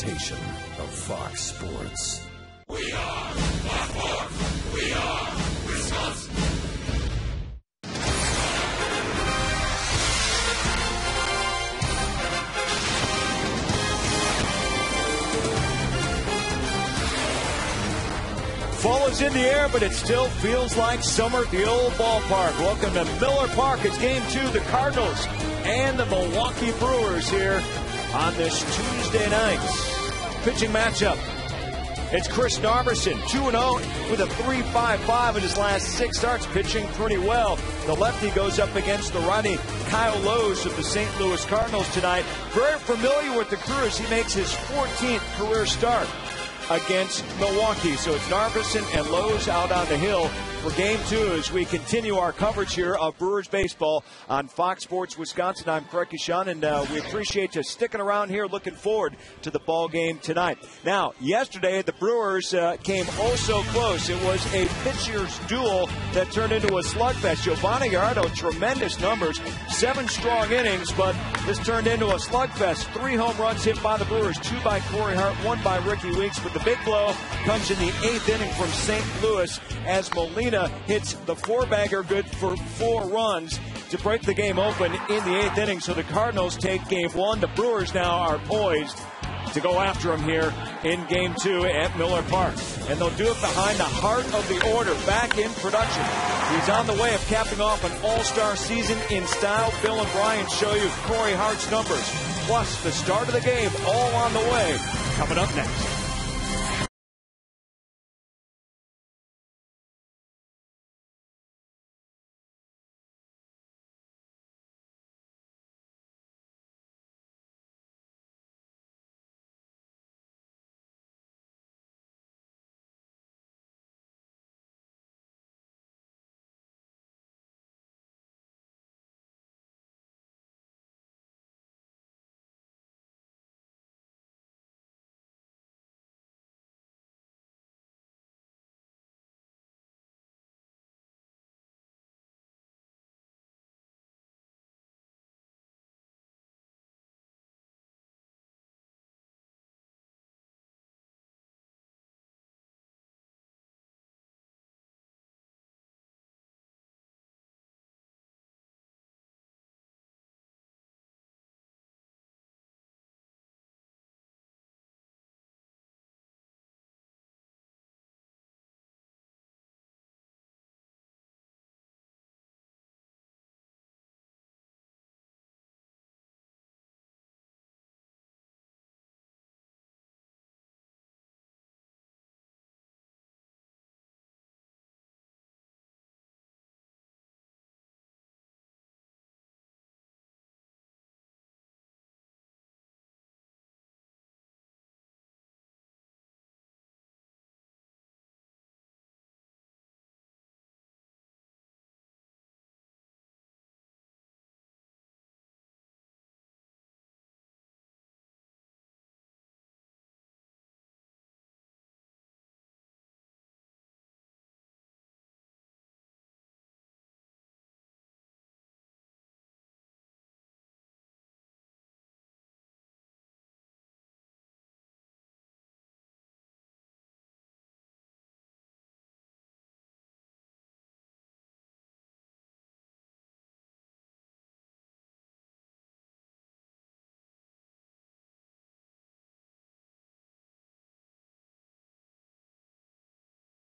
presentation of Fox Sports. We are Fox Sports. We are Wisconsin. Fall is in the air, but it still feels like summer at the old ballpark. Welcome to Miller Park. It's Game 2, the Cardinals and the Milwaukee Brewers here on this Tuesday night. Pitching matchup. It's Chris Narveson, 2-0 with a 3.55 in his last 6 starts, pitching pretty well. The lefty goes up against the righty Kyle Lowes of the St. Louis Cardinals tonight. Very familiar with the crew as he makes his 14th career start against Milwaukee. So it's Narveson and Lowes out on the hill for Game 2 as we continue our coverage here of Brewers baseball on Fox Sports Wisconsin. I'm Craig Kishon, and we appreciate you sticking around here, looking forward to the ball game tonight. Now, yesterday the Brewers came oh so close. It was a pitcher's duel that turned into a slugfest. Giovanni Gallardo, tremendous numbers, 7 strong innings, but this turned into a slugfest. 3 home runs hit by the Brewers, 2 by Corey Hart, 1 by Ricky Weeks, but the big blow comes in the 8th inning from St. Louis as Molina hits the 4-bagger, good for 4 runs to break the game open in the 8th inning. So the Cardinals take Game 1. The Brewers now are poised to go after them here in Game 2 at Miller Park. And they'll do it behind the heart of the order, back in production. He's on the way of capping off an all-star season in style. Bill and Brian show you Corey Hart's numbers, plus the start of the game all on the way. Coming up next.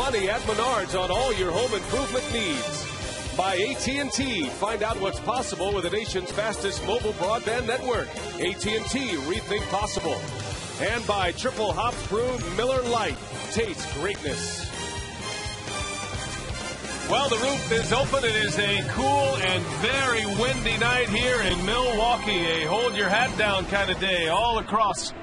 Money at Menards on all your home improvement needs. By AT&T, find out what's possible with the nation's fastest mobile broadband network. AT&T, rethink possible. And by Triple Hop Brew Miller Lite, taste greatness. Well, the roof is open. It is a cool and very windy night here in Milwaukee. A hold your hat down kind of day all across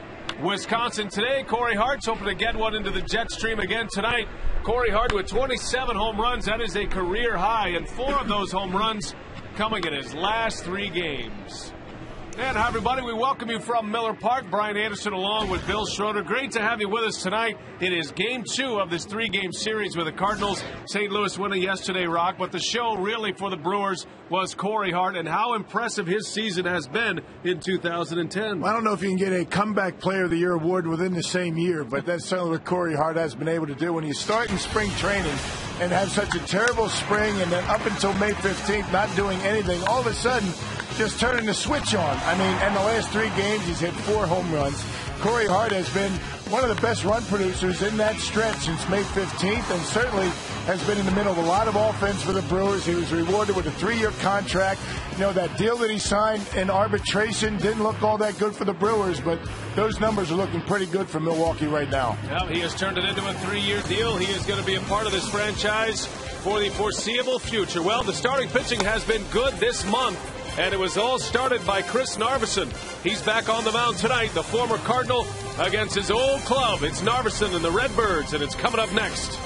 Wisconsin today. Corey Hart's hoping to get one into the jet stream again tonight. Corey Hart with 27 home runs. That is a career high, and 4 of those home runs coming in his last 3 games. And hi, everybody. We welcome you from Miller Park. Brian Anderson along with Bill Schroeder. Great to have you with us tonight. It is Game 2 of this 3-game series with the Cardinals. St. Louis winning yesterday, Rock. But the show really for the Brewers was Corey Hart and how impressive his season has been in 2010. I don't know if you can get a Comeback Player of the Year award within the same year, but that's certainly what Corey Hart has been able to do. When you start in spring training and have such a terrible spring and then up until May 15th not doing anything, all of a sudden just turning the switch on. I mean, in the last 3 games, he's hit 4 home runs. Corey Hart has been one of the best run producers in that stretch since May 15th, and certainly has been in the middle of a lot of offense for the Brewers. He was rewarded with a 3-year contract. You know, that deal that he signed in arbitration didn't look all that good for the Brewers, but those numbers are looking pretty good for Milwaukee right now. Well, he has turned it into a 3-year deal. He is going to be a part of this franchise for the foreseeable future. Well, the starting pitching has been good this month, and it was all started by Chris Narveson. He's back on the mound tonight, the former Cardinal against his old club. It's Narveson and the Redbirds, and it's coming up next.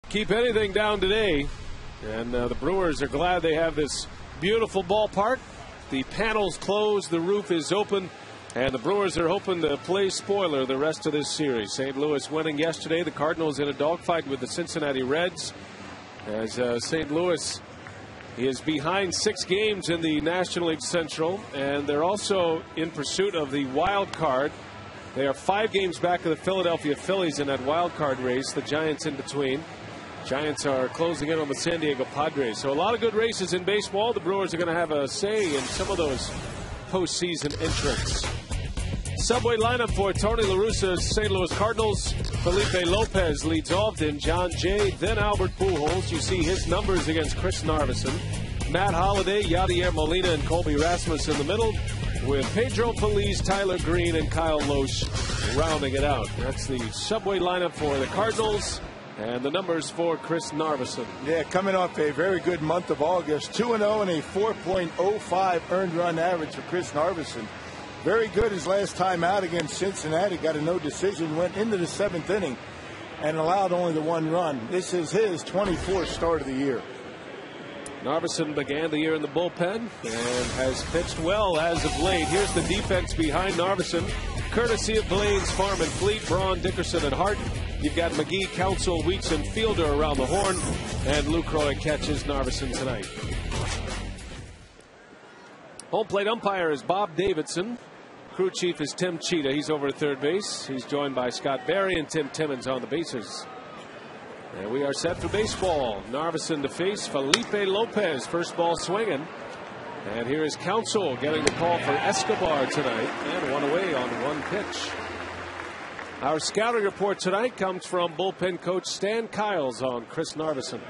Keep anything down today, and the Brewers are glad they have this beautiful ballpark. The panels closed, the roof is open, and the Brewers are hoping to play spoiler the rest of this series. St. Louis winning yesterday. The Cardinals in a dogfight with the Cincinnati Reds, as St. Louis is behind 6 games in the National League Central, and they're also in pursuit of the wild card. They are 5 games back of the Philadelphia Phillies in that wild card race, the Giants in between. Giants are closing in on the San Diego Padres. So a lot of good races in baseball. The Brewers are going to have a say in some of those postseason entrants. Subway lineup for Tony La Russa's St. Louis Cardinals. Felipe Lopez leads off, then John Jay, then Albert Pujols. You see his numbers against Chris Narveson. Matt Holliday, Yadier Molina, and Colby Rasmus in the middle, with Pedro Feliz, Tyler Green, and Kyle Loesch rounding it out. That's the Subway lineup for the Cardinals. And the numbers for Chris Narveson. Yeah, coming off a very good month of August, 2-0 and a 4.05 earned run average for Chris Narveson. Very good his last time out against Cincinnati. Got a no decision, went into the 7th inning and allowed only the 1 run. This is his 24th start of the year. Narveson began the year in the bullpen and has pitched well as of late. Here's the defense behind Narveson, courtesy of Blaine's Farm and Fleet, Braun, Dickerson, and Hart. You've got McGee, Council, Weeks, and Fielder around the horn, and Lucroy catches Narveson tonight. Home plate umpire is Bob Davidson. Crew chief is Tim Cheetah. He's over at third base. He's joined by Scott Barry and Tim Timmons on the bases. And we are set for baseball. Narveson to face Felipe Lopez. First ball swinging. And here is Council getting the call for Escobar tonight. And 1 away on 1 pitch. Our scouting report tonight comes from bullpen coach Stan Kiles on Chris Narveson.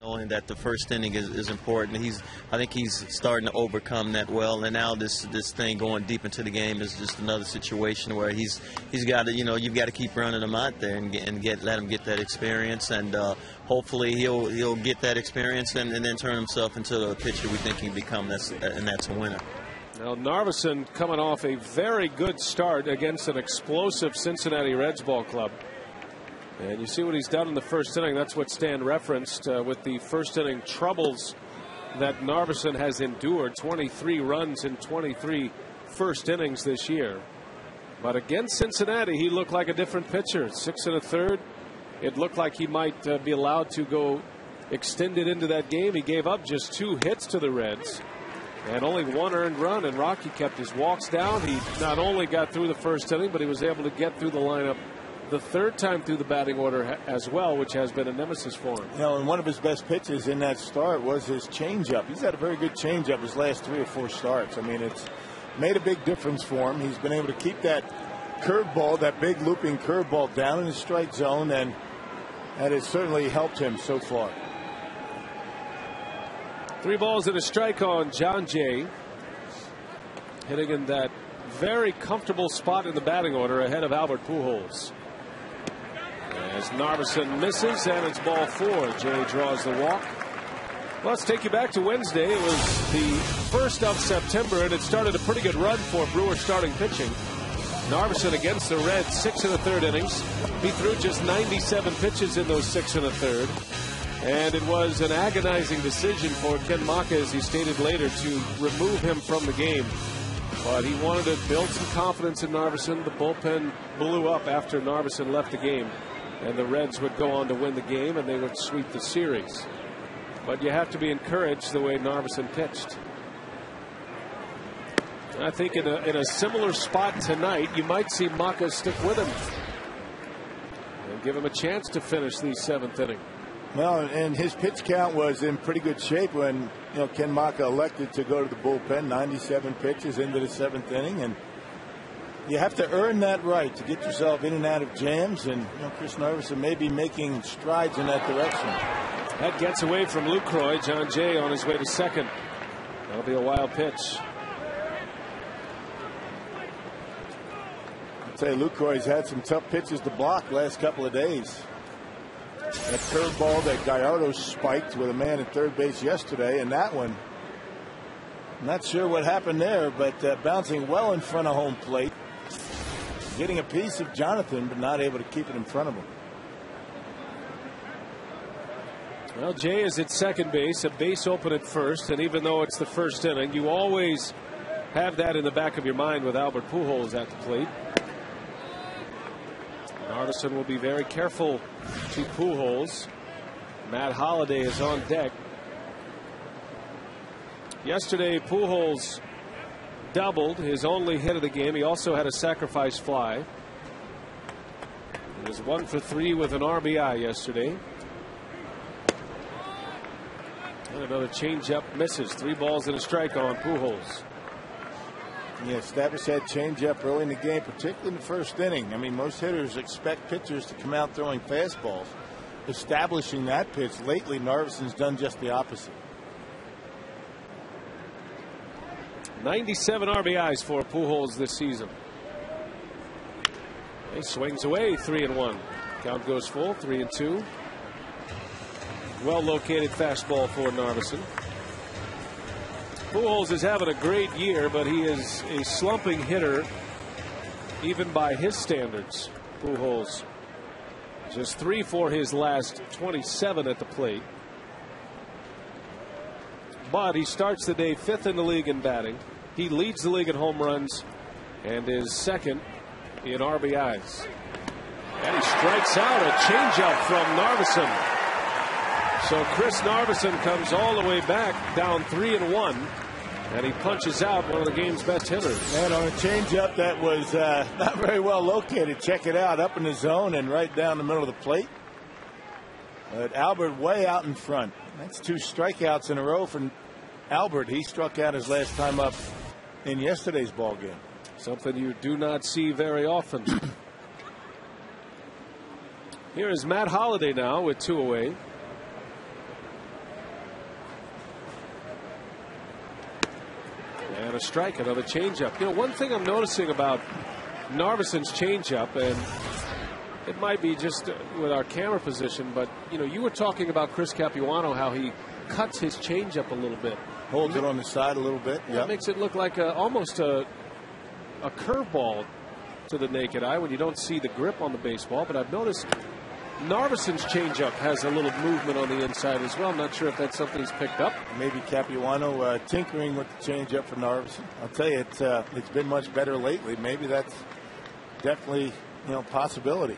Knowing that the first inning is important. I think he's starting to overcome that well, and now this thing going deep into the game is just another situation where he's got to, you've got to keep running him out there and let him get that experience, and hopefully he'll get that experience and then turn himself into the pitcher we think he can become, and that's a winner. Now Narveson coming off a very good start against an explosive Cincinnati Reds ball club. And you see what he's done in the first inning. That's what Stan referenced with the first inning troubles that Narveson has endured. 23 runs in 23 first innings this year. But against Cincinnati, he looked like a different pitcher. 6 1/3. It looked like he might be allowed to go extended into that game. He gave up just 2 hits to the Reds and only 1 earned run. And Rocky kept his walks down. He not only got through the first inning, but he was able to get through the lineup the 3rd time through the batting order as well, which has been a nemesis for him. And one of his best pitches in that start was his changeup. He's had a very good changeup his last 3 or 4 starts. I mean, it's made a big difference for him. He's been able to keep that curveball, that big looping curveball, down in the strike zone, and that has certainly helped him so far. 3 balls and a strike on John Jay, hitting in that very comfortable spot in the batting order ahead of Albert Pujols. As Narveson misses, and it's ball 4. Jay draws the walk. Well, let's take you back to Wednesday. It was the 1st of September, and it started a pretty good run for Brewers starting pitching. Narveson against the Reds, 6 1/3 innings. He threw just 97 pitches in those 6 1/3. And it was an agonizing decision for Ken Maka, as he stated later, to remove him from the game. But he wanted to build some confidence in Narveson. The bullpen blew up after Narveson left the game. And the Reds would go on to win the game, and they would sweep the series. But you have to be encouraged the way Narveson pitched. And I think in a similar spot tonight, you might see Maka stick with him and give him a chance to finish the 7th inning. Well, and his pitch count was in pretty good shape when Ken Maka elected to go to the bullpen. 97 pitches into the 7th inning, and you have to earn that right to get yourself in and out of jams, and Chris Narveson may be making strides in that direction. That gets away from Lucroy. John Jay on his way to second. That'll be a wild pitch. I'd say Lucroy's had some tough pitches to block last couple of days. That curveball that Gallardo spiked with a man at third base yesterday, and that one, I'm not sure what happened there, but bouncing well in front of home plate, getting a piece of Jonathan, but not able to keep it in front of him. Well, Jay is at second base, a base open at first, and even though it's the first inning, you always have that in the back of your mind with Albert Pujols at the plate. Narveson will be very careful to Pujols. Matt Holliday is on deck. Yesterday, Pujols doubled, his only hit of the game. He also had a sacrifice fly. He was 1 for 3 with an RBI yesterday. And another changeup misses. 3 balls and a strike on Pujols. Yeah, established that changeup early in the game, particularly in the first inning. I mean, most hitters expect pitchers to come out throwing fastballs. Establishing that pitch lately, Narveson's done just the opposite. 97 RBIs for Pujols this season. He swings away, 3-1. Count goes full, 3-2. Well located fastball for Narveson. Pujols is having a great year, but he is a slumping hitter, even by his standards. Pujols just 3 for his last 27 at the plate. But he starts the day 5th in the league in batting. He leads the league in home runs and is 2nd in RBIs. And he strikes out a changeup from Narveson. So Chris Narveson comes all the way back, down 3-1, and he punches out one of the game's best hitters. And on a changeup that was not very well located. Check it out, up in the zone and right down the middle of the plate. But Albert way out in front. That's 2 strikeouts in a row for Albert. He struck out his last time up in yesterday's ball game. Something you do not see very often. Here is Matt Holliday now with 2 away. And a strike, another changeup. You know, one thing I'm noticing about Narveson's changeup, and it might be just with our camera position, but you know, you were talking about Chris Capuano, how he cuts his changeup a little bit, holds it on the side a little bit. Yeah, it makes it look like almost a curveball to the naked eye when you don't see the grip on the baseball. But I've noticed Narveson's changeup has a little movement on the inside as well. I'm not sure if that's something he's picked up. Maybe Capuano tinkering with the changeup for Narveson. I'll tell you, it's been much better lately. Maybe that's definitely, you know, possibility.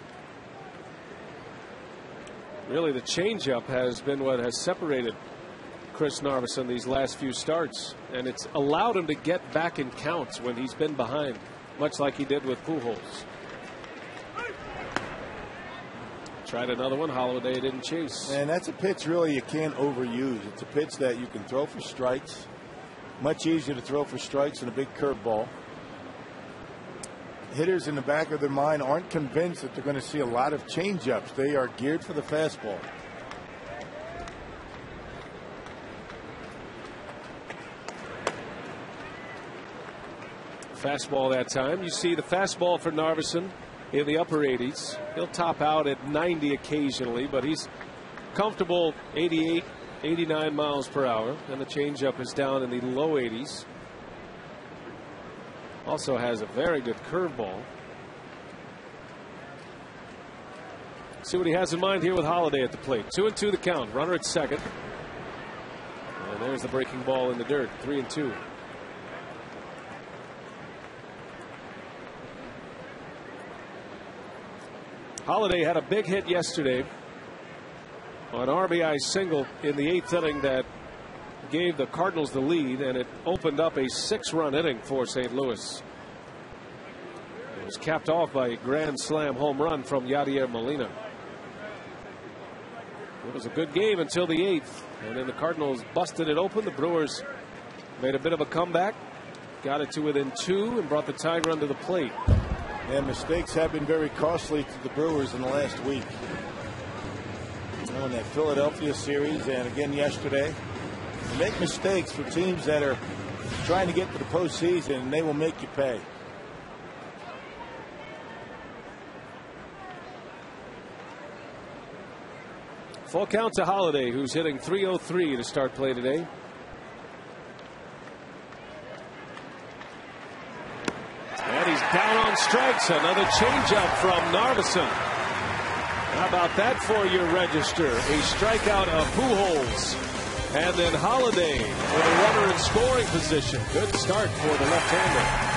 Really, the changeup has been what has separated Chris Narveson these last few starts, and it's allowed him to get back in counts when he's been behind, much like he did with Pujols. Tried another one. Holliday didn't chase. And that's a pitch really you can't overuse. It's a pitch that you can throw for strikes. Much easier to throw for strikes than a big curveball. Hitters in the back of their mind aren't convinced that they're going to see a lot of changeups. They are geared for the fastball. Fastball that time. You see the fastball for Narveson in the upper 80s. He'll top out at 90 occasionally, but he's comfortable 88, 89 miles per hour. And the changeup is down in the low 80s. Also has a very good curveball. See what he has in mind here with Holliday at the plate. 2-2 the count. Runner at second. And there's the breaking ball in the dirt. 3-2. Holliday had a big hit yesterday on RBI single in the 8th inning that gave the Cardinals the lead, and it opened up a 6-run inning for St. Louis. It was capped off by a grand slam home run from Yadier Molina. It was a good game until the 8th, and then the Cardinals busted it open. The Brewers made a bit of a comeback, got it to within 2, and brought the tying run to the plate. And mistakes have been very costly to the Brewers in the last week. In that Philadelphia series and again yesterday. You make mistakes for teams that are trying to get to the postseason, and they will make you pay. Full count to Holliday, who's hitting .303 to start play today. And he's down on strikes. Another changeup from Narveson. How about that for your register? A strikeout of Pujols. And then Holliday with a runner in scoring position. Good start for the left-hander.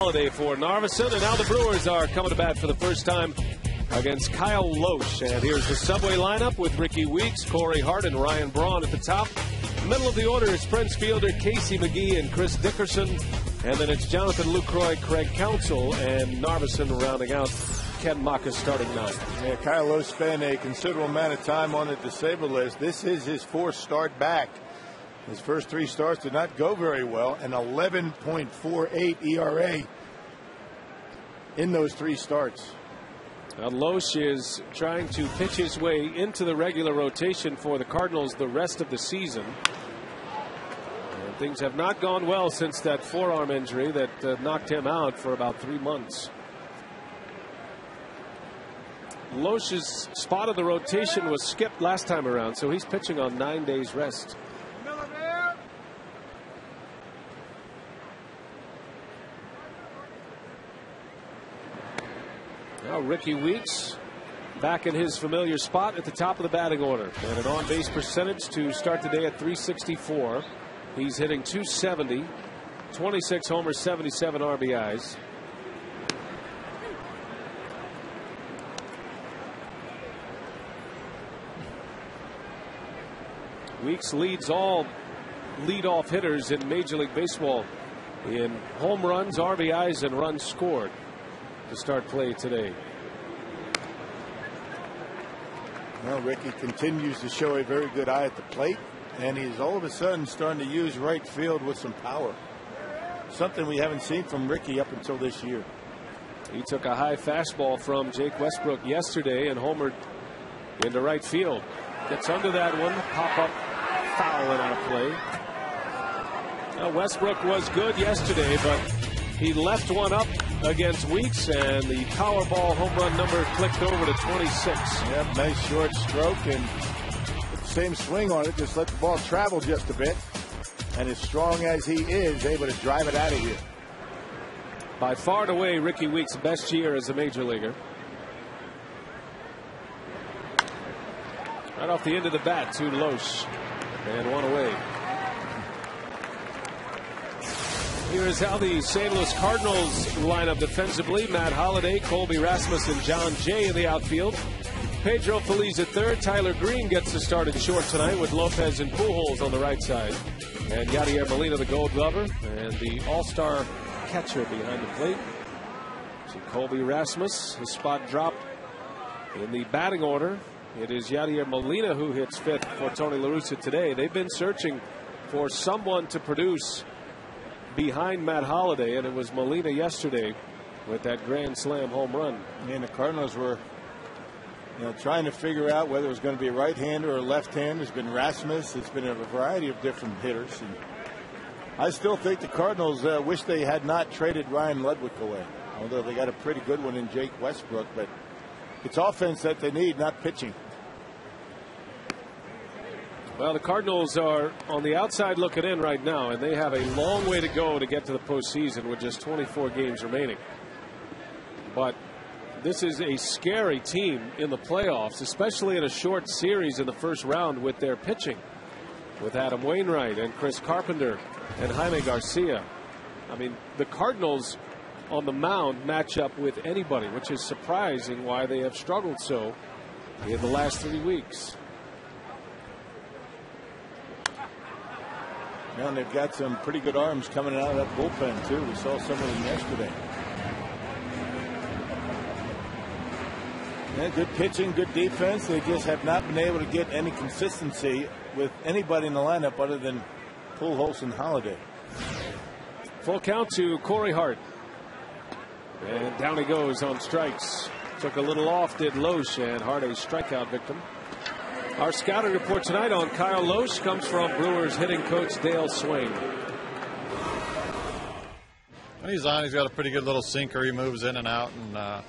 Holiday for Narveson, and now the Brewers are coming to bat for the first time against Kyle Loesch. And here's the Subway lineup with Ricky Weeks, Corey Hart, and Ryan Braun at the top. Middle of the order is Prince fielder Casey McGee and Chris Dickerson. And then it's Jonathan Lucroy, Craig Counsell, and Narveson rounding out Ken Maka's starting nine. Yeah, Kyle Loesch spent a considerable amount of time on the disabled list. This is his fourth start back. His first three starts did not go very well, an 11.48 ERA in those three starts. Now Loesch is trying to pitch his way into the regular rotation for the Cardinals the rest of the season. And things have not gone well since that forearm injury that knocked him out for about 3 months. Loesch's spot of the rotation was skipped last time around, so he's pitching on 9 days rest. Now Ricky Weeks back in his familiar spot at the top of the batting order, and an on-base percentage to start the day at .364. He's hitting .270, 26 homers, 77 RBIs. Weeks leads all leadoff hitters in Major League Baseball in home runs, RBIs, and runs scored to start play today. Well, Ricky continues to show a very good eye at the plate, and he's all of a sudden starting to use right field with some power. Something we haven't seen from Ricky up until this year. He took a high fastball from Jake Westbrook yesterday and homered into right field. Gets under that one, pop up foul and out of play. Now Westbrook was good yesterday, but he left one up against Weeks, and the Powerball home run number clicked over to 26. Yep, nice short stroke, and with the same swing on it, just let the ball travel just a bit. And as strong as he is, able to drive it out of here. By far and away, Ricky Weeks' best year as a major leaguer. Right off the end of the bat to Loesch, and one away. Here is how the St. Louis Cardinals line up defensively. Matt Holliday, Colby Rasmus, and John Jay in the outfield. Pedro Feliz at third. Tyler Green gets the start at short tonight with Lopez and Pujols on the right side. And Yadier Molina, the Gold Glover, and the all-star catcher behind the plate. So Colby Rasmus, his spot dropped in the batting order. It is Yadier Molina who hits fifth for Tony La Russa today. They've been searching for someone to produce behind Matt Holliday, and it was Molina yesterday with that grand slam home run. And the Cardinals were trying to figure out whether it was going to be a right-hander or a left-hander. It's been Rasmus. It's been a variety of different hitters. And I still think the Cardinals wish they had not traded Ryan Ludwig away, although they got a pretty good one in Jake Westbrook. But it's offense that they need, not pitching. Well, the Cardinals are on the outside looking in right now, and they have a long way to go to get to the postseason with just 24 games remaining. But this is a scary team in the playoffs, especially in a short series in the first round with their pitching, with Adam Wainwright and Chris Carpenter and Jaime Garcia. I mean, the Cardinals on the mound match up with anybody, which is surprising why they have struggled so in the last 3 weeks. And they've got some pretty good arms coming out of that bullpen, too. We saw some of them yesterday. Yeah, good pitching, good defense. They just have not been able to get any consistency with anybody in the lineup other than Pujols and Holliday. Full count to Corey Hart. And down he goes on strikes. Took a little off, did Loesch, and Hart a strikeout victim. Our scouting report tonight on Kyle Loesch comes from Brewers hitting coach Dale Swain. When he's on, he's got a pretty good little sinker. He moves in and out and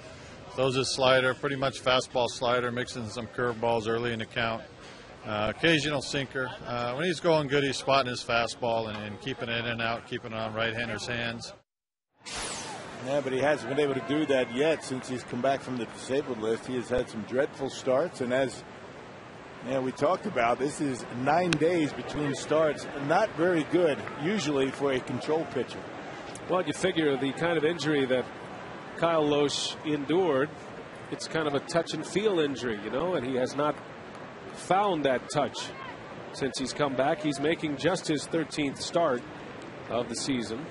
throws his slider, pretty much fastball slider, mixing some curveballs early in the count. Occasional sinker. When he's going good, he's spotting his fastball and keeping it in and out, keeping it on right-handers' hands. Yeah, but he hasn't been able to do that yet since he's come back from the disabled list. He has had some dreadful starts, and as we talked about, this is 9 days between starts. Not very good, usually, for a control pitcher. Well, you figure the kind of injury that Kyle Loesch endured, it's kind of a touch and feel injury, you know, and he has not found that touch since he's come back. He's making just his 13th start of the season.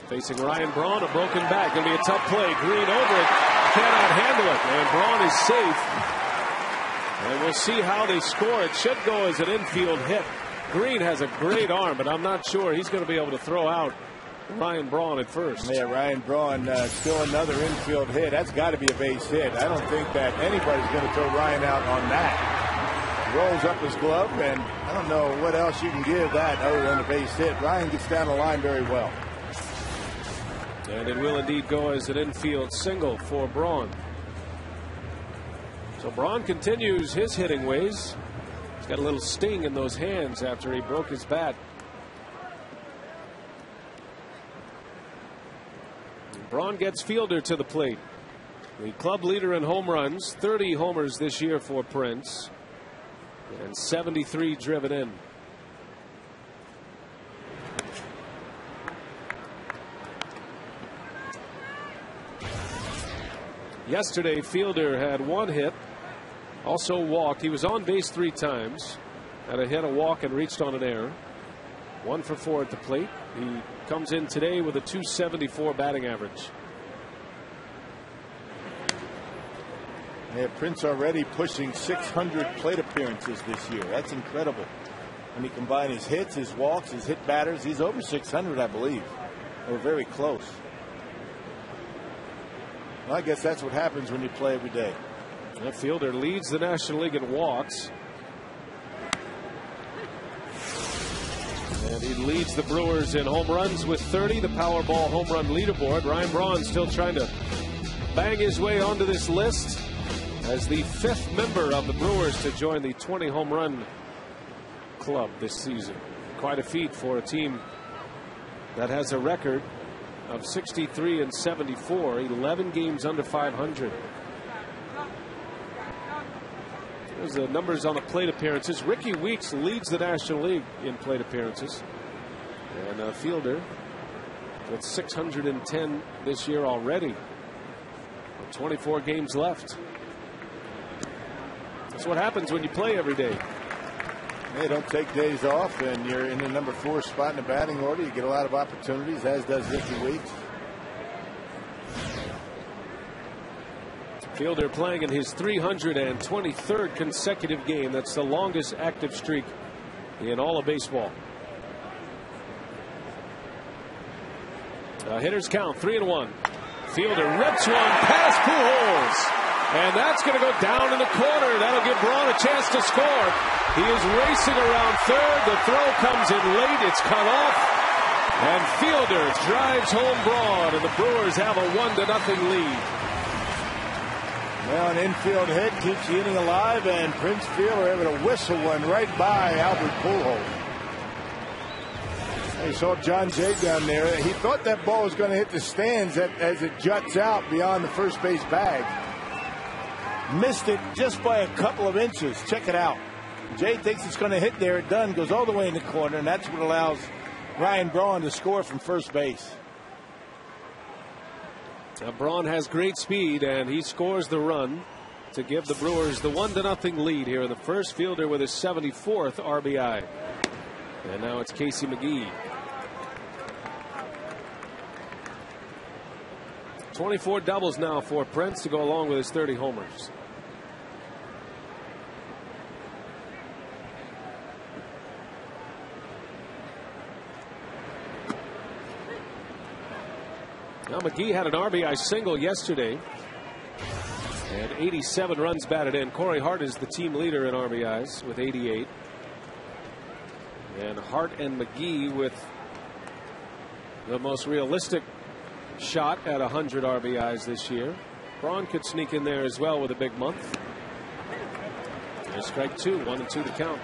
Facing Ryan Braun, a broken back. Going to be a tough play. Green over it. Cannot handle it. And Braun is safe. And we'll see how they score. It should go as an infield hit. Green has a great arm, but I'm not sure he's going to be able to throw out Ryan Braun at first. Yeah, Ryan Braun, still another infield hit. That's got to be a base hit. I don't think that anybody's going to throw Ryan out on that. Rolls up his glove, and I don't know what else you can give that other than a base hit. Ryan gets down the line very well. And it will indeed go as an infield single for Braun. So Braun continues his hitting ways. He's got a little sting in those hands after he broke his bat. Braun gets Fielder to the plate. The club leader in home runs, 30 homers this year for Prince, and 73 driven in. Yesterday, Fielder had one hit, also walked. He was on base 3 times, had a hit, a walk, and reached on an error. 1 for 4 at the plate. He comes in today with a .274 batting average. Yeah, Prince already pushing 600 plate appearances this year. That's incredible. When you combine his hits, his walks, his hit batters, he's over 600, I believe. Or very close. Well, I guess that's what happens when you play every day. The Fielder leads the National League in walks. And he leads the Brewers in home runs with 30, the Powerball home run leaderboard. Ryan Braun still trying to bang his way onto this list as the 5th member of the Brewers to join the 20 home run club this season. Quite a feat for a team that has a record of 63 and 74, 11 games under 500. There's the numbers on the plate appearances. Ricky Weeks leads the National League in plate appearances. And Fielder with 610 this year already. 24 games left. That's what happens when you play every day. They don't take days off, and you're in the number 4 spot in the batting order. You get a lot of opportunities, as does Ricky Weeks. Fielder playing in his 323rd consecutive game. That's the longest active streak in all of baseball. Hitters count 3-1. Fielder rips one past Pujols. And that's going to go down in the corner. That'll give Braun a chance to score. He is racing around third. The throw comes in late. It's cut off. And Fielder drives home Braun. And the Brewers have a 1-0 lead. Well, an infield hit keeps the inning alive. And Prince Fielder able to whistle one right by Albert Pujols. You saw John Jay down there. He thought that ball was going to hit the stands as it juts out beyond the first base bag. Missed it just by a couple of inches. Check it out. Jay thinks it's going to hit there. It doesn't. Goes all the way in the corner, and that's what allows Ryan Braun to score from first base. Now Braun has great speed, and he scores the run to give the Brewers the 1-0 lead here in the first. Fielder with his 74th RBI. And now it's Casey McGee. 24 doubles now for Prince to go along with his 30 homers. Now McGee had an RBI single yesterday and 87 runs batted in. Corey Hart is the team leader in RBIs with 88. And Hart and McGee with the most realistic shot at 100 RBIs this year. Braun could sneak in there as well with a big month. There's strike 2, 1-2 to count.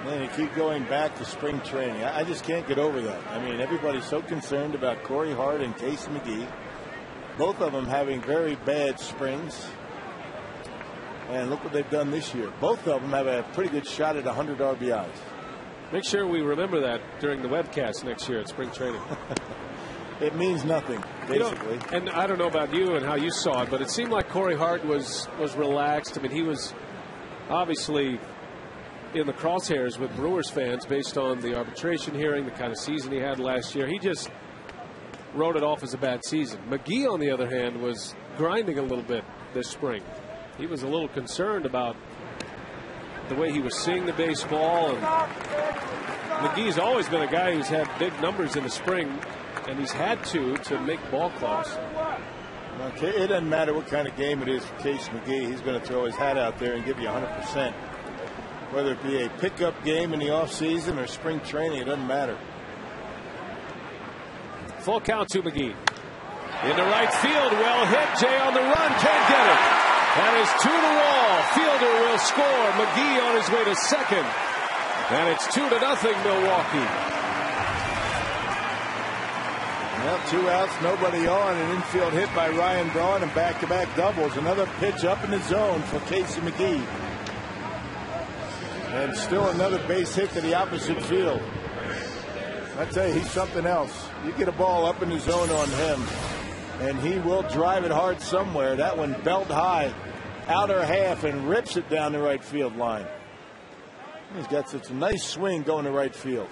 Man, you keep going back to spring training. I just can't get over that. I mean, everybody's so concerned about Corey Hart and Casey McGee. Both of them having very bad springs. And look what they've done this year. Both of them have a pretty good shot at 100 RBIs. Make sure we remember that during the webcast next year at spring training. it means nothing, basically. You know, and I don't know about you and how you saw it, but it seemed like Corey Hart was relaxed. I mean, he was obviously in the crosshairs with Brewers fans based on the arbitration hearing, the kind of season he had last year. He just wrote it off as a bad season. McGee, on the other hand, was grinding a little bit this spring. He was a little concerned about the way he was seeing the baseball. And McGee's always been a guy who's had big numbers in the spring, and he's had to make ball clubs. Okay, it doesn't matter what kind of game it is for Casey McGee. He's going to throw his hat out there and give you 100%. Whether it be a pickup game in the offseason or spring training, it doesn't matter. Full count to McGee. Into right field, well hit. Jay on the run, can't get it. That is to the wall. Fielder will score. McGee on his way to second. And it's 2-0 Milwaukee. Well, 2 outs, nobody on. An infield hit by Ryan Braun and back-to-back doubles. Another pitch up in the zone for Casey McGee. And still another base hit to the opposite field. I tell you, he's something else. You get a ball up in the zone on him, and he will drive it hard somewhere. That one belt high, outer half, and rips it down the right field line. He's got such a nice swing going to right field.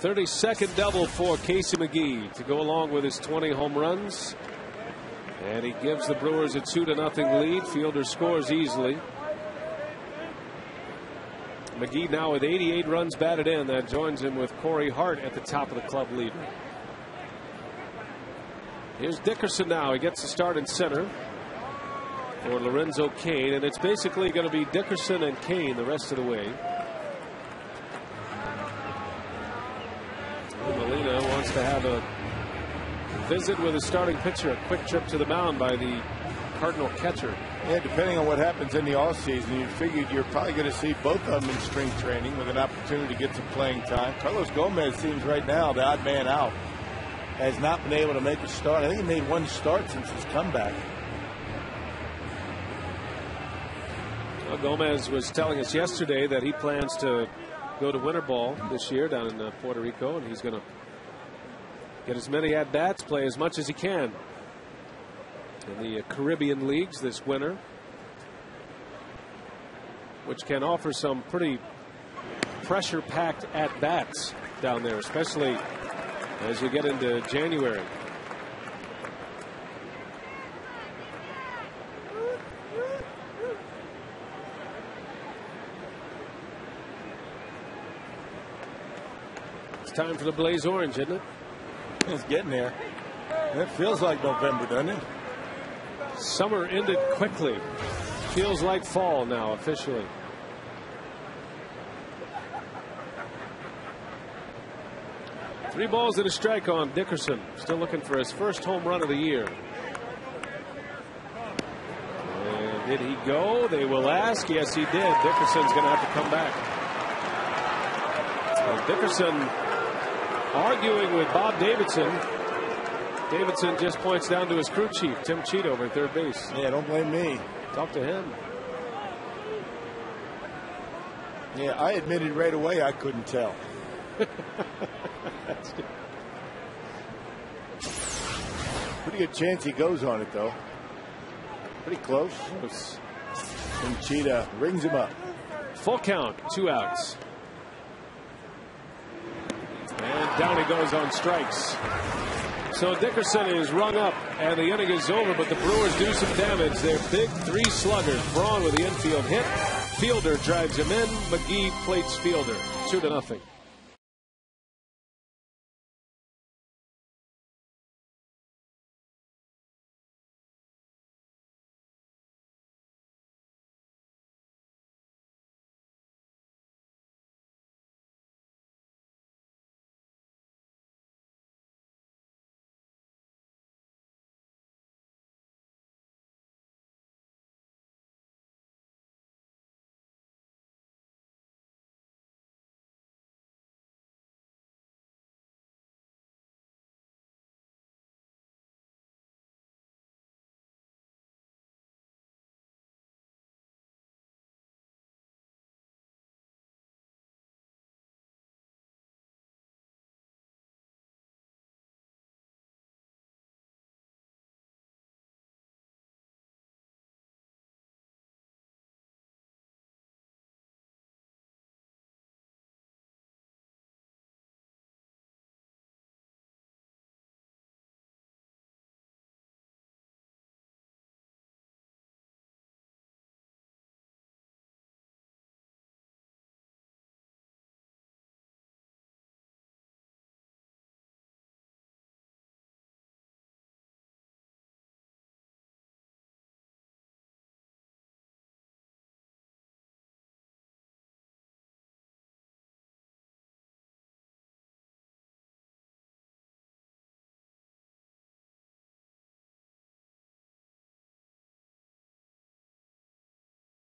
.32nd double for Casey McGee to go along with his 20 home runs. And he gives the Brewers a 2-0 lead. Fielder scores easily. McGee now with 88 runs batted in. That joins him with Corey Hart at the top of the club leader. Here's Dickerson now. He gets the start in center for Lorenzo Cain. And it's basically going to be Dickerson and Cain the rest of the way. Molina wants to have a visit with his starting pitcher. A quick trip to the mound by the Cardinal catcher. Yeah, depending on what happens in the offseason, you figured you're probably going to see both of them in spring training with an opportunity to get some playing time. Carlos Gomez seems right now the odd man out. Has not been able to make a start. I think he made one start since his comeback. Well, Gomez was telling us yesterday that he plans to go to winter ball this year down in Puerto Rico, and he's going to get as many at-bats, play as much as he can in the Caribbean leagues this winter, which can offer some pretty pressure-packed at-bats down there, especially as you get into January. It's time for the Blaze Orange, isn't it? It's getting there. It feels like November, doesn't it? Summer ended quickly. Feels like fall now officially. Three balls and a strike on Dickerson. Still looking for his first home run of the year. And did he go? They will ask. Yes, he did. Dickerson's going to have to come back. Dickerson arguing with Bob Davidson. Davidson just points down to his crew chief, Tim Cheat, over at third base. Yeah, don't blame me. Talk to him. Yeah, I admitted right away I couldn't tell. That's good. Pretty good chance he goes on it, though. Pretty close. And Cheetah rings him up. Full count, 2 outs. And down he goes on strikes. So Dickerson is rung up and the inning is over, but the Brewers do some damage. Their big 3 sluggers. Braun with the infield hit. Fielder drives him in. McGee plates Fielder. 2-0.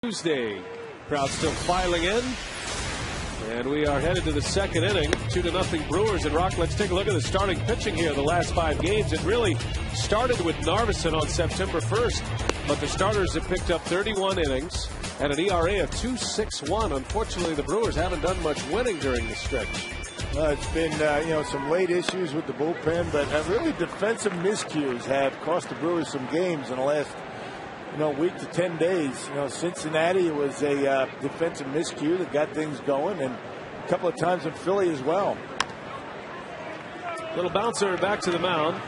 Tuesday. Crowd still filing in. And we are headed to the second inning. 2-0 Brewers. And Rock, let's take a look at the starting pitching here the last 5 games. It really started with Narveson on September 1st. But the starters have picked up 31 innings and an ERA of 2.61. Unfortunately, the Brewers haven't done much winning during the stretch. It's been some late issues with the bullpen, but really defensive miscues have cost the Brewers some games in the last week to 10 days. Cincinnati was a defensive miscue that got things going, and a couple of times in Philly as well. Little bouncer back to the mound.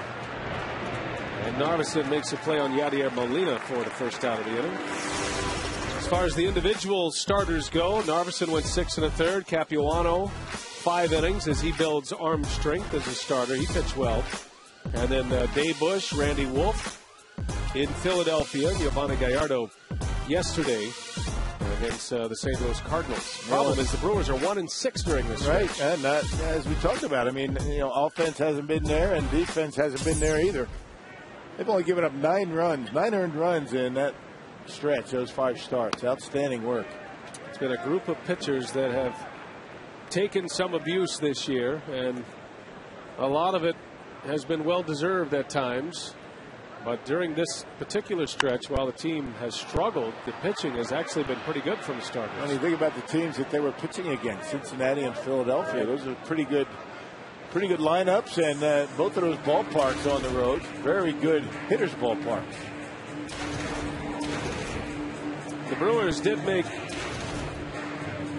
And Narveson makes a play on Yadier Molina for the first out of the inning. As far as the individual starters go, Narveson went 6 1/3. Capuano 5 innings as he builds arm strength as a starter. He pitched well. And then Dave Bush, Randy Wolf in Philadelphia, Giovanni Gallardo yesterday against the St. Louis Cardinals. Problem is the Brewers are 1-6 during this stretch. Right, and as we talked about, offense hasn't been there and defense hasn't been there either. They've only given up 9 earned runs in that stretch, those 5 starts. Outstanding work. It's been a group of pitchers that have taken some abuse this year, and a lot of it has been well-deserved at times. But during this particular stretch, while the team has struggled, the pitching has actually been pretty good from the starters. When you think about the teams that they were pitching against, Cincinnati and Philadelphia, those are pretty good lineups, and both of those ballparks on the road, very good hitters' ballparks. The Brewers did make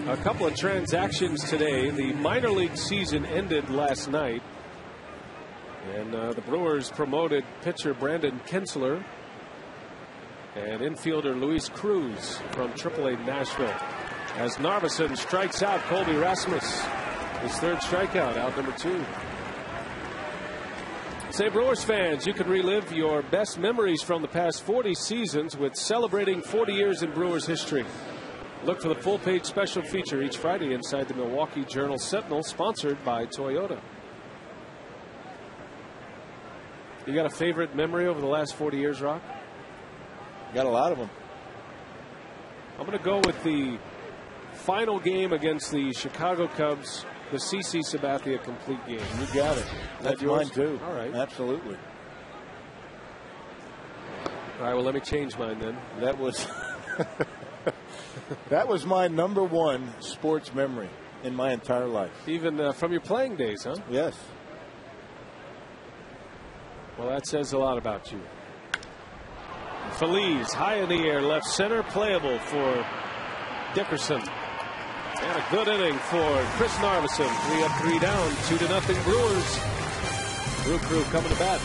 a couple of transactions today. The minor league season ended last night, and the Brewers promoted pitcher Brandon Kinsler and infielder Luis Cruz from AAA Nashville. As Narveson strikes out Colby Rasmus, his 3rd strikeout, out number 2. Say, Brewers fans, you can relive your best memories from the past 40 seasons with Celebrating 40 Years in Brewers History. Look for the full-page special feature each Friday inside the Milwaukee Journal Sentinel, sponsored by Toyota. You got a favorite memory over the last 40 years, Rock? Got a lot of them. I'm going to go with the final game against the Chicago Cubs, the CC Sabathia complete game. You got it. That's mine too. All right. Absolutely. All right, well, let me change mine then. That was that was my number 1 sports memory in my entire life. Even from your playing days, huh? Yes. Well, that says a lot about you. Feliz high in the air, left center, playable for Dickerson. And a good inning for Chris Narveson. 3 up, 3 down, 2-0 Brewers. Brew Crew coming to bat.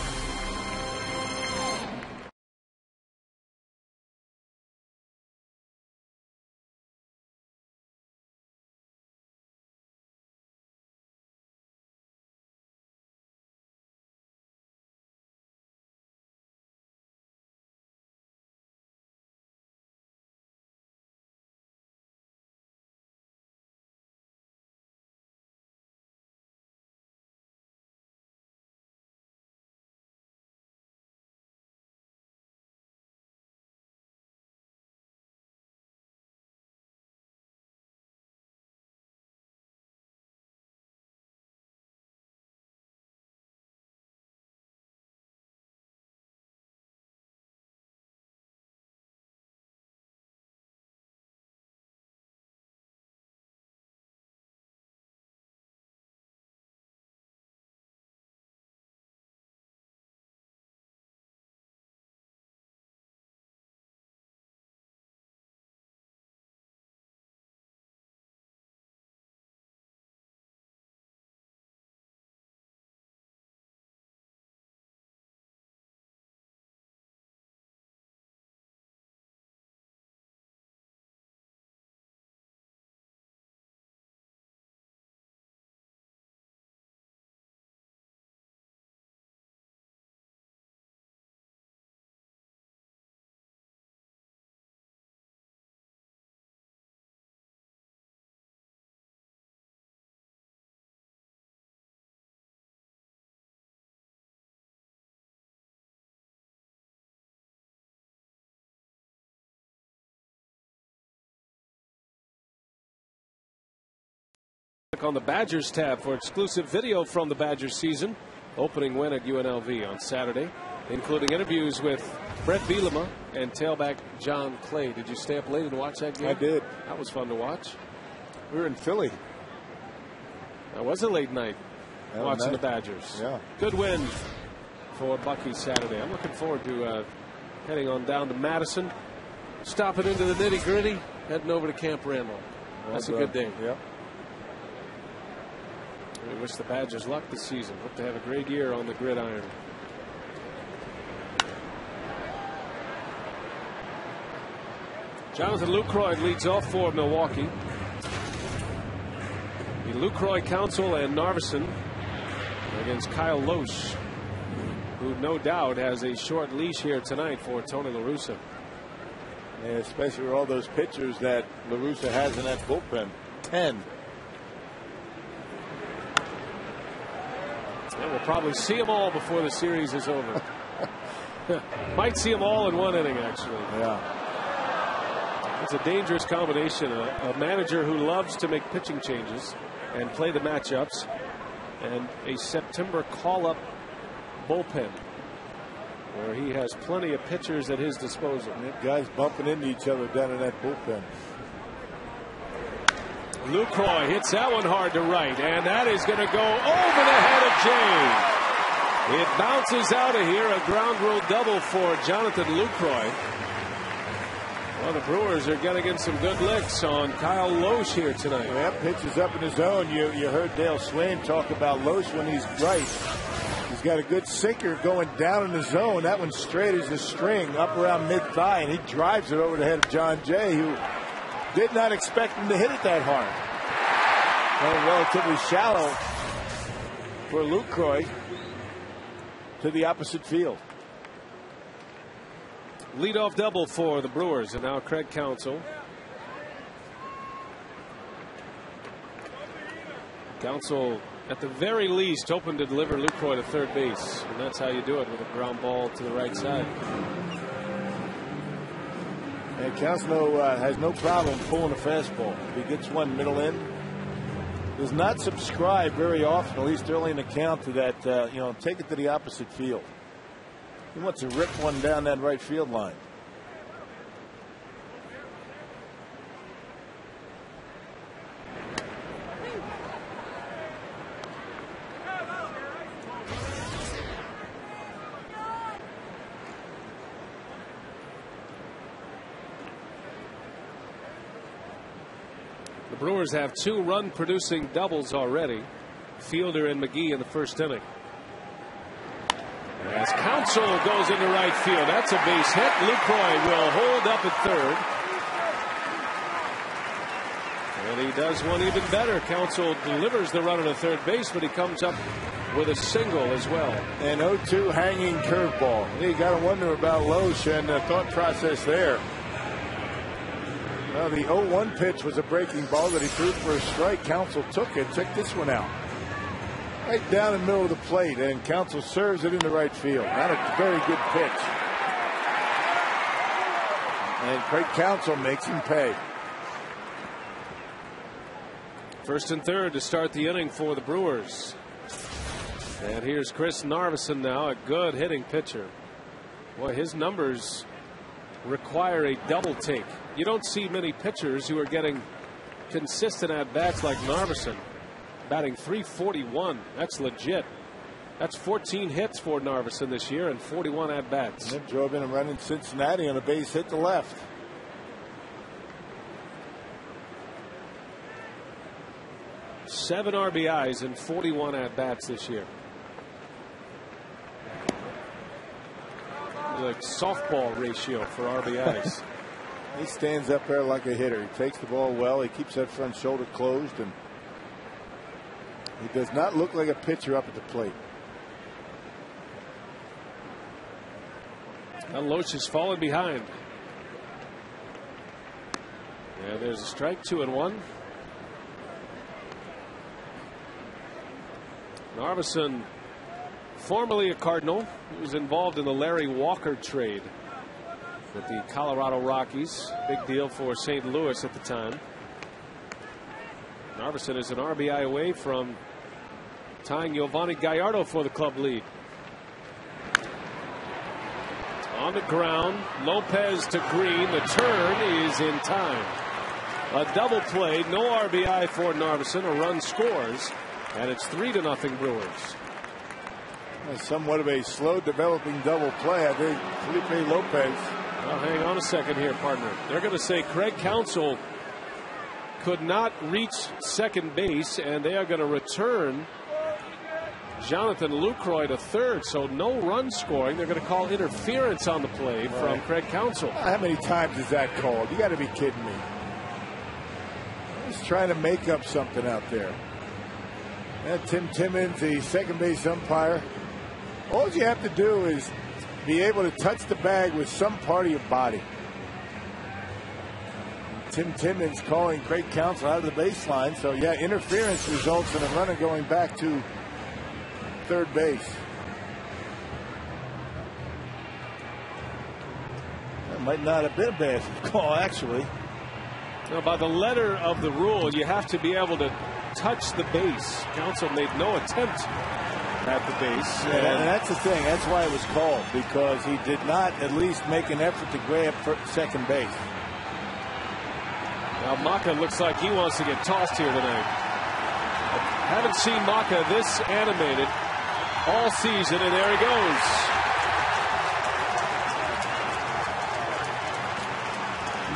Click on the Badgers tab for exclusive video from the Badgers season opening win at UNLV on Saturday, including interviews with Brett Bielema and tailback John Clay. Did you stay up late and watch that game? I did. That was fun to watch. We were in Philly. That was a late night watching the Badgers. Yeah. Good win for Bucky Saturday. I'm looking forward to heading on down to Madison, stopping into the nitty gritty, heading over to Camp Randall. That's a good day. Yep. We wish the Badgers luck this season. Hope they have a great year on the gridiron. Jonathan Lucroy leads off for Milwaukee. The Lucroy, Council, and Narveson against Kyle Loesch, who no doubt has a short leash here tonight for Tony La Russa. And especially with all those pitchers that La Russa has in that bullpen. 10. And we'll probably see them all before the series is over. Might see them all in one inning, actually. Yeah. It's a dangerous combination. A manager who loves to make pitching changes and play the matchups, and a September call-up bullpen where he has plenty of pitchers at his disposal. And guys bumping into each other down in that bullpen. Lucroy hits that one hard to right, and that is going to go over the head of Jay. It bounces out of here. A ground rule double for Jonathan Lucroy. Well, the Brewers are getting in some good licks on Kyle Loesch here tonight. Yeah, pitches up in his zone. You heard Dale Swain talk about Loesch when he's right. He's got a good sinker going down in the zone. That one's straight as a string, up around mid-thigh, and he drives it over the head of John Jay, who did not expect him to hit it that hard. Going relatively shallow for Lucroy to the opposite field. Leadoff double for the Brewers, and now Craig Counsell. Counsell, at the very least, hoping to deliver Lucroy to third base, and that's how you do it, with a ground ball to the right side. And Counsell has no problem pulling a fastball. If he gets one middle in, does not subscribe very often, at least early in the count, to that, take it to the opposite field. He wants to rip one down that right field line. The Brewers have 2 run-producing doubles already. Fielder and McGee in the first inning. As Counsell goes into right field, that's a base hit. Lucroy will hold up at third. And he does one even better. Counsell delivers the run to third base, but he comes up with a single as well. An 0-2 hanging curveball. You got to wonder about Loesch and the thought process there. Well, the 0-1 pitch was a breaking ball that he threw for a strike. Counsell took it. Check this one out. Right down the middle of the plate, and Counsell serves it into right field. Not a very good pitch. And Craig Counsell makes him pay. First and third to start the inning for the Brewers. And here's Chris Narveson now, a good hitting pitcher. Boy, his numbers require a double take. You don't see many pitchers who are getting consistent at-bats like Narveson. Batting .341. That's legit. That's 14 hits for Narveson this year and 41 at-bats. That drove in a run in Cincinnati on a base hit to left. Seven RBIs and 41 at-bats this year. Like softball ratio for RBIs. He stands up there like a hitter. He takes the ball well. He keeps that front shoulder closed, and he does not look like a pitcher up at the plate. Now Loesch has fallen behind. Yeah, there's a strike, 2-1. Narveson, formerly a Cardinal, he was involved in the Larry Walker trade with the Colorado Rockies. Big deal for St. Louis at the time. Narveson is an RBI away from tying Giovanni Gallardo for the club lead. On the ground, Lopez to Green. The turn is in time. A double play, no RBI for Narveson. A run scores, and it's 3-0 Brewers. Somewhat of a slow developing double play. I think Felipe Lopez. Well, hang on a second here, partner. They're going to say Craig Counsell could not reach second base, and they are going to return Jonathan Lucroy to third, so no run scoring. They're going to call interference on the play from Craig Counsell. How many times is that called? You got to be kidding me. He's trying to make up something out there. And Tim Timmons, the second base umpire. All you have to do is be able to touch the bag with some part of your body. Tim Timmons calling Craig Counsell out of the baseline. So, yeah, interference results in a runner going back to third base. That might not have been a bad call, actually. Now, by the letter of the rule, you have to be able to touch the base. Counsell made no attempt at the base. And that's the thing. That's why it was called, because he did not at least make an effort to grab second base. Now Maka looks like he wants to get tossed here tonight. Haven't seen Maka this animated all season, and there he goes.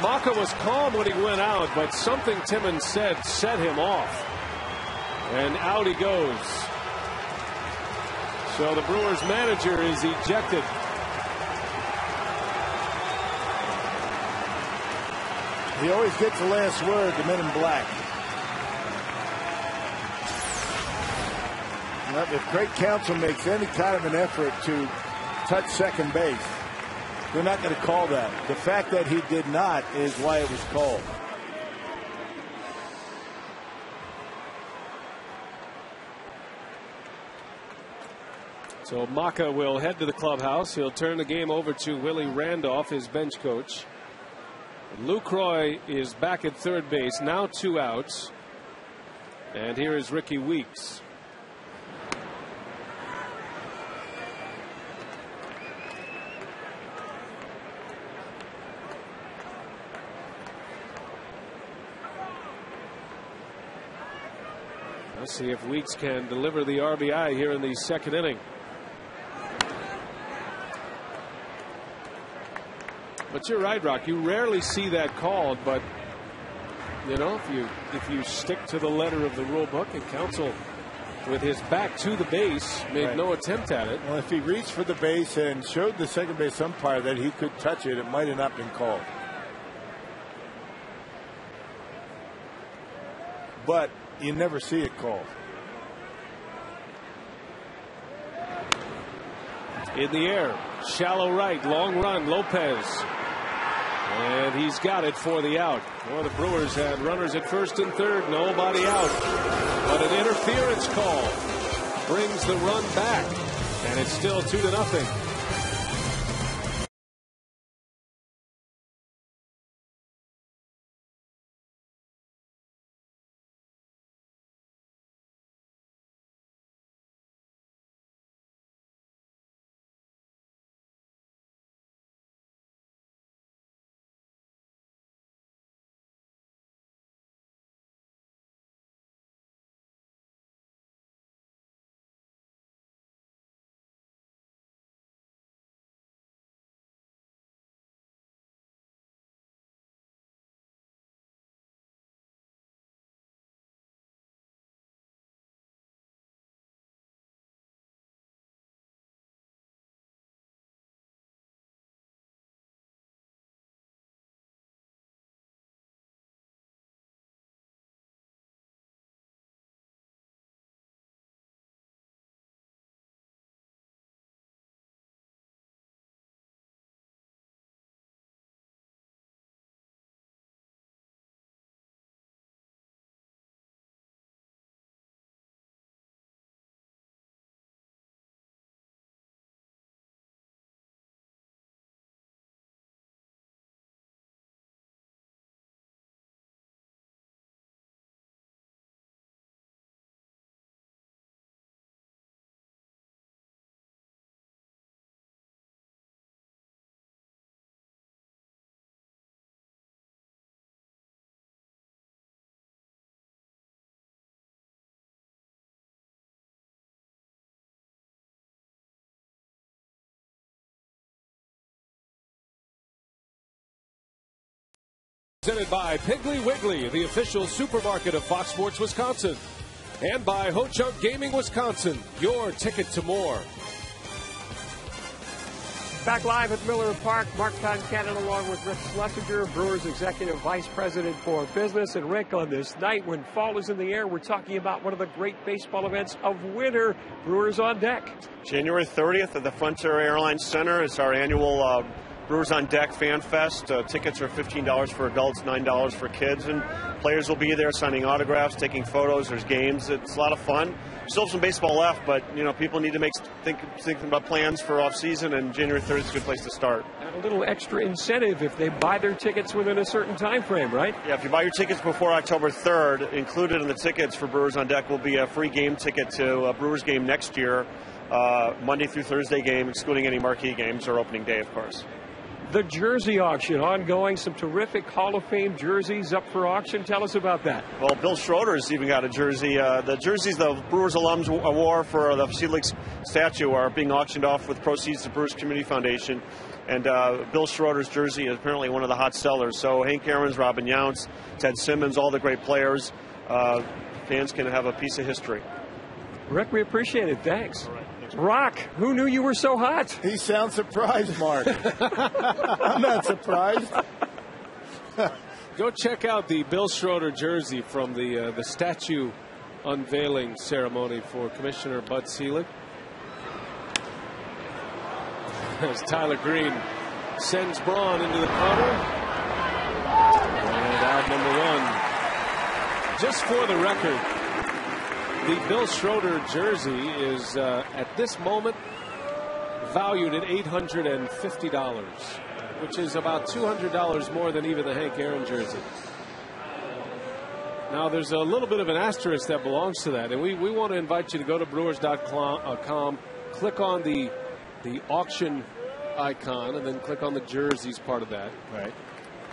Maka was calm when he went out, but something Timmons said set him off. And out he goes. So the Brewers manager is ejected. He always gets the last word, the men in black. Well, if Craig Counsell makes any kind of an effort to touch second base, they're not going to call that. The fact that he did not is why it was called. So Maka will head to the clubhouse. He'll turn the game over to Willie Randolph, his bench coach. Lucroy is back at third base, now 2 outs. And here is Ricky Weeks. Let's see if Weeks can deliver the RBI here in the second inning. But you're right, Rock. You rarely see that called, but you know, if you stick to the letter of the rule book, and Counsell, with his back to the base, made no attempt at it. Well, if he reached for the base and showed the second base umpire that he could touch it, it might have not been called. But you never see it called. In the air, shallow right, long run, Lopez. And he's got it for the out. Well, the Brewers had runners at first and third, nobody out. But an interference call brings the run back, and it's still 2-0. Presented by Piggly Wiggly, the official supermarket of Fox Sports Wisconsin. And by Ho-Chunk Gaming Wisconsin, your ticket to more. Back live at Miller Park, Mark Concannon along with Rick Schlesinger, Brewers Executive Vice President for Business. And Rick, on this night when fall is in the air, we're talking about one of the great baseball events of winter, Brewers on Deck. January 30th at the Frontier Airlines Center. It's our annual Brewers on Deck Fan Fest. Tickets are $15 for adults, $9 for kids, and players will be there signing autographs, taking photos. There's games. It's a lot of fun. Still have some baseball left, but people need to think about plans for off season, and January 30th is a good place to start. And a little extra incentive if they buy their tickets within a certain time frame, right? Yeah, if you buy your tickets before October 3rd, included in the tickets for Brewers on Deck will be a free game ticket to a Brewers game next year, Monday through Thursday game, excluding any marquee games or opening day, of course. The jersey auction ongoing, some terrific Hall of Fame jerseys up for auction. Tell us about that. Well, Bill Schroeder's even got a jersey. The jerseys the Brewers alums wore for the Sea League statue are being auctioned off with proceeds to Brewers Community Foundation. And Bill Schroeder's jersey is apparently one of the hot sellers. So Hank Aaron's, Robin Yountz, Ted Simmons, all the great players. Fans can have a piece of history. Rick, we appreciate it. Thanks. Rock, who knew you were so hot? He sounds surprised, Mark. I'm not surprised. Go check out the Bill Schroeder jersey from the statue unveiling ceremony for Commissioner Bud Selig. As Tyler Green sends Braun into the corner. And out number 1. Just for the record, the Bill Schroeder jersey is, at this moment, valued at $850, which is about $200 more than even the Hank Aaron jersey. Now, there's a little bit of an asterisk that belongs to that, and we want to invite you to go to Brewers.com, click on the auction icon, and then click on the jerseys part of that. Right.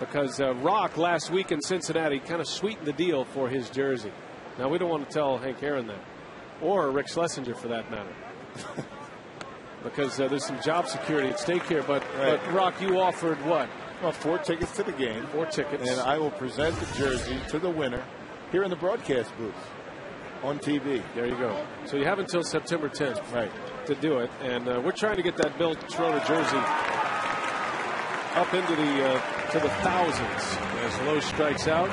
Because Rock last week in Cincinnati kind of sweetened the deal for his jersey. Now, we don't want to tell Hank Aaron that, or Rick Schlesinger for that matter, because there's some job security at stake here. But Rock, you offered what? Well, 4 tickets to the game. 4 tickets. And I will present the jersey to the winner here in the broadcast booth on TV. There you go. So you have until September 10th to do it. And we're trying to get that Bill Schroeder jersey up into the thousands as Lowe strikes out.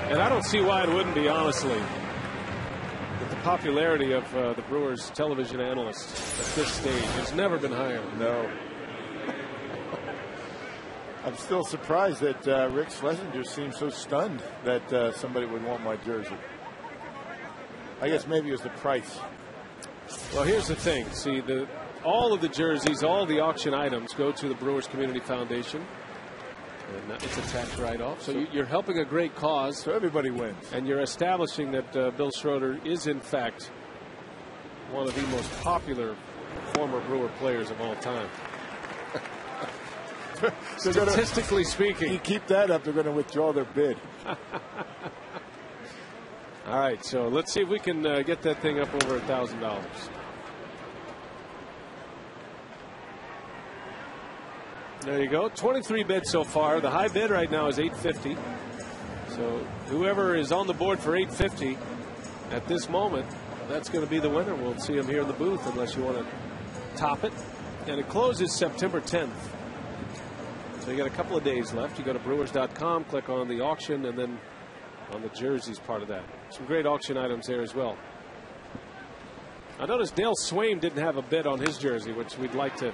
And I don't see why it wouldn't be, honestly. But the popularity of the Brewers television analysts at this stage has never been higher. No. I'm still surprised that Rick Schlesinger seems so stunned that somebody would want my jersey. I guess maybe it was the price. Well, here's the thing. See, all of the jerseys, all of the auction items go to the Brewers Community Foundation. And it's a tax write-off. So you're helping a great cause. So everybody wins. And you're establishing that Bill Schroeder is, in fact, one of the most popular former Brewer players of all time. Statistically speaking. You keep that up, they're going to withdraw their bid. All right, so let's see if we can get that thing up over $1,000. There you go. 23 bids so far. The high bid right now is $850. So whoever is on the board for $850 at this moment, that's going to be the winner. We'll see him here in the booth unless you want to top it. And it closes September 10th. So you got a couple of days left. You go to Brewers.com, click on the auction, and then on the jerseys part of that. Some great auction items there as well. I noticed Dale Swaim didn't have a bid on his jersey, which we'd like to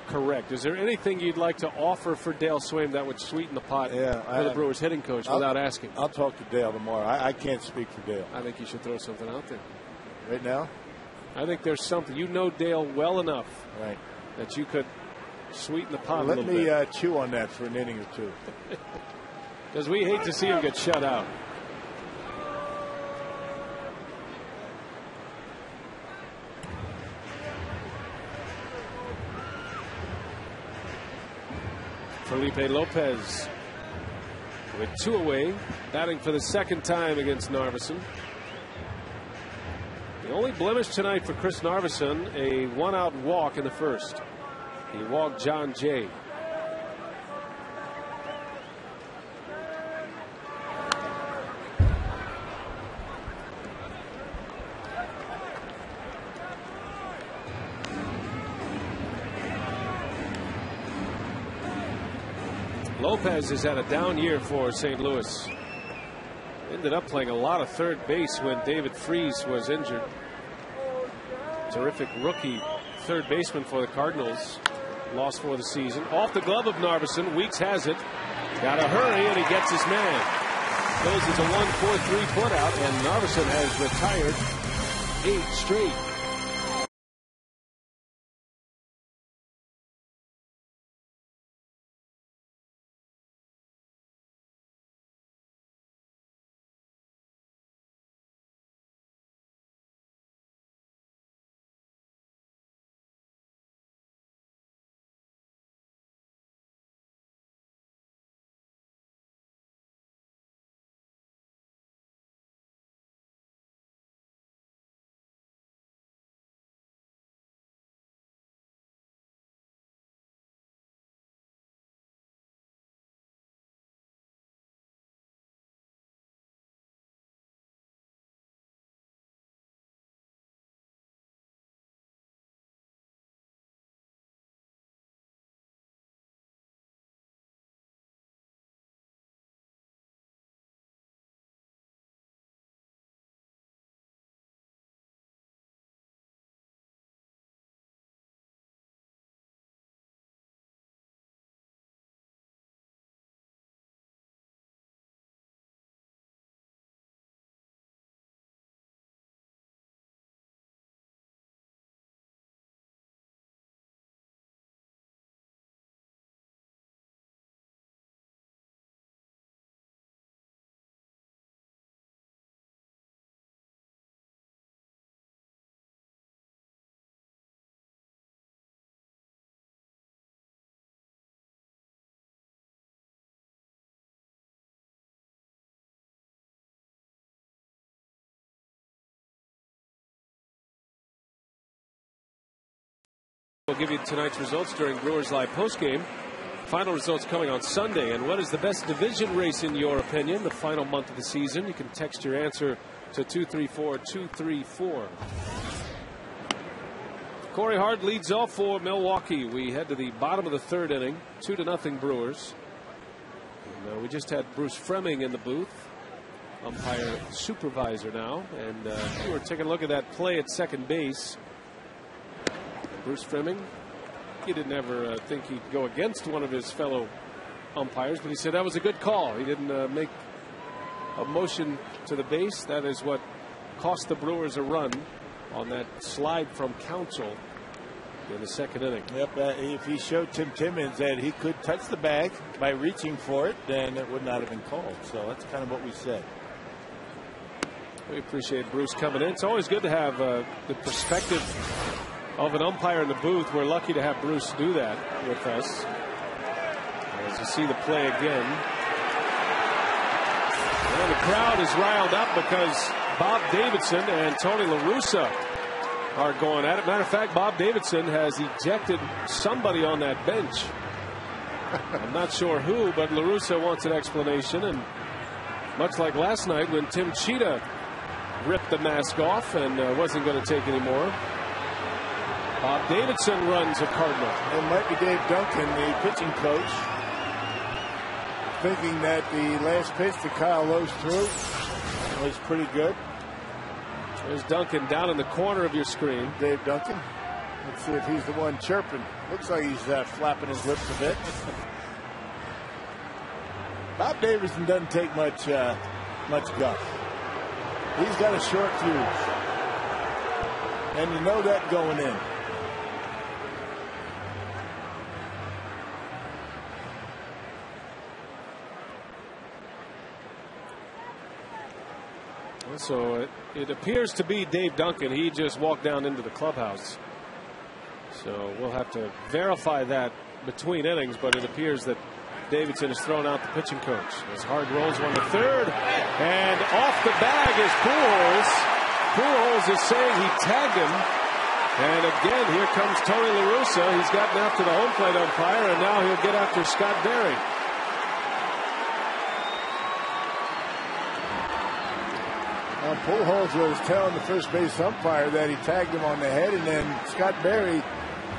correct. Is there anything you'd like to offer for Dale Swaim that would sweeten the pot for the Brewers hitting coach without asking? I'll talk to Dale tomorrow. I can't speak for Dale. I think you should throw something out there. Right now? I think there's something. You know Dale well enough that you could sweeten the pot a little bit. Let me chew on that for an inning or two. Because we hate to see him get shut out. Felipe Lopez with 2 away, batting for the second time against Narveson. The only blemish tonight for Chris Narveson, a 1-out walk in the first. He walked John Jay. Lopez has had a down year for St. Louis. Ended up playing a lot of third base when David Freese was injured. Terrific rookie third baseman for the Cardinals. Lost for the season. Off the glove of Narveson. Weeks has it. Got to hurry, and he gets his man. Goes as a 1-4-3 putout, and Narveson has retired 8 straight. We'll give you tonight's results during Brewers Live postgame. Final results coming on Sunday. And what is the best division race in your opinion? The final month of the season. You can text your answer to 234-234. Corey Hart leads off for Milwaukee. We head to the bottom of the third inning. 2-0 Brewers. And, we just had Bruce Fremming in the booth, umpire supervisor now. And we were taking a look at that play at second base. Bruce Fremming, he didn't ever think he'd go against one of his fellow umpires, but he said that was a good call. He didn't make a motion to the base. That is what cost the Brewers a run on that slide from Counsell in the second inning. Yep, if he showed Tim Timmons that he could touch the bag by reaching for it, then it would not have been called. So that's kind of what we said. We appreciate Bruce coming in. It's always good to have the perspective of an umpire in the booth. We're lucky to have Bruce do that with us. As you see the play again. And the crowd is riled up because Bob Davidson and Tony La Russa are going at it. Matter of fact, Bob Davidson has ejected somebody on that bench. I'm not sure who, but La Russa wants an explanation. And much like last night when Tim Cheetah ripped the mask off and wasn't going to take any more, Bob Davidson runs a Cardinal. It might be Dave Duncan, the pitching coach, thinking that the last pitch that Kyle Lowe's threw was pretty good. There's Duncan down in the corner of your screen. Dave Duncan. Let's see if he's the one chirping. Looks like he's flapping his lips a bit. Bob Davidson doesn't take much guff. He's got a short fuse. And you know that going in. So it appears to be Dave Duncan. He just walked down into the clubhouse. So we'll have to verify that between innings, but it appears that Davidson has thrown out the pitching coach. As Hard rolls one to third, and off the bag is Pujols. Pujols is saying he tagged him. And again, here comes Tony La Russa. He's gotten after the home plate umpire, and now he'll get after Scott Berry. Pujols was telling the first base umpire that he tagged him on the head, and then Scott Berry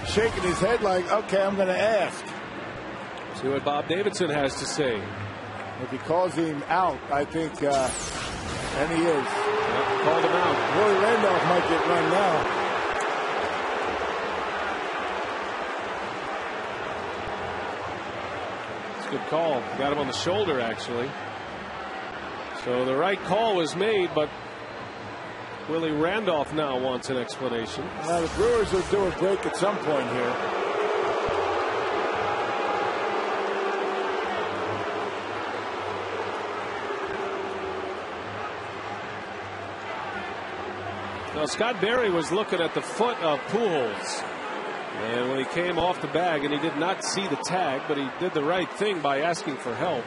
shaking his head like, okay, I'm going to ask. See what Bob Davidson has to say. If he calls him out, I think, and he is. Yep, called him out. Roy Randolph might get run now. It's a good call. Got him on the shoulder, actually. So the right call was made, but Willie Randolph now wants an explanation. Now the Brewers will do a break at some point here. Now Scott Berry was looking at the foot of Pujols, and when he came off the bag, and he did not see the tag, but he did the right thing by asking for help.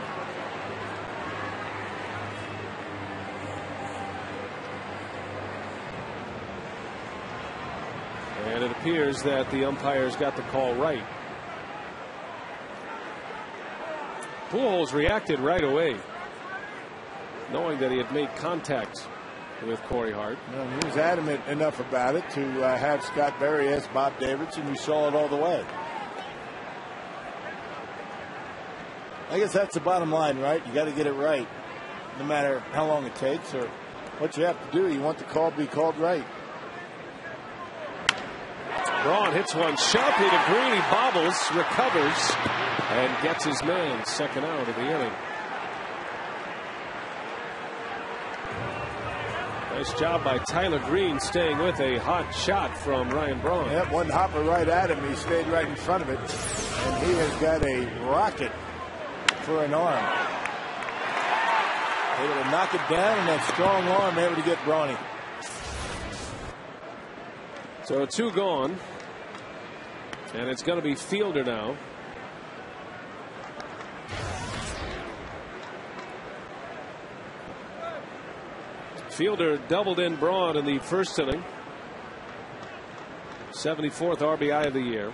And it appears that the umpires got the call right. Pujols reacted right away, knowing that he had made contact with Corey Hart. Well, he was adamant enough about it to have Scott Berry ask Bob Davidson. You saw it all the way. I guess that's the bottom line, right? You got to get it right, no matter how long it takes or what you have to do. You want the call to be called right. Braun hits one sharply to Green. He bobbles, recovers, and gets his man. Second out of the inning. Nice job by Tyler Green staying with a hot shot from Ryan Braun. Yep, one hopper right at him. He stayed right in front of it. And he has got a rocket for an arm. Able to knock it down, and that strong arm able to get Brawny. So 2 gone. And it's going to be Fielder now. Fielder doubled in Braun in the first inning. 74th RBI of the year.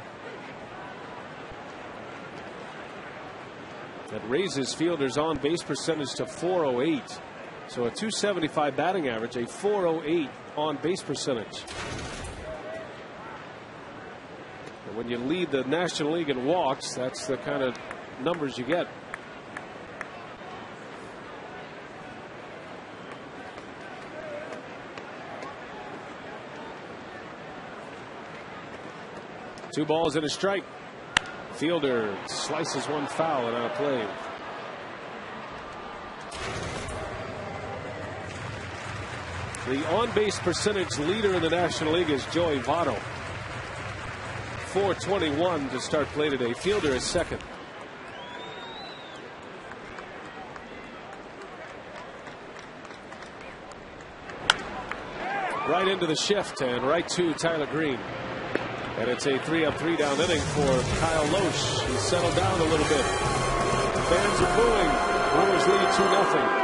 That raises Fielder's on base percentage to .408. So a .275 batting average, a .408 on base percentage. And when you lead the National League in walks, that's the kind of numbers you get. Two balls and a strike. Fielder slices one foul and out of play. The on-base percentage leader in the National League is Joey Votto. .421 to start play today. Fielder is second. Right into the shift and right to Tyler Green. And it's a 3-up, 3-down inning for Kyle Loesch. He's settled down a little bit. Fans are booing. Brewers lead 2-0.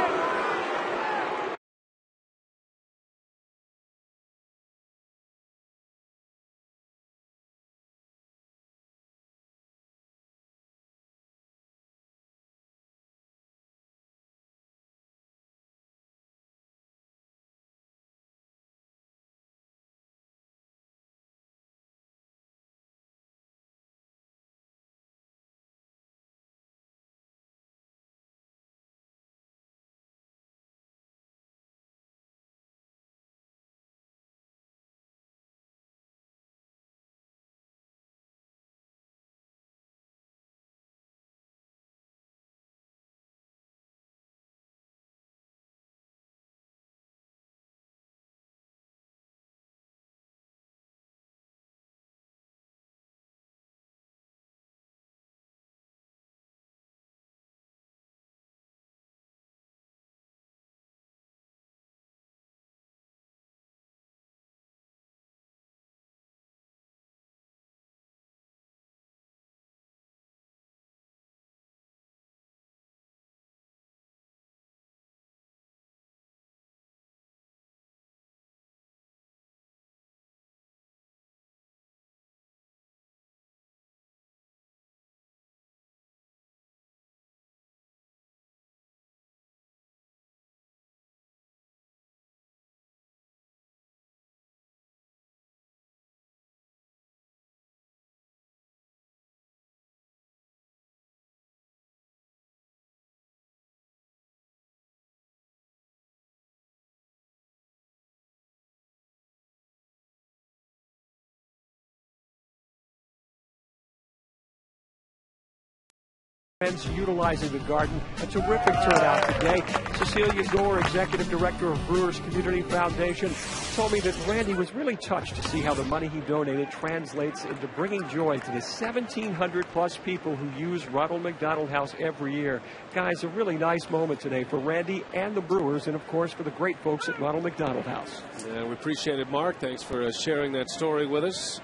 Friends utilizing the garden. A terrific turnout today. Cecilia Gore, Executive Director of Brewers Community Foundation, told me that Randy was really touched to see how the money he donated translates into bringing joy to the 1,700 plus people who use Ronald McDonald House every year. Guys, a really nice moment today for Randy and the Brewers, and of course for the great folks at Ronald McDonald House. Yeah, we appreciate it, Mark. Thanks for sharing that story with us.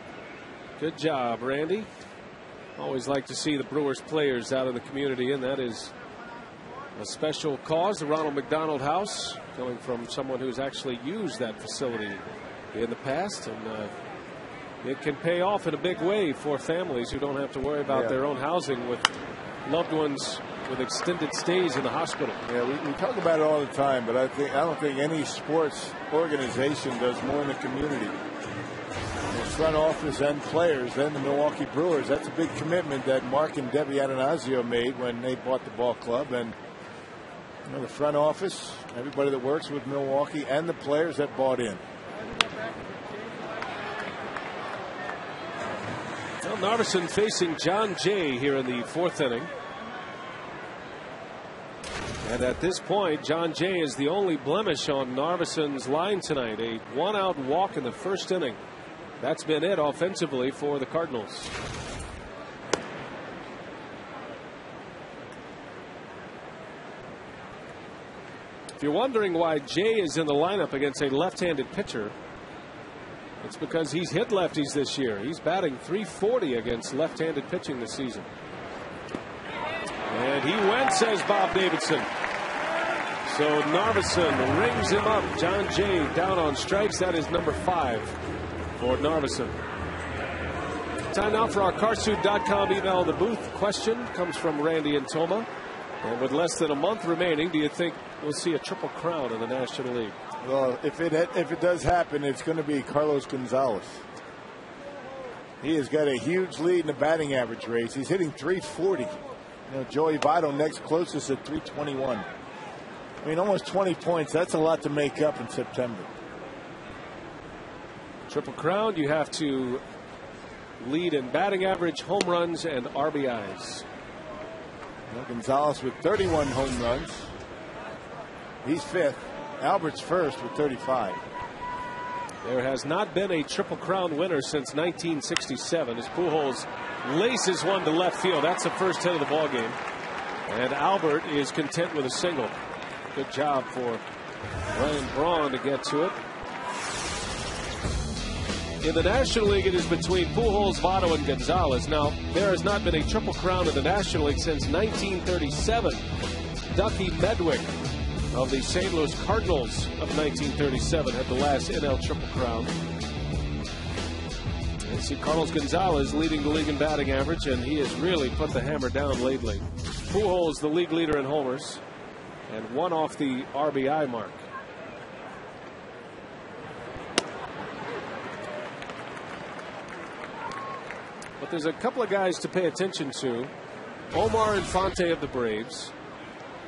Good job, Randy. Always like to see the Brewers players out in the community, and that is a special cause, the Ronald McDonald House, coming from someone who's actually used that facility in the past, and it can pay off in a big way for families who don't have to worry about their own housing with loved ones with extended stays in the hospital. Yeah, we talk about it all the time, but I don't think any sports organization does more in the community. Front office and players and the Milwaukee Brewers. That's a big commitment that Mark and Debbie Atanasio made when they bought the ball club. And the front office, everybody that works with Milwaukee, and the players that bought in. Well, Narveson facing John Jay here in the fourth inning. And at this point, John Jay is the only blemish on Narveson's line tonight. A one-out walk in the first inning. That's been it offensively for the Cardinals. If you're wondering why Jay is in the lineup against a left-handed pitcher, it's because he's hit lefties this year. He's batting .340 against left-handed pitching this season. And he went, says Bob Davidson. So Narveson rings him up. John Jay down on strikes. That is number 5. For Narveson. Time now for our Carsud.com email in the booth. Question comes from Randy and Toma. And with less than a month remaining, do you think we'll see a triple crown in the National League? Well, if it does happen, it's going to be Carlos Gonzalez. He has got a huge lead in the batting average race. He's hitting .340. Joey Votto next closest at .321. I mean, almost 20 points. That's a lot to make up in September. Triple crown, you have to lead in batting average, home runs, and RBIs. Gonzalez with 31 home runs. He's 5th. Albert's 1st with 35. There has not been a triple crown winner since 1967 as Pujols laces one to left field. That's the first hit of the ball game. And Albert is content with a single. Good job for Ryan Braun to get to it. In the National League, it is between Pujols, Votto, and Gonzalez. Now, there has not been a triple crown in the National League since 1937. Ducky Medwick of the St. Louis Cardinals of 1937 had the last NL triple crown. And see Carlos Gonzalez leading the league in batting average, and he has really put the hammer down lately. Pujols, the league leader in homers, and one off the RBI mark. But there's a couple of guys to pay attention to. Omar Infante of the Braves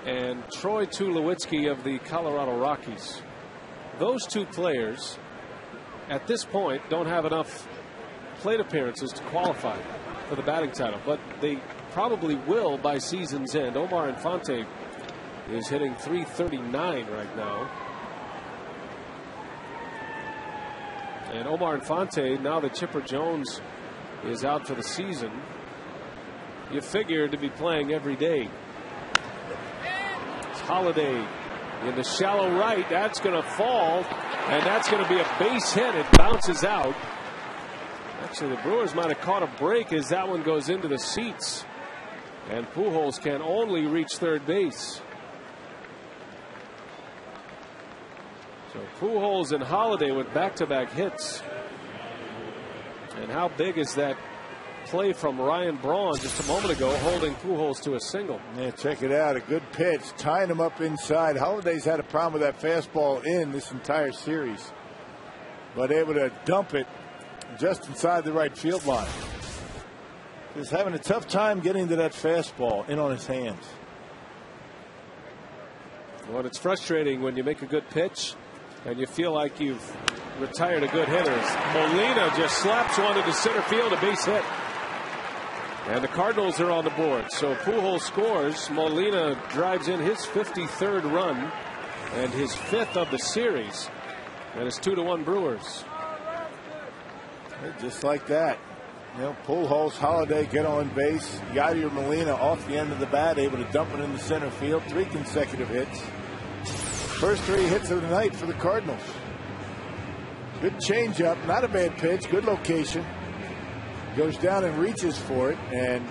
and Troy Tulowitzki of the Colorado Rockies. Those two players at this point don't have enough plate appearances to qualify for the batting title, but they probably will by season's end. Omar Infante is hitting .339 right now. And Omar Infante, now that Chipper Jones is out for the season, you figure to be playing every day. It's Holiday in the shallow right. That's going to fall, and that's going to be a base hit. It bounces out. Actually, the Brewers might have caught a break as that one goes into the seats, and Pujols can only reach third base. So Pujols and Holiday with back-to-back hits. And how big is that play from Ryan Braun just a moment ago, holding Pujols to a single? Yeah, check it out. A good pitch, tying him up inside. Holiday's had a problem with that fastball in this entire series, but able to dump it just inside the right field line. He's having a tough time getting to that fastball in on his hands. Well, it's frustrating when you make a good pitch and you feel like you've retired a good hitter. Molina just slaps one into center field, a base hit. And the Cardinals are on the board. So Pujols scores. Molina drives in his 53rd run and his 5th of the series. And it's 2-1 Brewers. Just like that. You know, Pujols, Holiday get on base. Yadier Molina off the end of the bat, able to dump it in the center field. 3 consecutive hits. First 3 hits of the night for the Cardinals. Good changeup, not a bad pitch, good location. Goes down and reaches for it and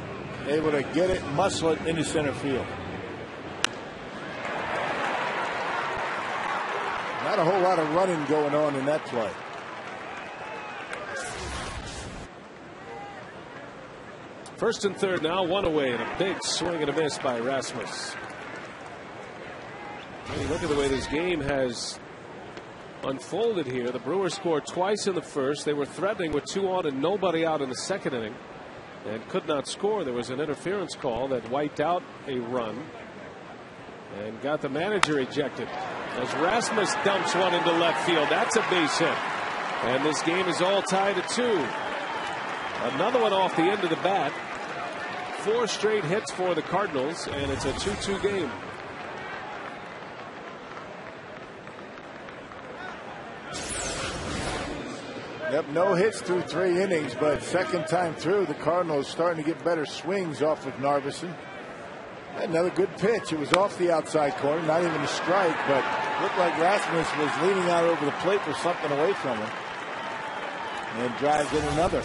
able to get it, muscle it into center field. Not a whole lot of running going on in that play. First and third now, 1 away, and a big swing and a miss by Rasmus. When you look at the way this game has unfolded here, the Brewers scored twice in the first. They were threatening with 2 on and nobody out in the second inning and could not score. There was an interference call that wiped out a run and got the manager ejected as Rasmus dumps one into left field. That's a base hit, and this game is all tied at 2. Another one off the end of the bat. 4 straight hits for the Cardinals, and it's a 2-2 game. Yep, no hits through 3 innings, but second time through, the Cardinals starting to get better swings off of Narveson. Another good pitch. It was off the outside corner, not even a strike, but looked like Rasmus was leaning out over the plate for something away from him. And drives in another.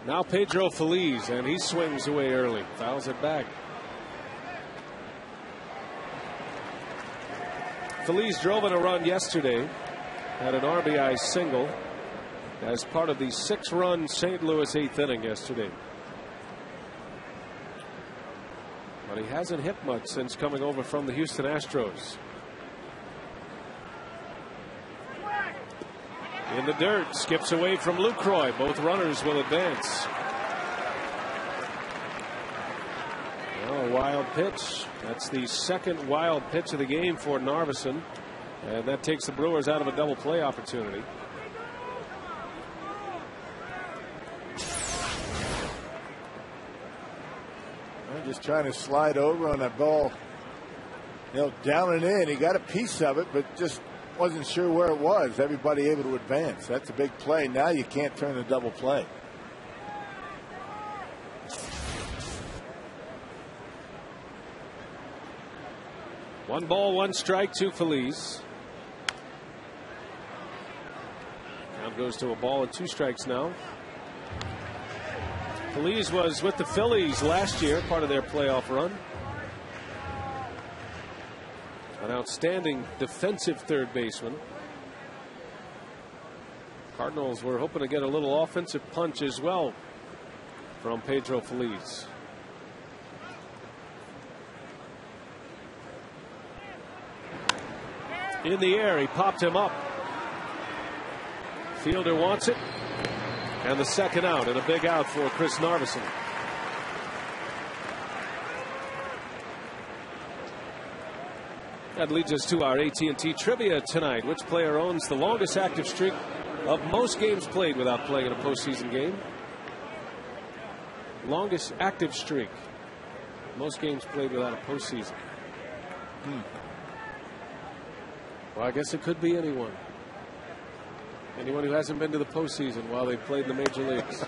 Now Pedro Feliz, and he swings away early, fouls it back. Feliz drove in a run yesterday, had an RBI single as part of the 6-run St. Louis 8th inning yesterday. But he hasn't hit much since coming over from the Houston Astros. In the dirt, skips away from Lucroy. Both runners will advance. Well, a wild pitch. That's the second wild pitch of the game for Narveson, and that takes the Brewers out of a double play opportunity. I'm just trying to slide over on that ball. You know, down and in. He got a piece of it, but just wasn't sure where it was. Everybody able to advance. That's a big play. Now you can't turn a double play. One ball, 1 strike to Feliz. Count goes to a ball and 2 strikes now. Feliz was with the Phillies last year, part of their playoff run. An outstanding defensive third baseman. Cardinals were hoping to get a little offensive punch as well from Pedro Feliz. In the air, he popped him up. Fielder wants it. And the second out, and a big out for Chris Narveson. That leads us to our AT&T trivia tonight. Which player owns the longest active streak of most games played without playing in a postseason game? Longest active streak. Most games played without a postseason. Well, I guess it could be anyone. Anyone who hasn't been to the postseason while they've played in the major leagues.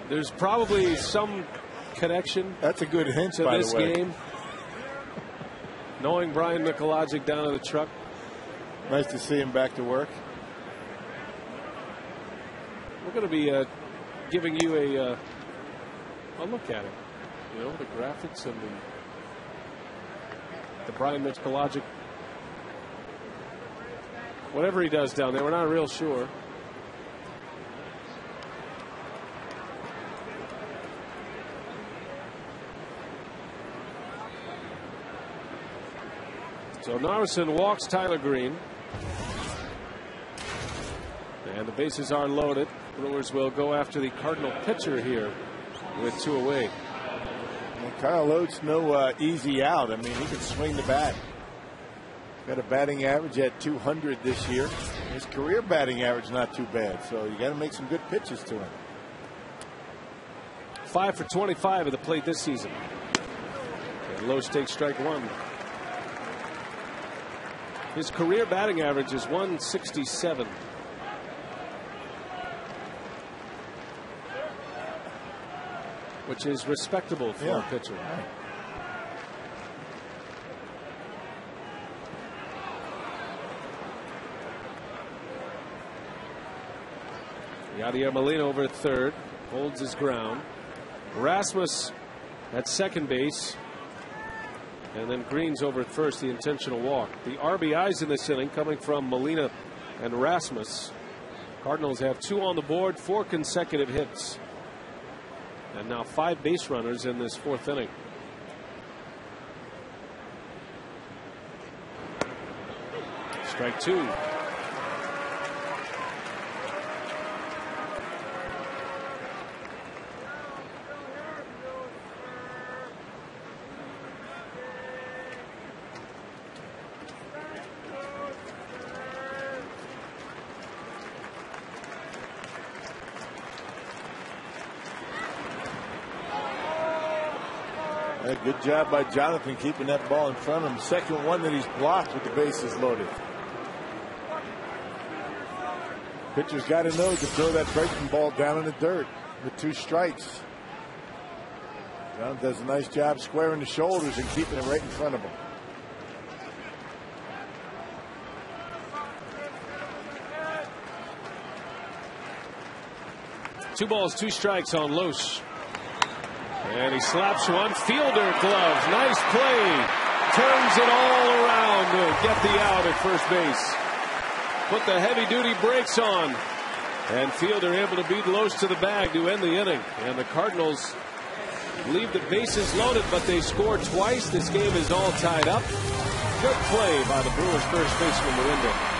There's probably some connection. That's a good hint to by this the way. game. Knowing Brian Mikulajic down in the truck. Nice to see him back to work. We're going to be giving you a look at it. You know, the graphics and the Brian Mikulajic, whatever he does down there, we're not real sure. So Narveson walks Tyler Green. And the bases are loaded. Brewers will go after the Cardinal pitcher here with 2 away. Well, Kyle Oates no easy out. I mean, he can swing the bat. Got a batting average at 200 this year. His career batting average not too bad. So you got to make some good pitches to him. 5 for 25 at the plate this season. And low stakes strike one. His career batting average is 167. Which is respectable for a pitcher. Right. Yadier Molina over at third, holds his ground. Rasmus at second base, and then Green's over at first, the intentional walk. The RBIs in this inning coming from Molina and Rasmus. Cardinals have 2 on the board, 4 consecutive hits, and now 5 base runners in this 4th inning. Strike 2. Good job by Jonathan keeping that ball in front of him. Second one that he's blocked with the bases loaded. Pitcher's got to know to throw that breaking ball down in the dirt with 2 strikes. Jonathan does a nice job squaring the shoulders and keeping it right in front of him. Two balls, 2 strikes on Los. And he slaps one. Fielder gloves. Nice play. Turns it all around to get the out at first base. Put the heavy duty brakes on. And Fielder able to beat Los to the bag to end the inning. And the Cardinals leave the bases loaded, but they score twice. This game is all tied up. Good play by the Brewers first baseman Murinda.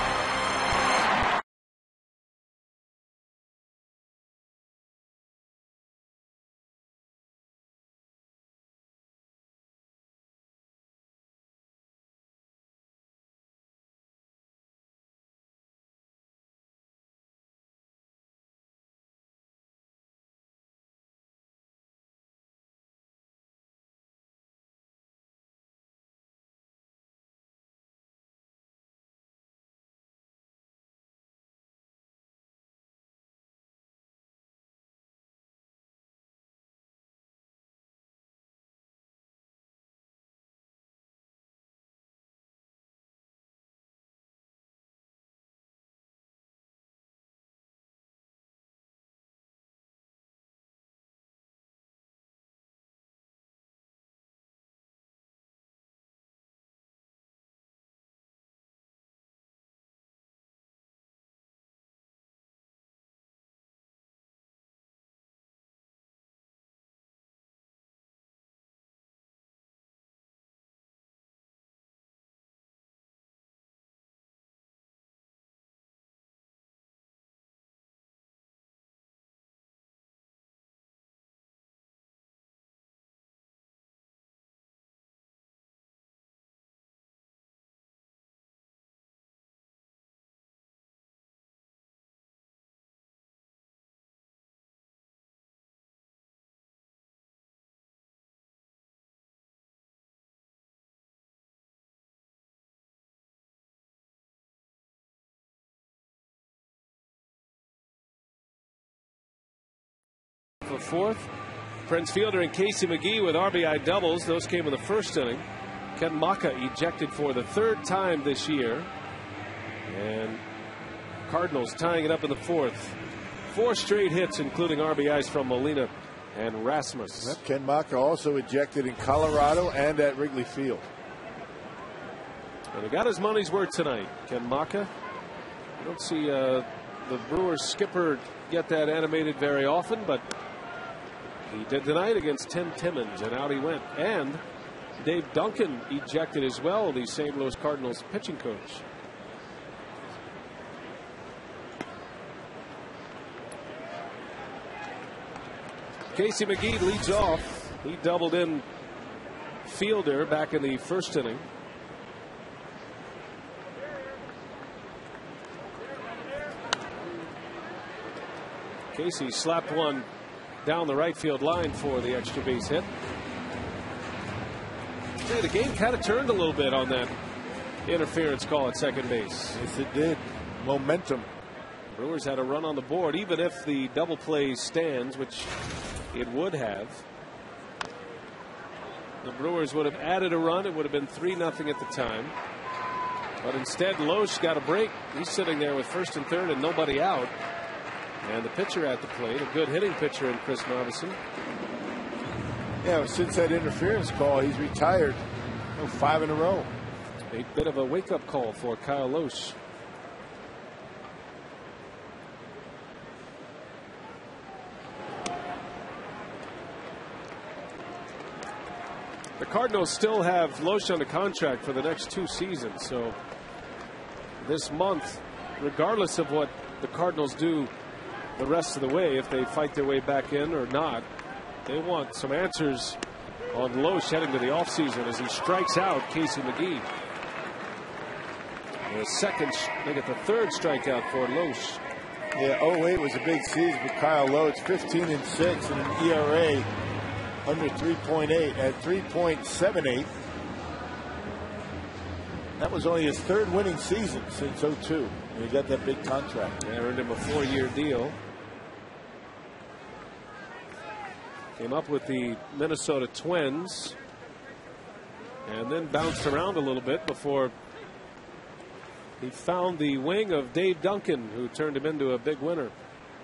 For fourth, Prince Fielder and Casey McGee with RBI doubles. Those came in the first inning. Ken Maka ejected for the 3rd time this year. And Cardinals tying it up in the 4th. 4 straight hits, including RBIs from Molina and Rasmus. Ken Maka also ejected in Colorado and at Wrigley Field. And he got his money's worth tonight. Ken Maka. I don't see the Brewers skipper get that animated very often, but he did tonight against Tim Timmons, and out he went. And Dave Duncan ejected as well, the St. Louis Cardinals pitching coach. Casey McGee leads off. He doubled in Fielder back in the first inning. Casey slapped one down the right field line for the extra base hit. Hey, the game kind of turned a little bit on that interference call at second base. Yes, it did. Momentum. Brewers had a run on the board, even if the double play stands, which it would have. The Brewers would have added a run. It would have been 3-0 at the time. But instead, Loesch got a break. He's sitting there with first and third and nobody out. And the pitcher at the plate, a good hitting pitcher in Chris Marvison. Yeah, since that interference call, he's retired 5 in a row. A bit of a wake-up call for Kyle Loesch. The Cardinals still have Loesch under contract for the next 2 seasons. So this month, regardless of what the Cardinals do the rest of the way, if they fight their way back in or not, they want some answers on Loesch heading to the offseason as he strikes out Casey McGee. They get the third strikeout for Loesch. Yeah, 08 was a big season for Kyle Loesch. 15-6 and an ERA under 3.8 at 3.78. That was only his third winning season since 02. And he got that big contract. They earned him a 4-year deal. Came up with the Minnesota Twins and then bounced around a little bit before he found the wing of Dave Duncan, who turned him into a big winner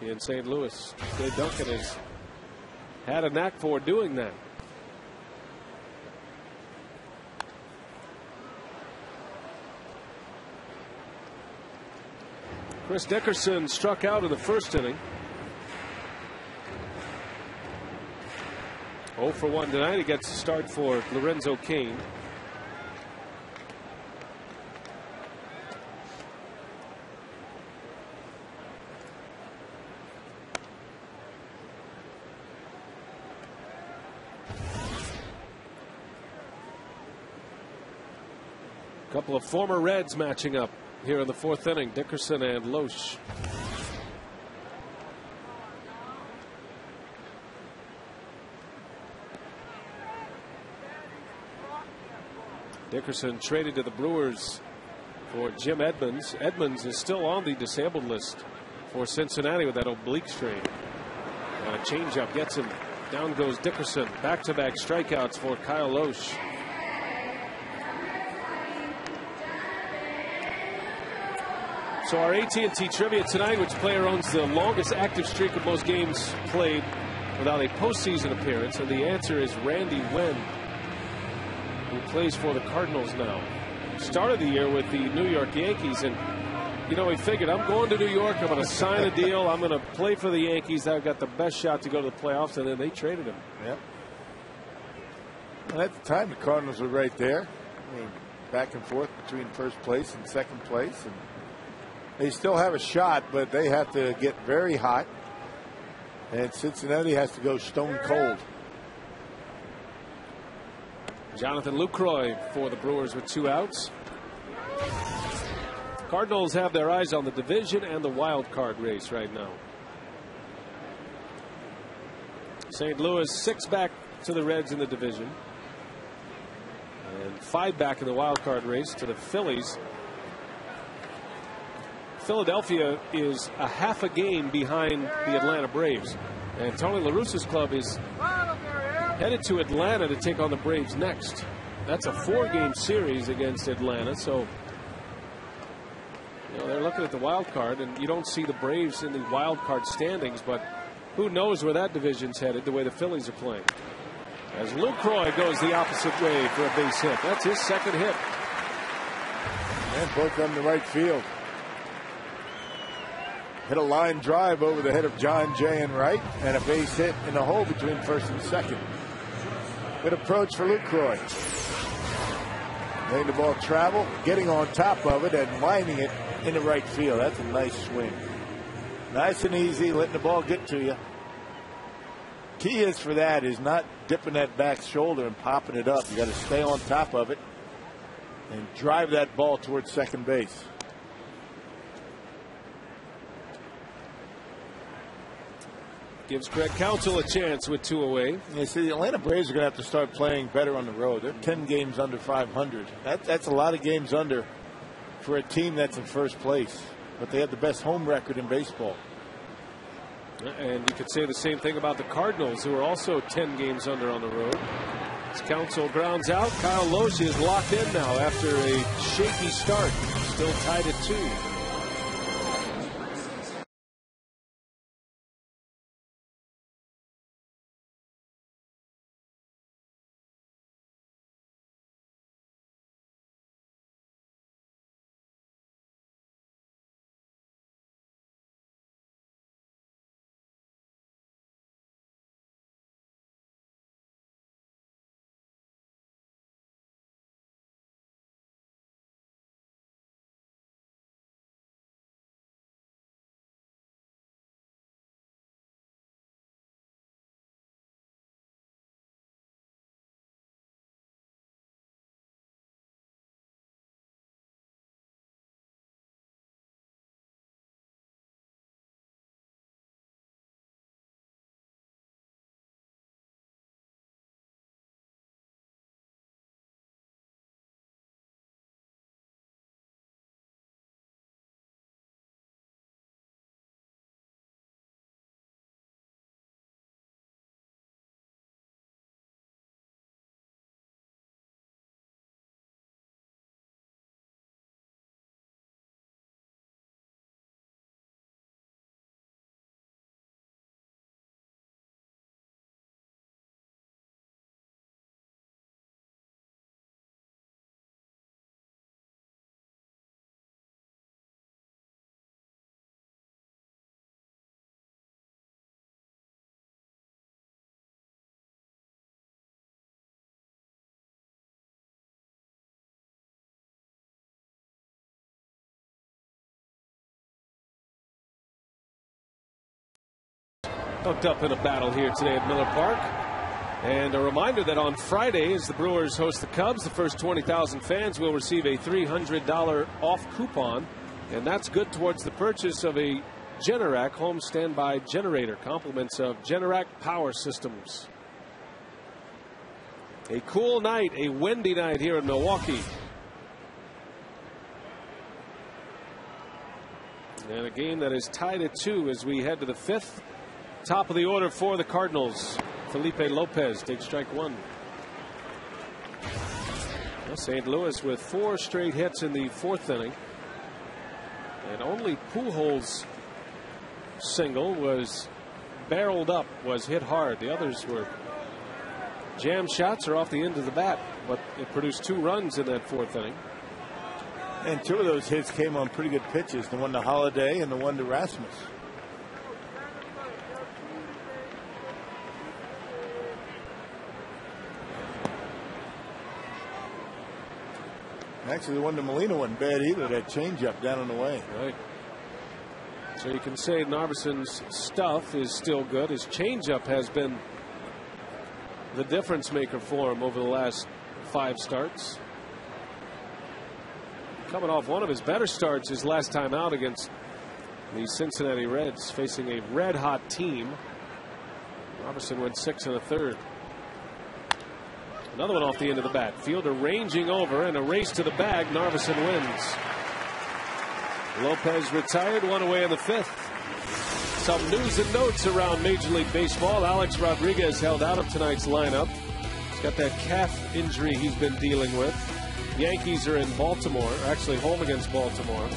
in St. Louis. Dave Duncan has had a knack for doing that. Chris Dickerson struck out in the first inning. 0 for 1 tonight. He gets a start for Lorenzo Cain. A couple of former Reds matching up here in the 4th inning. Dickerson and Loesch. Dickerson traded to the Brewers for Jim Edmonds. Edmonds is still on the disabled list for Cincinnati with that oblique strain. And a changeup gets him. Down goes Dickerson. Back-to-back strikeouts for Kyle Loesch. So our AT&T trivia tonight: which player owns the longest active streak of most games played without a postseason appearance? And the answer is Randy Wen, who plays for the Cardinals now. Started the year with the New York Yankees, and you know, he figured, I'm going to New York, I'm going to sign a deal, I'm going to play for the Yankees, I've got the best shot to go to the playoffs, and then they traded him. Yep. Well, at the time, the Cardinals were right there. I mean, back and forth between first place and second place, and they still have a shot, but they have to get very hot, and Cincinnati has to go stone cold. Jonathan Lucroy for the Brewers with 2 outs. Cardinals have their eyes on the division and the wild card race right now. St. Louis 6 back to the Reds in the division, and 5 back in the wild card race to the Phillies. Philadelphia is a half a game behind the Atlanta Braves, and Tony La Russa's club is headed to Atlanta to take on the Braves next. That's a 4-game series against Atlanta, so you know, they're looking at the wild card, and you don't see the Braves in the wild card standings, but who knows where that division's headed the way the Phillies are playing. As Lucroy goes the opposite way for a base hit. That's his second hit. And both on the right field. Hit a line drive over the head of John Jay and right, and a base hit in the hole between first and second. Good approach for Lucroy. Letting the ball travel, getting on top of it, and lining it into right field. That's a nice swing. Nice and easy, letting the ball get to you. Key is for that is not dipping that back shoulder and popping it up. You got to stay on top of it and drive that ball towards second base. Gives Craig Counsell a chance with 2 away. You see, the Atlanta Braves are going to have to start playing better on the road. They're 10 games under 500. That's a lot of games under for a team that's in first place. But they have the best home record in baseball. And you could say the same thing about the Cardinals, who are also 10 games under on the road. As Counsell grounds out, Kyle Lohse is locked in now after a shaky start. Still tied at 2. Hooked up in a battle here today at Miller Park. And a reminder that on Friday, as the Brewers host the Cubs, the first 20,000 fans will receive a $300 off coupon. And that's good towards the purchase of a Generac home standby generator. Compliments of Generac Power Systems. A cool night, a windy night here in Milwaukee. And a game that is tied at 2 as we head to the 5th. Top of the order for the Cardinals. Felipe Lopez takes strike 1. Well, St. Louis with 4 straight hits in the 4th inning. And only Pujols' single was barreled up, was hit hard. The others were jam shots or off the end of the bat. But it produced 2 runs in that 4th inning. And 2 of those hits came on pretty good pitches. The one to Holiday and the one to Rasmus. Actually, the one to Molina wasn't bad either. That changeup down and away. Right. So you can say Narvison's stuff is still good. His changeup has been the difference maker for him over the last 5 starts. Coming off one of his better starts his last time out against the Cincinnati Reds, facing a red hot team. Narvison went 6 1/3. Another one off the end of the bat. Fielder ranging over and a race to the bag. Narvison wins. Lopez retired, 1 away in the 5th. Some news and notes around Major League Baseball. Alex Rodriguez held out of tonight's lineup. He's got that calf injury he's been dealing with. Yankees are in Baltimore, actually home against Baltimore.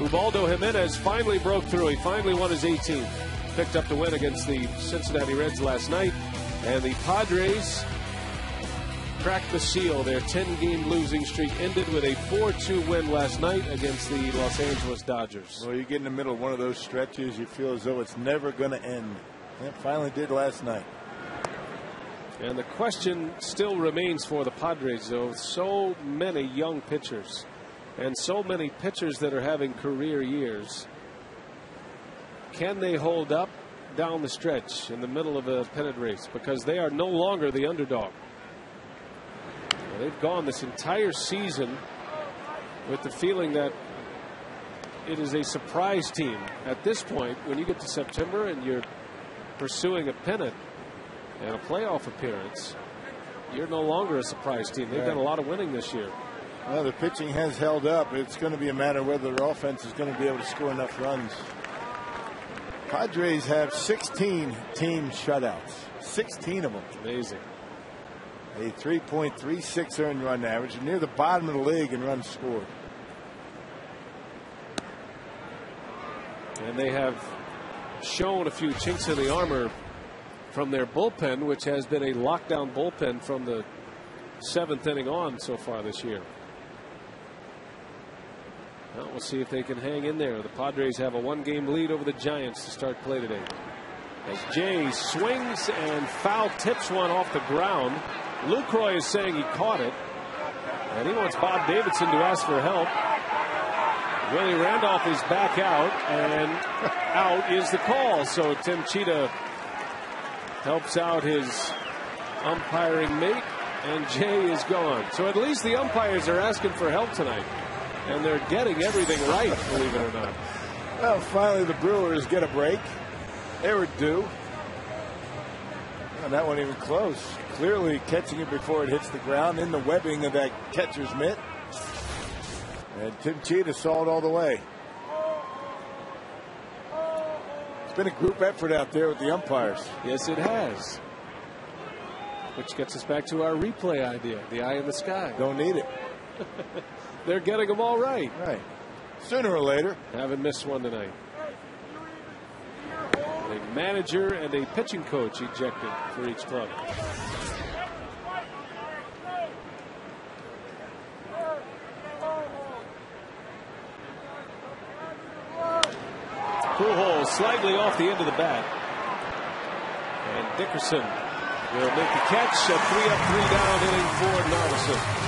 Ubaldo Jimenez finally broke through. He finally won his 18th. Picked up the win against the Cincinnati Reds last night. And the Padres cracked the seal. Their 10-game losing streak ended with a 4-2 win last night against the Los Angeles Dodgers. Well, you get in the middle of one of those stretches, you feel as though it's never going to end. It finally did last night. And the question still remains for the Padres, though. So many young pitchers and so many pitchers that are having career years. Can they hold up down the stretch in the middle of a pennant race? Because they are no longer the underdog. They've gone this entire season with the feeling that it is a surprise team. At this point, when you get to September and you're pursuing a pennant and a playoff appearance, you're no longer a surprise team. They've done a lot of winning this year. Well, the pitching has held up. It's going to be a matter of whether their offense is going to be able to score enough runs. Padres have 16 team shutouts. 16 of them. Amazing. A 3.36 earned run average, near the bottom of the league in runs scored. And they have shown a few chinks in the armor from their bullpen, which has been a lockdown bullpen from the 7th inning on so far this year. Well, we'll see if they can hang in there. The Padres have a 1-game lead over the Giants to start play today. As Jay swings and foul tips one off the ground. Lucroy is saying he caught it, and he wants Bob Davidson to ask for help. Willie Randolph is back out, and out is the call. So Tim Cheetah helps out his umpiring mate, and Jay is gone. So at least the umpires are asking for help tonight, and they're getting everything right, believe it or not. Well, finally the Brewers get a break. They were due. And that wasn't even close. Clearly catching it before it hits the ground in the webbing of that catcher's mitt. And Tim Cheetah saw it all the way. It's been a group effort out there with the umpires. Yes, it has. Which gets us back to our replay idea, the eye in the sky. Don't need it. They're getting them all right. Right. Sooner or later. Haven't missed one tonight. A manager and a pitching coach ejected for each club. Pujols slightly off the end of the bat. And Dickerson will make the catch. A 3-up, 3-down inning for Narveson.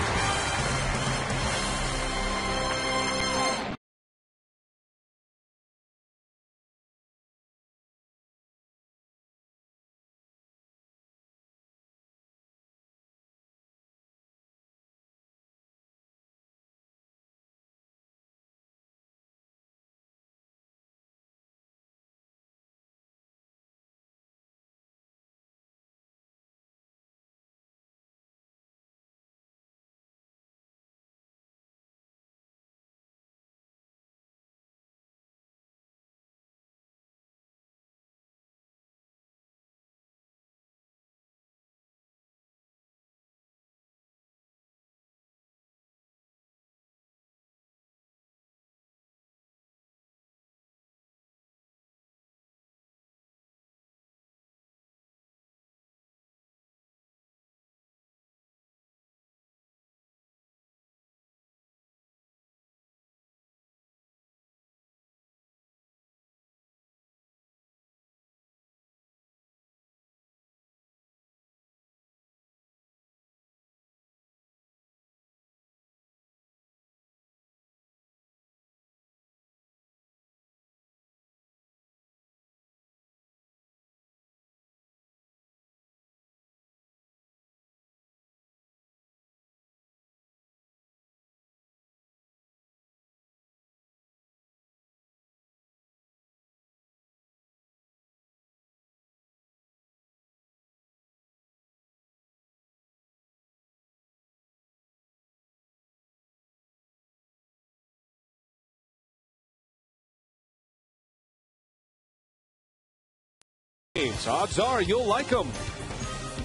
Odds are you'll like them.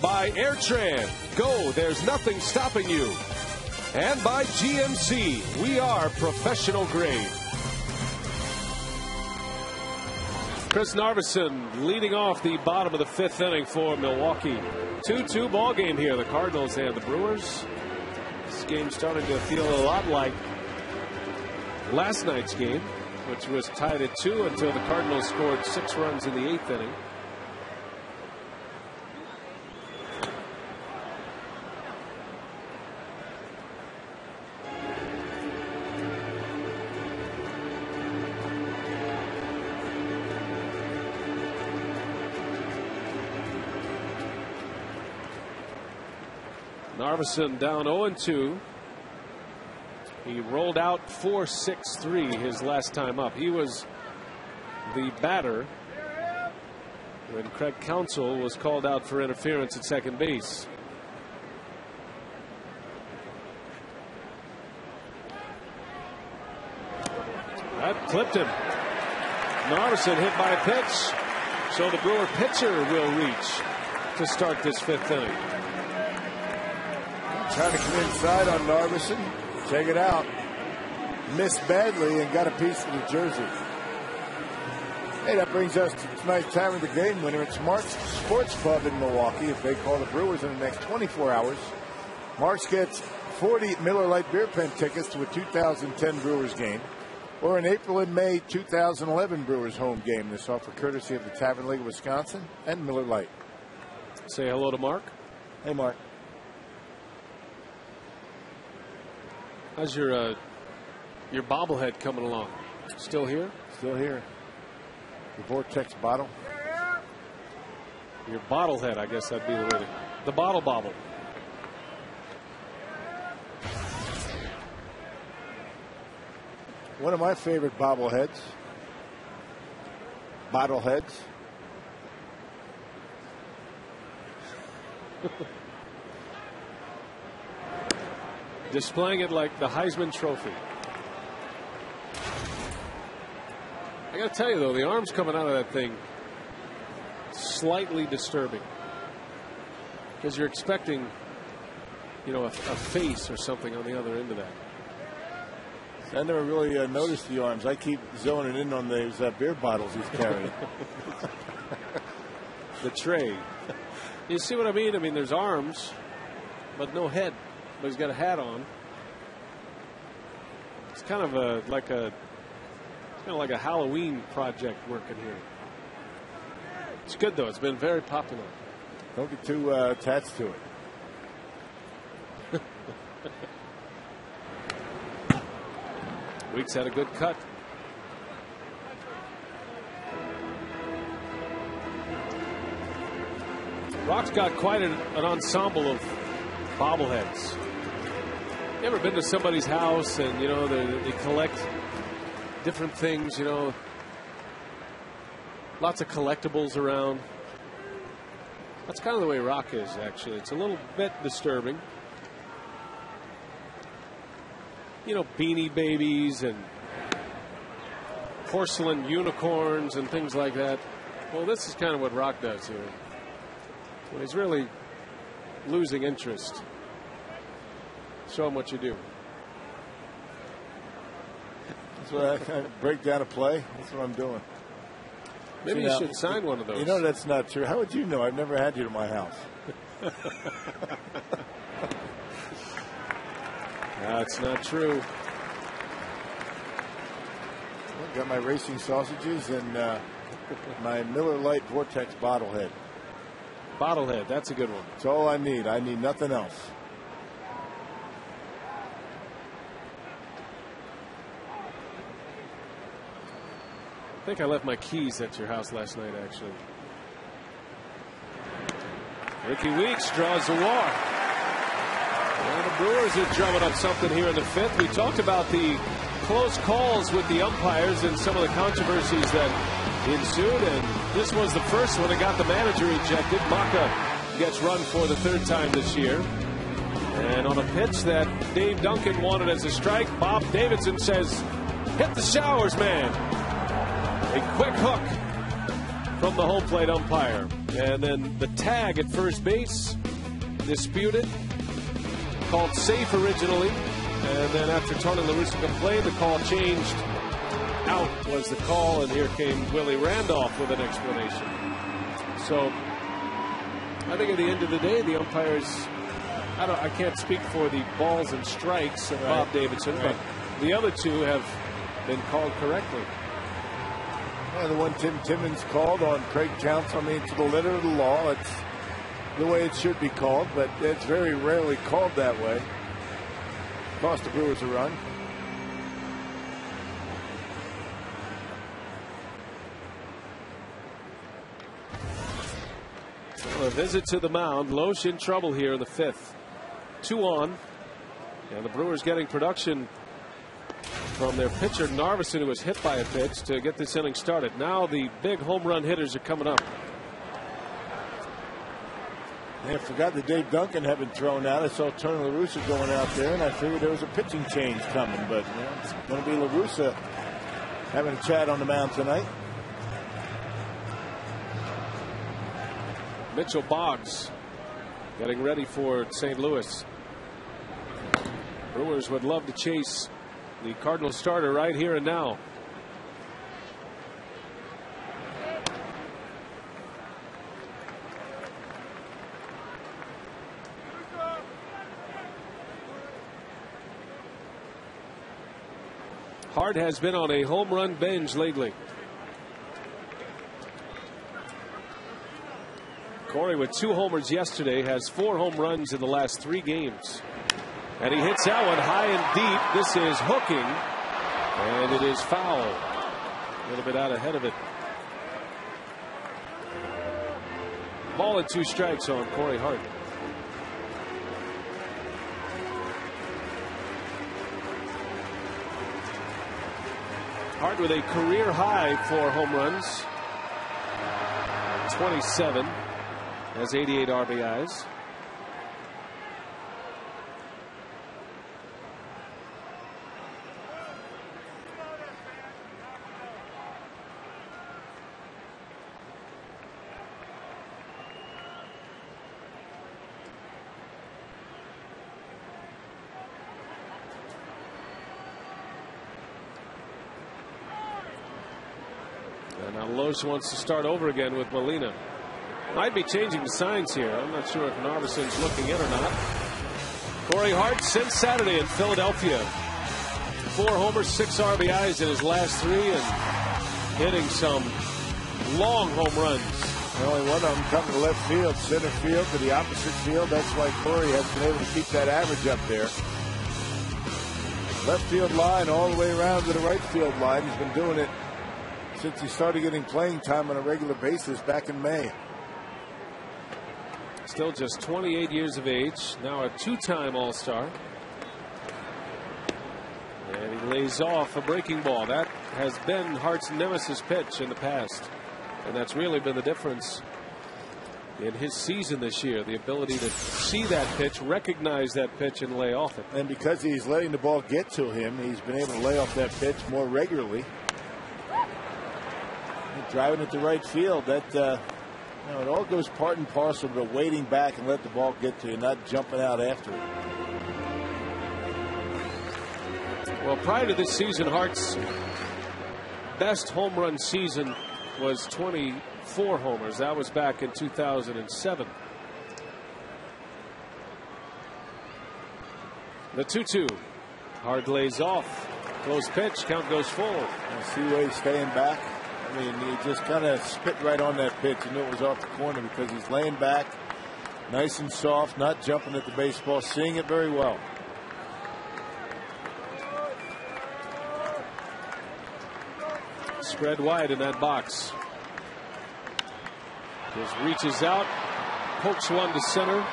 By Airtran, go, there's nothing stopping you. And by GMC, we are professional grade. Chris Narveson leading off the bottom of the 5th inning for Milwaukee. 2-2 ball game here. The Cardinals and the Brewers. This game starting to feel a lot like last night's game, which was tied at 2 until the Cardinals scored 6 runs in the 8th inning. Narveson down 0-2. He rolled out 4.63 his last time up. He was the batter when Craig Counsell was called out for interference at second base. That clipped him. Narveson hit by a pitch. So the Brewer pitcher will reach to start this 5th inning. Trying to come inside on Narveson. Check it out. Missed badly and got a piece of the jersey. Hey, that brings us to tonight's time of the game winner. It's Mark's Sports Pub in Milwaukee. If they call the Brewers in the next 24 hours, Mark's gets 40 Miller Lite beer pen tickets to a 2010 Brewers game, or an April and May 2011 Brewers home game. This offer courtesy of the Tavern League of Wisconsin and Miller Lite. Say hello to Mark. Hey, Mark. How's your bobblehead coming along? Still here? Still here. The Vortex bottle. Your bottlehead, I guess that'd be the way to. The bottle bobble. One of my favorite bobbleheads. Bottleheads. Displaying it like the Heisman Trophy. I got to tell you, though, the arms coming out of that thing, slightly disturbing. Because you're expecting, you know, a face or something on the other end of that. I never really noticed the arms. I keep zoning in on those beer bottles he's carrying. The tray. You see what I mean? I mean, there's arms, but no head. But he's got a hat on. It's kind of like a Halloween project working here. It's good though. It's been very popular. Don't get too attached to it. Weeks had a good cut. Rock's got quite an ensemble of bobbleheads. You ever been to somebody's house and, you know, they collect different things, you know, lots of collectibles around. That's kind of the way Rock is, actually. It's a little bit disturbing. You know, Beanie Babies and porcelain unicorns and things like that. Well, this is kind of what Rock does here. When he's really losing interest, show him what you do. That's what I break down a play. That's what I'm doing. Maybe you should sign one of those. You know that's not true. How would you know? I've never had you to my house. That's not true. I've got my racing sausages and my Miller Lite Vortex bottlehead. Bottlehead, that's a good one. That's all I need. I need nothing else. I think I left my keys at your house last night, actually. Ricky Weeks draws the walk. And the Brewers are drumming up something here in the 5th. We talked about the close calls with the umpires and some of the controversies that ensued, and this was the first one that got the manager ejected. Maka gets run for the 3rd time this year. And on a pitch that Dave Duncan wanted as a strike, Bob Davidson says, "Hit the showers, man." A quick hook from the home plate umpire. And then the tag at first base, disputed, called safe originally. And then after Tony La Russa complained, the call changed. Out was the call, and here came Willie Randolph with an explanation. So I think at the end of the day, the umpires, I can't speak for the balls and strikes of Bob Davidson, but the other two have been called correctly. The one Tim Timmons called on Craig Counsell, I mean, to the letter of the law, it's the way it should be called, but it's very rarely called that way. Cost the Brewers a run. Well, a visit to the mound. Loesch in trouble here in the 5th. 2 on. And the Brewers getting production from their pitcher Narveson, who was hit by a pitch to get this inning started. Now the big home run hitters are coming up. I forgot that Dave Duncan had been thrown out. I saw Turner LaRussa going out there, and I figured there was a pitching change coming. But it's going to be LaRussa having a chat on the mound tonight. Mitchell Boggs getting ready for St. Louis. Brewers would love to chase the Cardinals starter right here and now. Hart has been on a home run binge lately. Corey with 2 homers yesterday has 4 home runs in the last 3 games. And he hits that one high and deep. This is hooking, and it is foul. A little bit out ahead of it. Ball and 2 strikes on Corey Hart. Hart with a career high for home runs. 27. Has 88 RBIs. And now Los wants to start over again with Molina. Might be changing the signs here. I'm not sure if Narvison's looking in or not. Corey Hart since Saturday in Philadelphia. 4 homers, 6 RBIs in his last 3, and hitting some long home runs. Only one of them coming to left field, center field to the opposite field. That's why Corey has been able to keep that average up there. Left field line all the way around to the right field line. He's been doing it since he started getting playing time on a regular basis back in May. Still just 28 years of age. Now a 2-time All-Star. And he lays off a breaking ball. That has been Hart's nemesis pitch in the past. And that's really been the difference in his season this year. The ability to see that pitch, recognize that pitch, and lay off it. And because he's letting the ball get to him, he's been able to lay off that pitch more regularly. Driving it to right field, that it all goes part and parcel to waiting back and let the ball get to you, not jumping out after it. Well, prior to this season, Hart's best home run season was 24 homers. That was back in 2007. The 2-2. Hart lays off. Close pitch. Count goes full. See where he's staying back. I mean, he just kind of spit right on that pitch. You knew it was off the corner because he's laying back, nice and soft, not jumping at the baseball, seeing it very well. Spread wide in that box. Just reaches out, pokes one to center.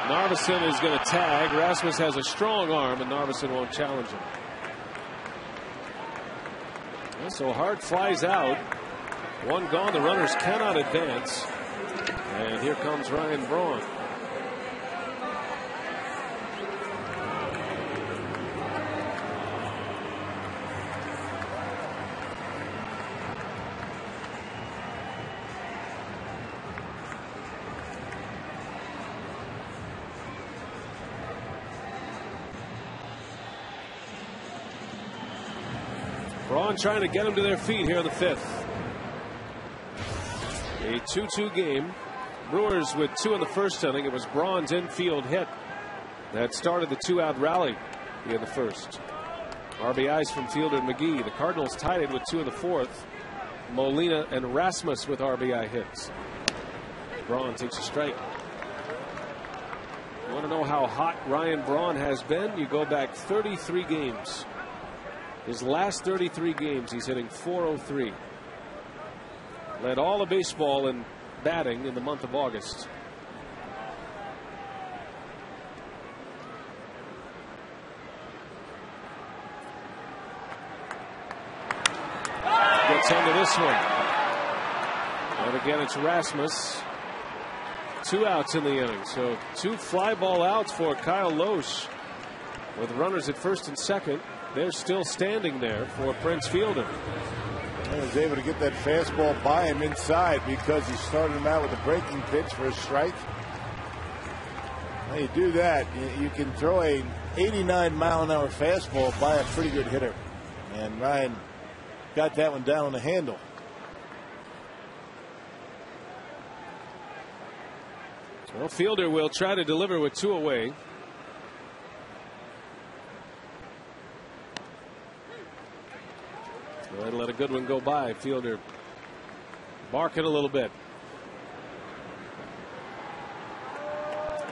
Narvison is going to tag. Rasmus has a strong arm, and Narvison won't challenge him. So Hart flies out. 1 gone. The runners cannot advance. And here comes Ryan Braun. Braun trying to get them to their feet here in the 5th. A 2-2 game. Brewers with 2 in the first inning. It was Braun's infield hit that started the 2-out rally in the first. RBIs from Fielder and McGee. The Cardinals tied it with 2 in the 4th. Molina and Rasmus with RBI hits. Braun takes a strike. You want to know how hot Ryan Braun has been? You go back 33 games. His last 33 games, he's hitting .403. Led all of baseball in batting in the month of August. Gets into this one. And again, it's Rasmus. 2 outs in the inning. So 2 fly ball outs for Kyle Loesch. With runners at first and second, they're still standing there for Prince Fielder. He was able to get that fastball by him inside because he started him out with a breaking pitch for a strike. When you do that, you can throw a 89-mile-an-hour fastball by a pretty good hitter. And Ryan got that one down on the handle. Well, Fielder will try to deliver with 2 away. And let a good one go by. Fielder barking a little bit.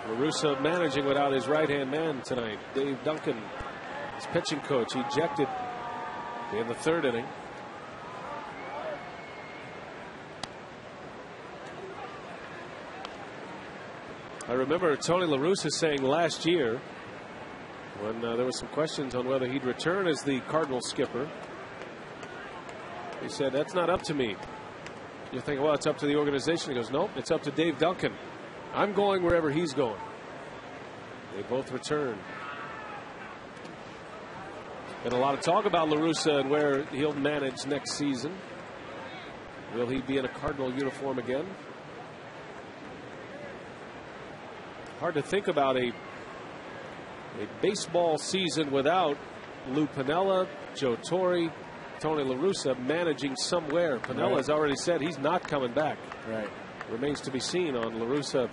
La Russa managing without his right-hand man tonight. Dave Duncan, his pitching coach, ejected in the 3rd inning. I remember Tony La Russa saying last year, when there were some questions on whether he'd return as the Cardinals skipper, he said, "That's not up to me." You think, well, it's up to the organization. He goes, "Nope, it's up to Dave Duncan. I'm going wherever he's going." They both return. Been a lot of talk about La Russa and where he'll manage next season. Will he be in a Cardinal uniform again? Hard to think about a baseball season without Lou Piniella, Joe Torre, Tony La Russa managing somewhere. Piniella has already said he's not coming back. Right. Remains to be seen on La Russa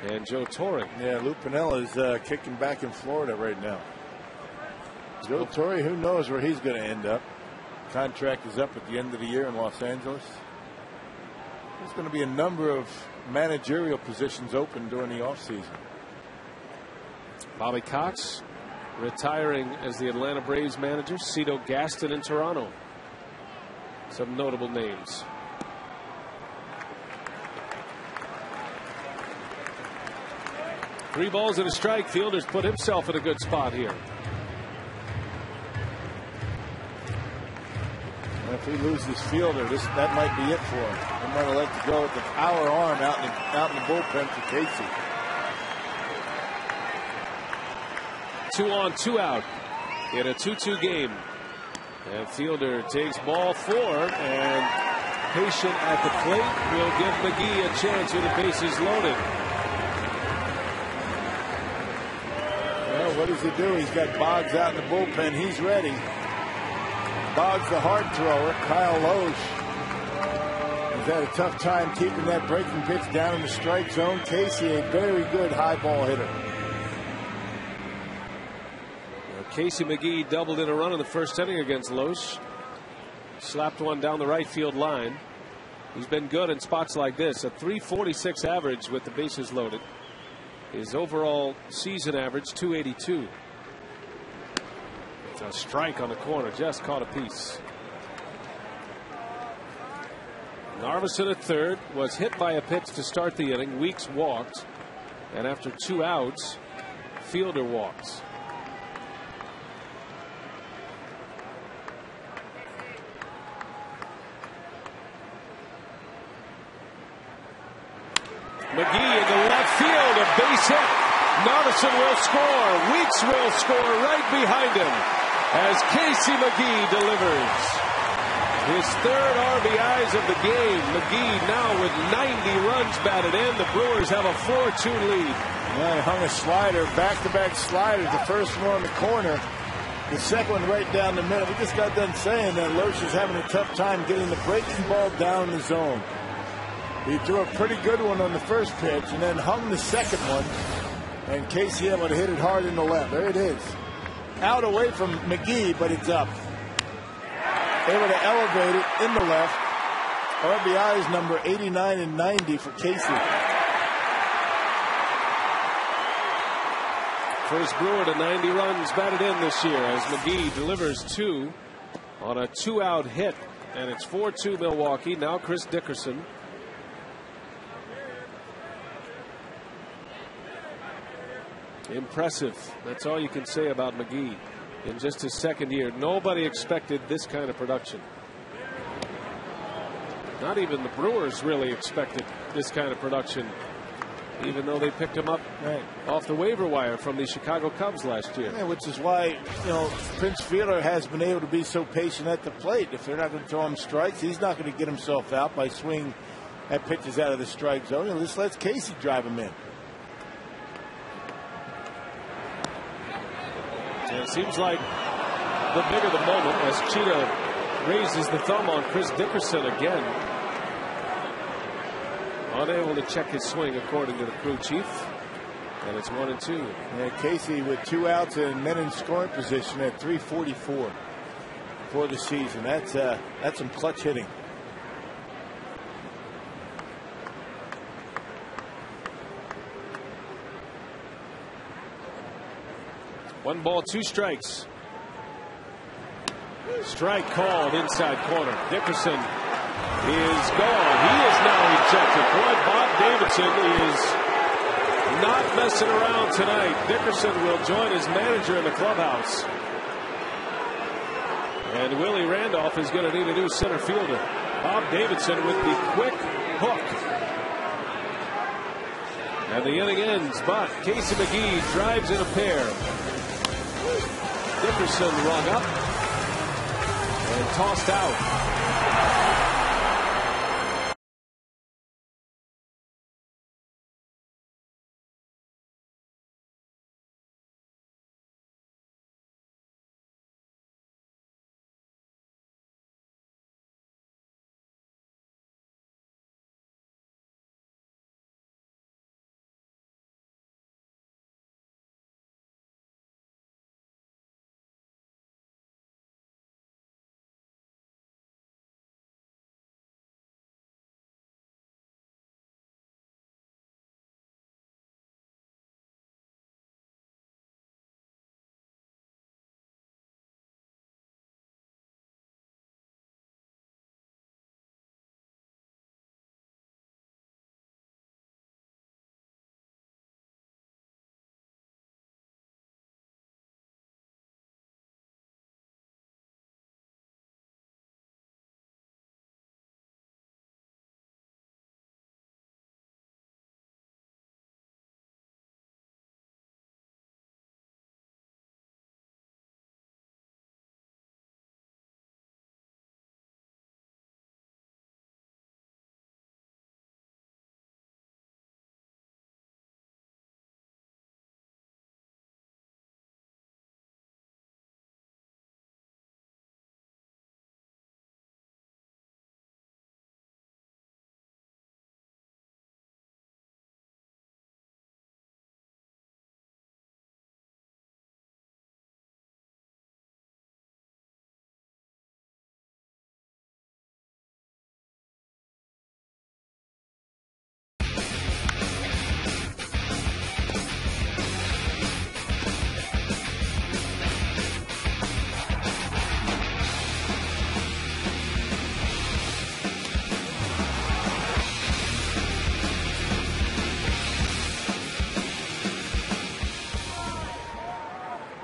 and Joe Torre. Yeah, Lou Piniella is kicking back in Florida right now. Joe Torre, who knows where he's going to end up. Contract is up at the end of the year in Los Angeles. There's going to be a number of managerial positions open during the offseason. Bobby Cox retiring as the Atlanta Braves manager. Cito Gaston in Toronto. Some notable names. Three balls and a strike. Fielder's put himself in a good spot here. And if he loses Fielder, that might be it for him. He might have let to go with the power arm out in the bullpen for Casey. 2 on, 2 out in a 2-2 game. And Fielder takes ball 4, and patient at the plate will give McGee a chance with the bases loaded. Well, what does he do? He's got Boggs out in the bullpen. He's ready. Boggs, the hard thrower. Kyle Loesch has had a tough time keeping that breaking pitch down in the strike zone. Casey, a very good high ball hitter. Casey McGee doubled in a run in the first inning against Loesch. Slapped one down the right field line. He's been good in spots like this. A .346 average with the bases loaded. His overall season average .282. A strike on the corner, just caught a piece. Narveson at third was hit by a pitch to start the inning. Weeks walked, and after 2 outs, Fielder walks. McGee in the left field, a base hit. Narveson will score. Weeks will score right behind him as Casey McGee delivers his 3rd RBIs of the game. McGee now with 90 runs batted in. The Brewers have a 4-2 lead. Yeah, he hung a slider, back-to-back sliders. The first one on the corner, the second one right down the middle. We just got done saying that Loesch is having a tough time getting the breaking ball down the zone. He threw a pretty good one on the first pitch and then hung the second one. And Casey able to hit it hard in the left. There it is. Out away from McGee, but it's up. Able to elevate it in the left. RBIs number 89 and 90 for Casey. First Brewer to 90 runs batted in this year as McGee delivers 2 on a 2-out hit. And it's 4-2 Milwaukee. Now Chris Dickerson. Impressive. That's all you can say about McGee in just his 2nd year. Nobody expected this kind of production. Not even the Brewers really expected this kind of production even though they picked him up off the waiver wire from the Chicago Cubs last year. Yeah, which is why, Prince Fielder has been able to be so patient at the plate. If they're not going to throw him strikes, he's not going to get himself out by swinging at pitches out of the strike zone. And just lets Casey drive him in. And it seems like the bigger the moment as Cheetah raises the thumb on Chris Dickerson again. Unable to check his swing according to the crew chief. And it's 1-2. Yeah, Casey with 2 outs and men in scoring position at 344 for the season. That's some clutch hitting. One ball, 2 strikes. Strike called inside corner. Dickerson is gone. He is now ejected. Boy, Bob Davidson is not messing around tonight. Dickerson will join his manager in the clubhouse. And Willie Randolph is going to need a new center fielder. Bob Davidson with the quick hook. And the inning ends, but Casey McGee drives in a pair. Dickerson rung up and tossed out.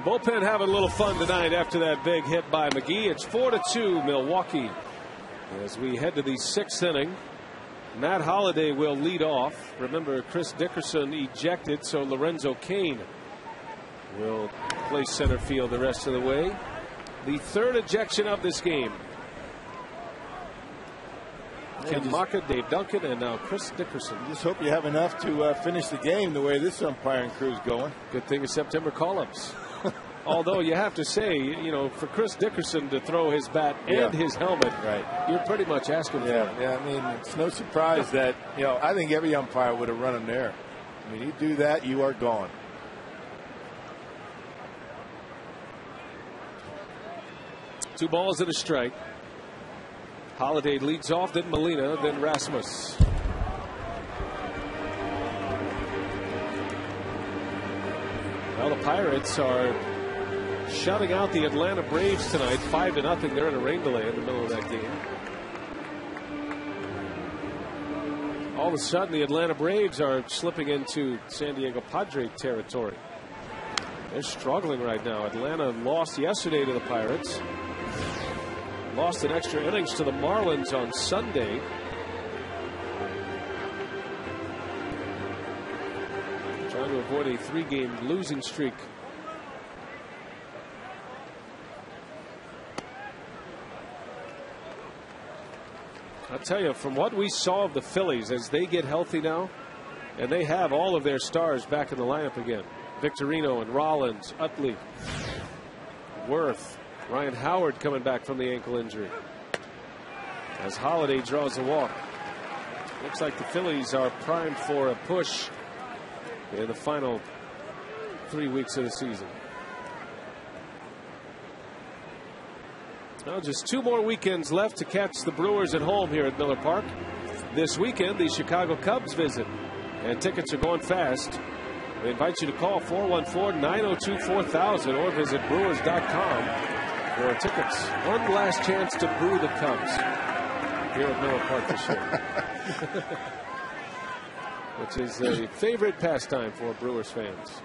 Bullpen having a little fun tonight after that big hit by McGee. It's 4-2 Milwaukee as we head to the 6th inning. Matt Holliday will lead off. Remember, Chris Dickerson ejected, so Lorenzo Cain will play center field the rest of the way. The 3rd ejection of this game. Ken Maka, Dave Duncan, and now Chris Dickerson. Just hope you have enough to finish the game the way this umpiring crew's going. Good thing it's September call-ups. Although you have to say, for Chris Dickerson to throw his bat and his helmet, you're pretty much asking for it. Yeah, I mean, it's no surprise that, I think every umpire would have run him there. I mean, you do that, you are gone. Two balls and a strike. Holliday leads off, then Molina, then Rasmus. Well, the Pirates are shutting out the Atlanta Braves tonight, 5-0. They're in a rain delay in the middle of that game. All of a sudden, the Atlanta Braves are slipping into San Diego Padre territory. They're struggling right now. Atlanta lost yesterday to the Pirates. Lost in extra innings to the Marlins on Sunday. avoid a 3-game losing streak. I'll tell you, from what we saw of the Phillies as they get healthy now, and they have all of their stars back in the lineup again. Victorino and Rollins, Utley, Worth, Ryan Howard coming back from the ankle injury. As Holiday draws a walk. Looks like the Phillies are primed for a push in the final 3 weeks of the season. Now just 2 more weekends left to catch the Brewers at home here at Miller Park. This weekend, the Chicago Cubs visit, and tickets are going fast. We invite you to call 414-902-4000 or visit brewers.com for tickets. One last chance to brew the Cubs here at Miller Park this year. Which is a favorite pastime for Brewers fans.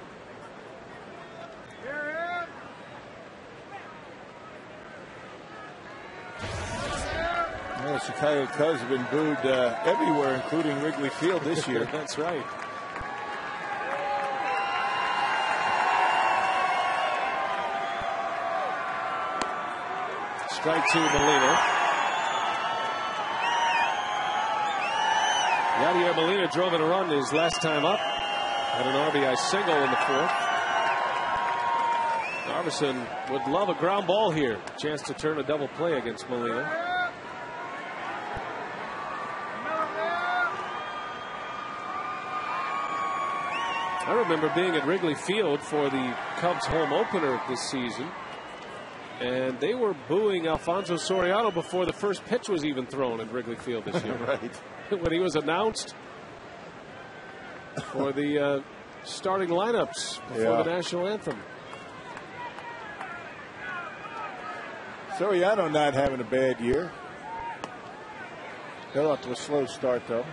The Chicago Cubs have been booed everywhere, including Wrigley Field this year. That's right. Strike 2, Molina. Yadier Molina drove in a run his last time up. Had an RBI single in the 4th. Darvison would love a ground ball here. Chance to turn a double play against Molina. I remember being at Wrigley Field for the Cubs home opener this season, and they were booing Alfonso Soriano before the first pitch was even thrown at Wrigley Field this year. Right. When he was announced for the starting lineups before the national anthem. Soriano not having a bad year. Got off to a slow start, though.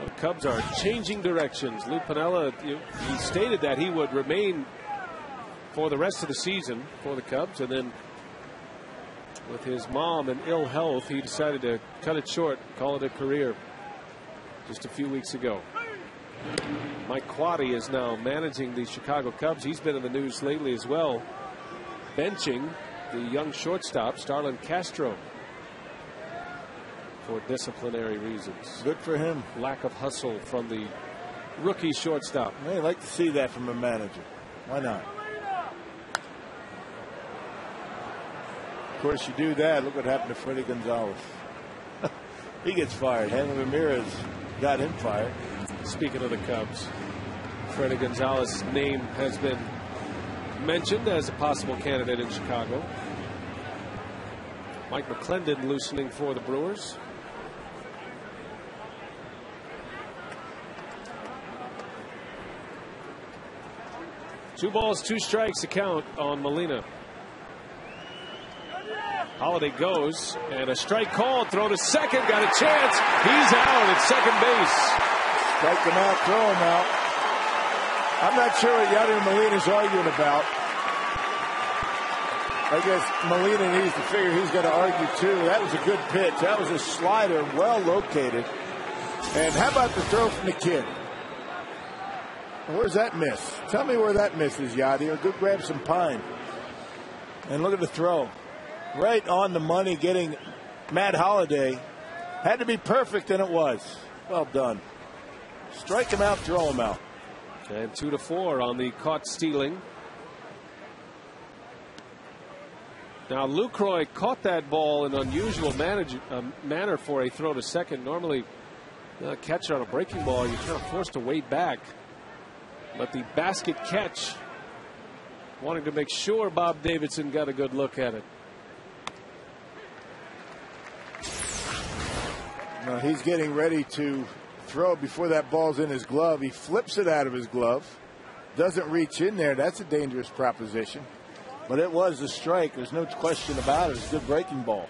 The Cubs are changing directions. Lou Piniella, he stated that he would remain for the rest of the season for the Cubs, and then with his mom in ill health, he decided to cut it short, call it a career just a few weeks ago. Mike Quade is now managing the Chicago Cubs. He's been in the news lately as well, benching the young shortstop Starlin Castro for disciplinary reasons. Good for him. Lack of hustle from the rookie shortstop. I'd like to see that from a manager. Why not? Of course, you do that. Look what happened to Freddie Gonzalez. He gets fired. Hanley Ramirez got him fired. Speaking of the Cubs, Freddie Gonzalez's name has been mentioned as a possible candidate in Chicago. Mike McClendon loosening for the Brewers. Two balls, 2 strikes to count on Molina. Holiday goes, and a strike called. Throw to second. Got a chance. He's out at second base. Strike him out, throw him out. I'm not sure what Yadier Molina's arguing about. I guess Molina needs to figure he's got to argue too. That was a good pitch. That was a slider, well located. And how about the throw from the kid? Where's that miss? Tell me where that miss is, Yadier. Go grab some pine. And look at the throw. Right on the money, getting Matt Holliday. Had to be perfect, and it was. Well done. Strike him out, throw him out. And 2-4 on the caught stealing. Now Lucroy caught that ball in unusual manner for a throw to second. Normally, a catcher on a breaking ball, you're kind of forced to wait back. But the basket catch, wanting to make sure Bob Davidson got a good look at it. Now he's getting ready to throw before that ball's in his glove. He flips it out of his glove. Doesn't reach in there. That's a dangerous proposition. But it was a strike. There's no question about it. It's a good breaking ball.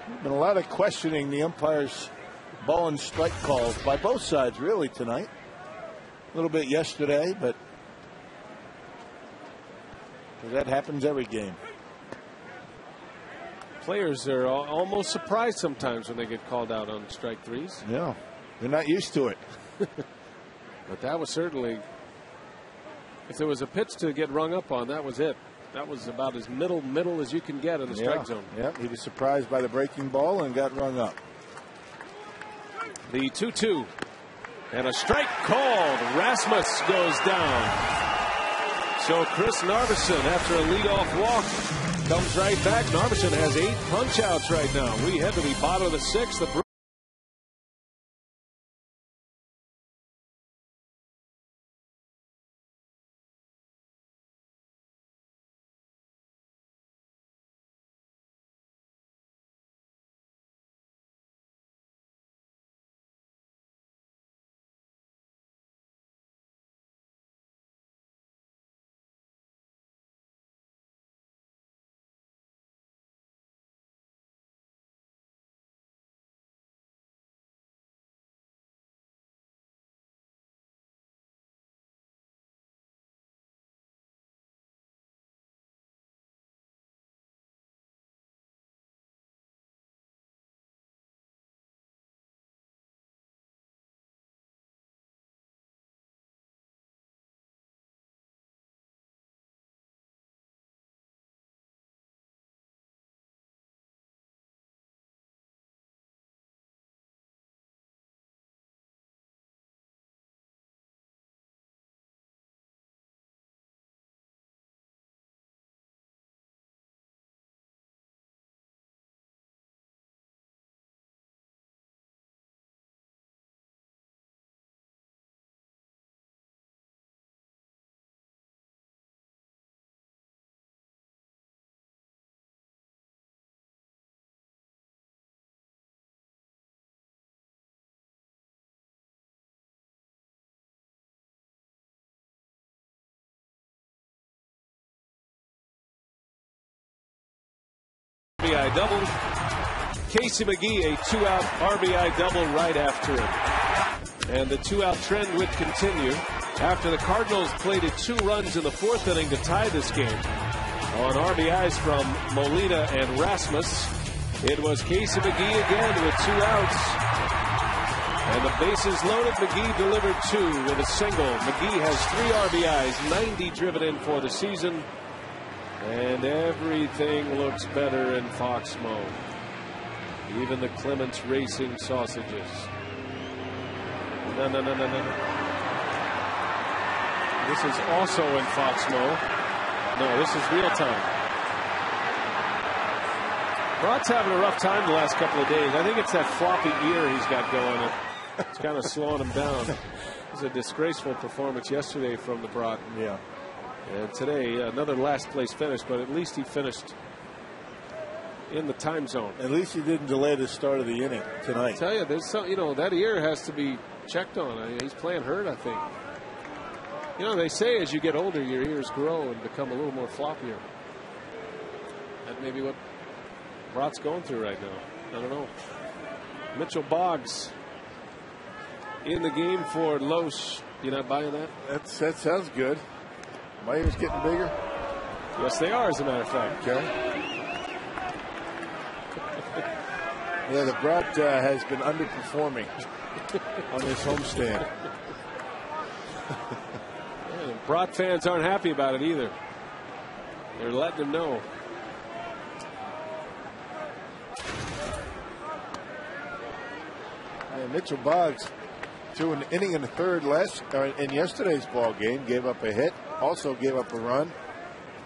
There's been a lot of questioning the umpires' ball and strike calls by both sides really tonight. A little bit yesterday, but That happens every game. Players are almost surprised sometimes when they get called out on strike threes. Yeah, they're not used to it. But that was certainly, if there was a pitch to get rung up on, that was it. That was about as middle as you can get in the strike zone. Yeah, he was surprised by the breaking ball and got rung up. The 2-2. And a strike called. Rasmus goes down. So Chris Narveson, after a leadoff walk, comes right back. Narveson has 8 punch-outs right now. We head to the bottom of the 6th. The RBI double. Casey McGee, a 2-out RBI double right after it. And the 2-out trend would continue after the Cardinals plated 2 runs in the 4th inning to tie this game. On RBIs from Molina and Rasmus, it was Casey McGee again with 2 outs. And the bases loaded. McGee delivered 2 with a single. McGee has 3 RBIs, 90 driven in for the season. And everything looks better in Foxmo. Even the Clements Racing sausages. No. This is also in Foxmo. No, this is real time. Broad's having a rough time the last couple of days. I think it's that floppy ear he's got going. It's kind of slowing him down. It was a disgraceful performance yesterday from the Broad. Yeah. And today, another last place finish, but at least he finished in the time zone. At least he didn't delay the start of the inning tonight. I tell you, there's some, that ear has to be checked on. I mean, he's playing hurt, I think. They say as you get older, your ears grow and become a little more floppier. That may be what Brat's going through right now. I don't know. Mitchell Boggs in the game for Los. You not buying that? That sounds good. My ears getting bigger? Yes, they are, as a matter of fact. Okay. Yeah, the Brat has been underperforming on this homestand. Brat fans aren't happy about it either. They're letting them know. Mitchell Boggs threw an inning in the 3rd in yesterday's ball game, gave up a hit, also gave up a run,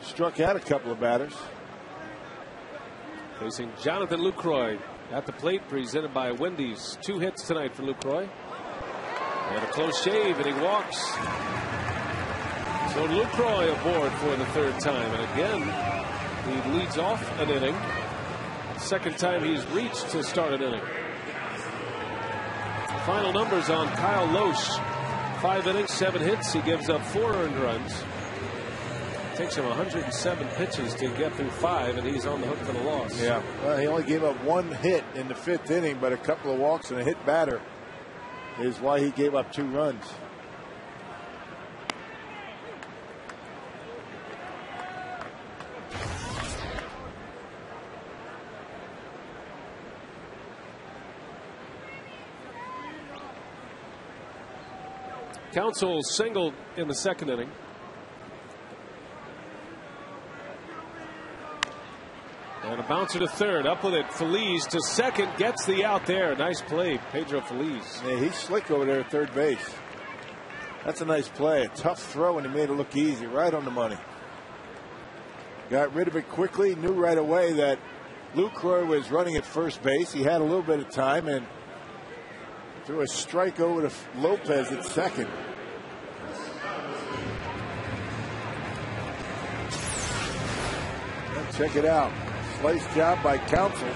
struck out a couple of batters. Facing Jonathan Lucroy at the plate, presented by Wendy's. 2 hits tonight for Lucroy. And a close shave, and he walks. So Lucroy aboard for the 3rd time, and again he leads off an inning. 2nd time he's reached to start an inning. Final numbers on Kyle Loesch. 5 innings, 7 hits. He gives up 4 earned runs. Takes him 107 pitches to get through 5, and he's on the hook for the loss. Yeah, well, he only gave up 1 hit in the 5th inning, but a couple of walks and a hit batter is why he gave up 2 runs. Council singled in the second inning. And a bouncer to third. Up with it. Feliz to second. Gets the out there. Nice play, Pedro Feliz. Yeah, he's slick over there at third base. That's a nice play. A tough throw, and he made it look easy. Right on the money. Got rid of it quickly. Knew right away that Lucroy was running at first base. He had a little bit of time and threw a strike over to Lopez at second. And check it out. Slice job by Council.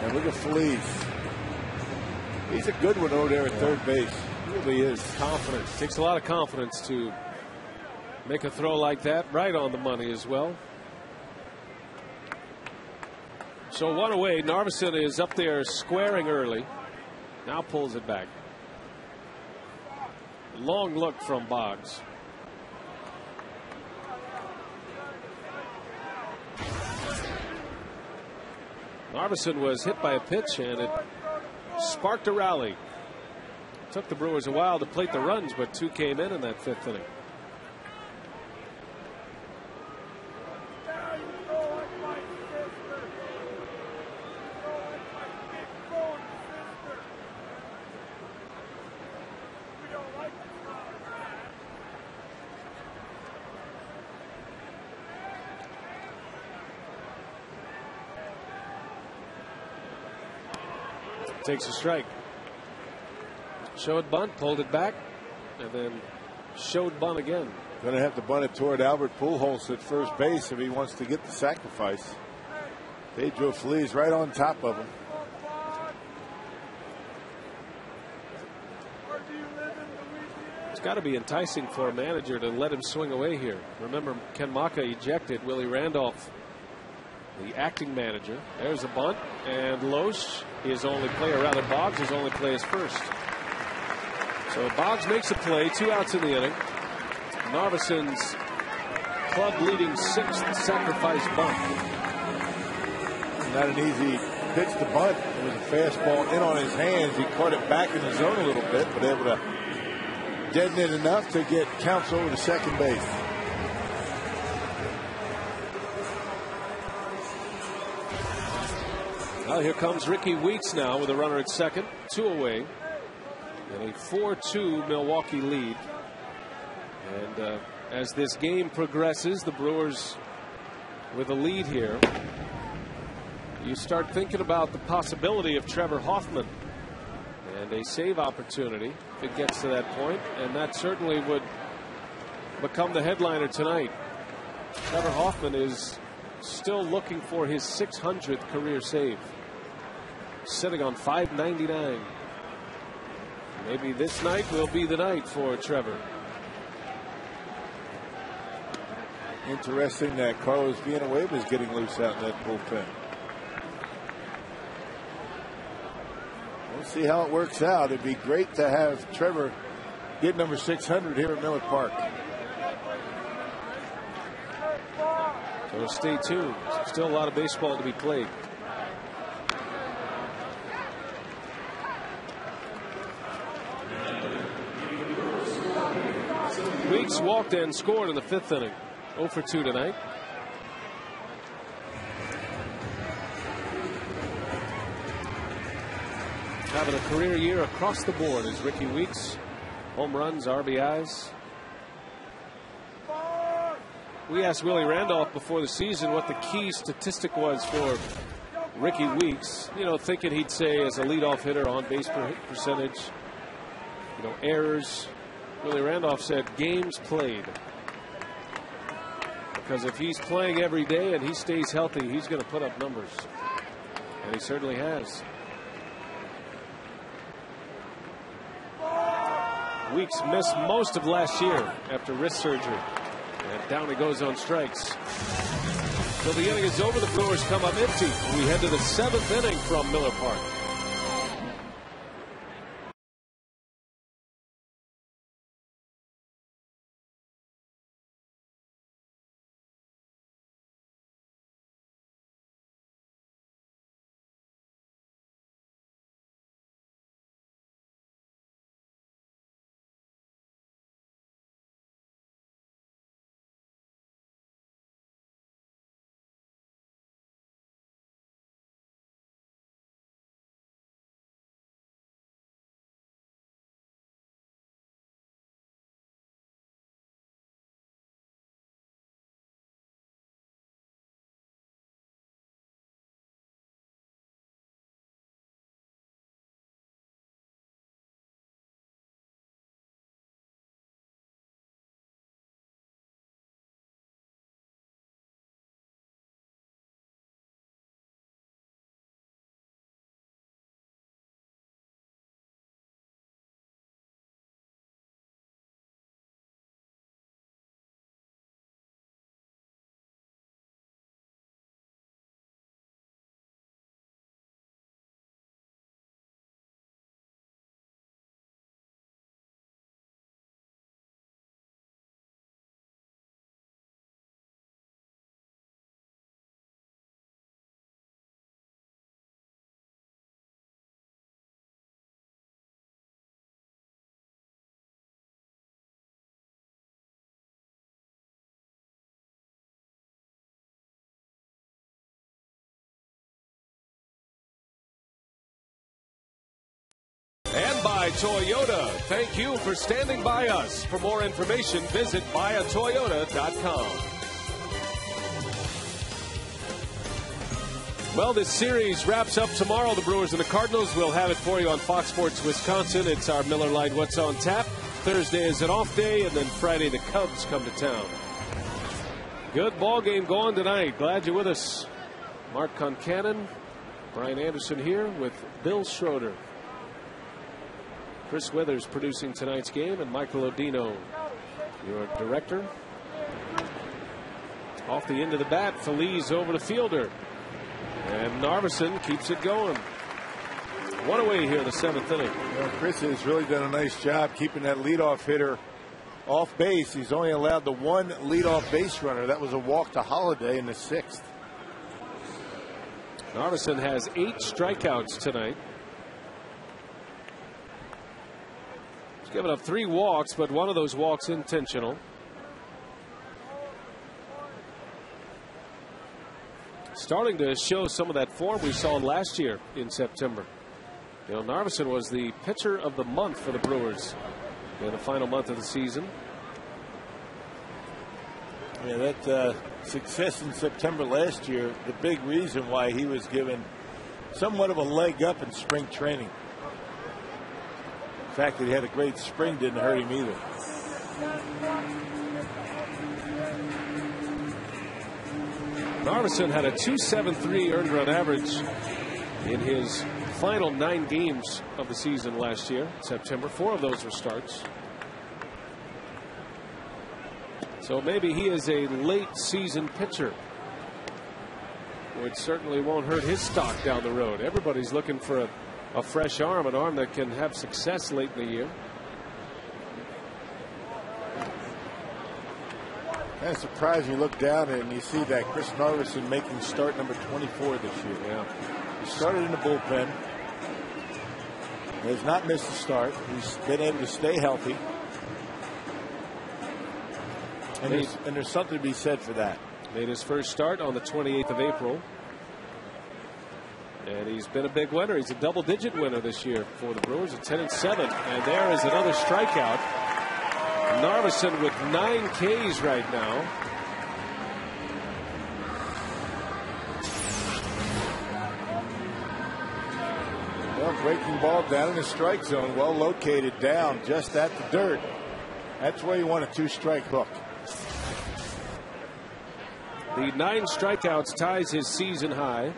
And look at Feliz. He's a good one over there at third base. He really is. Confidence. Takes a lot of confidence to make a throw like that. Right on the money as well. So one away. Narveson is up there squaring early. Now pulls it back. Long look from Boggs. Narveson was hit by a pitch and it sparked a rally. Took the Brewers a while to plate the runs, but two came in that fifth inning. Takes a strike. Showed bunt, pulled it back, and then showed bunt again. Going to have to bunt it toward Albert Pujols at first base if he wants to get the sacrifice. Pedro Feliz right on top of him. It's got to be enticing for a manager to let him swing away here. Remember, Ken Maka ejected Willie Randolph, the acting manager. There's a bunt, and Loesch, his only play, or rather Boggs, his only play is first. So Boggs makes a play, 2 outs in the inning. Narveson's club-leading 6th sacrifice bunt. Not an easy pitch to bunt. It was a fastball in on his hands. He caught it back in the zone a little bit, but able to deaden it enough to get Counts over to second base. Well, here comes Ricky Weeks now with a runner at second, 2 away, and a 4-2 Milwaukee lead. And as this game progresses, the Brewers with a lead here, you start thinking about the possibility of Trevor Hoffman and a save opportunity if it gets to that point, and that certainly would become the headliner tonight. Trevor Hoffman is still looking for his 600th career save, sitting on 599. Maybe this night will be the night for Trevor. Interesting that Carlos Villanueva is getting loose out in that bullpen. We'll see how it works out. It'd be great to have Trevor get number 600 here at Miller Park. So stay tuned. Still a lot of baseball to be played. Weeks walked and scored in the 5th inning. 0 for 2 tonight. Having a career year across the board is Ricky Weeks. Home runs, RBIs. We asked Willie Randolph before the season what the key statistic was for Ricky Weeks. You know, thinking he'd say as a leadoff hitter, on base percentage, errors. Willie Randolph said games played. Because if he's playing every day and he stays healthy, he's going to put up numbers. And he certainly has. Weeks missed most of last year after wrist surgery. And down he goes on strikes. So the inning is over. The Brewers come up empty. We head to the 7th inning from Miller Park. by Toyota. Thank you for standing by us. For more information, visit buyatoyota.com. Well, this series wraps up tomorrow. The Brewers and the Cardinals. We'll have it for you on Fox Sports Wisconsin. It's our Miller Lite What's on Tap. Thursday is an off day, and then Friday the Cubs come to town. Good ball game going tonight. Glad you're with us. Mark Concannon, Brian Anderson here with Bill Schroeder. Chris Withers producing tonight's game, and Michael Odino, your director. Off the end of the bat, Feliz over the fielder. And Narveson keeps it going. One away here in the 7th inning. Well, Chris has really done a nice job keeping that leadoff hitter off base. He's only allowed the one leadoff base runner. That was a walk to Holiday in the 6th. Narveson has 8 strikeouts tonight. He's given up 3 walks, but one of those walks intentional. Starting to show some of that form we saw last year in September. You know, Narveson was the pitcher of the month for the Brewers in the final month of the season. Yeah, that success in September last year, the big reason why he was given somewhat of a leg up in spring training. The fact that he had a great spring didn't hurt him either. Narveson had a .273 earned run average in his final 9 games of the season last year, September. 4 of those were starts. So maybe he is a late season pitcher, which certainly won't hurt his stock down the road. Everybody's looking for a fresh arm, an arm that can have success late in the year. Kind of surprised you look down and you see that Chris Narveson making start number 24 this year. Yeah. He started in the bullpen. He has not missed a start. He's been able to stay healthy. And there's something to be said for that. Made his first start on the 28th of April. And he's been a big winner. He's a double-digit winner this year for the Brewers at 10-7. And there is another strikeout. Narveson with 9 Ks right now. Well, breaking ball down in the strike zone, well located down just at the dirt. That's where you want a 2-strike hook. The 9 strikeouts ties his season high.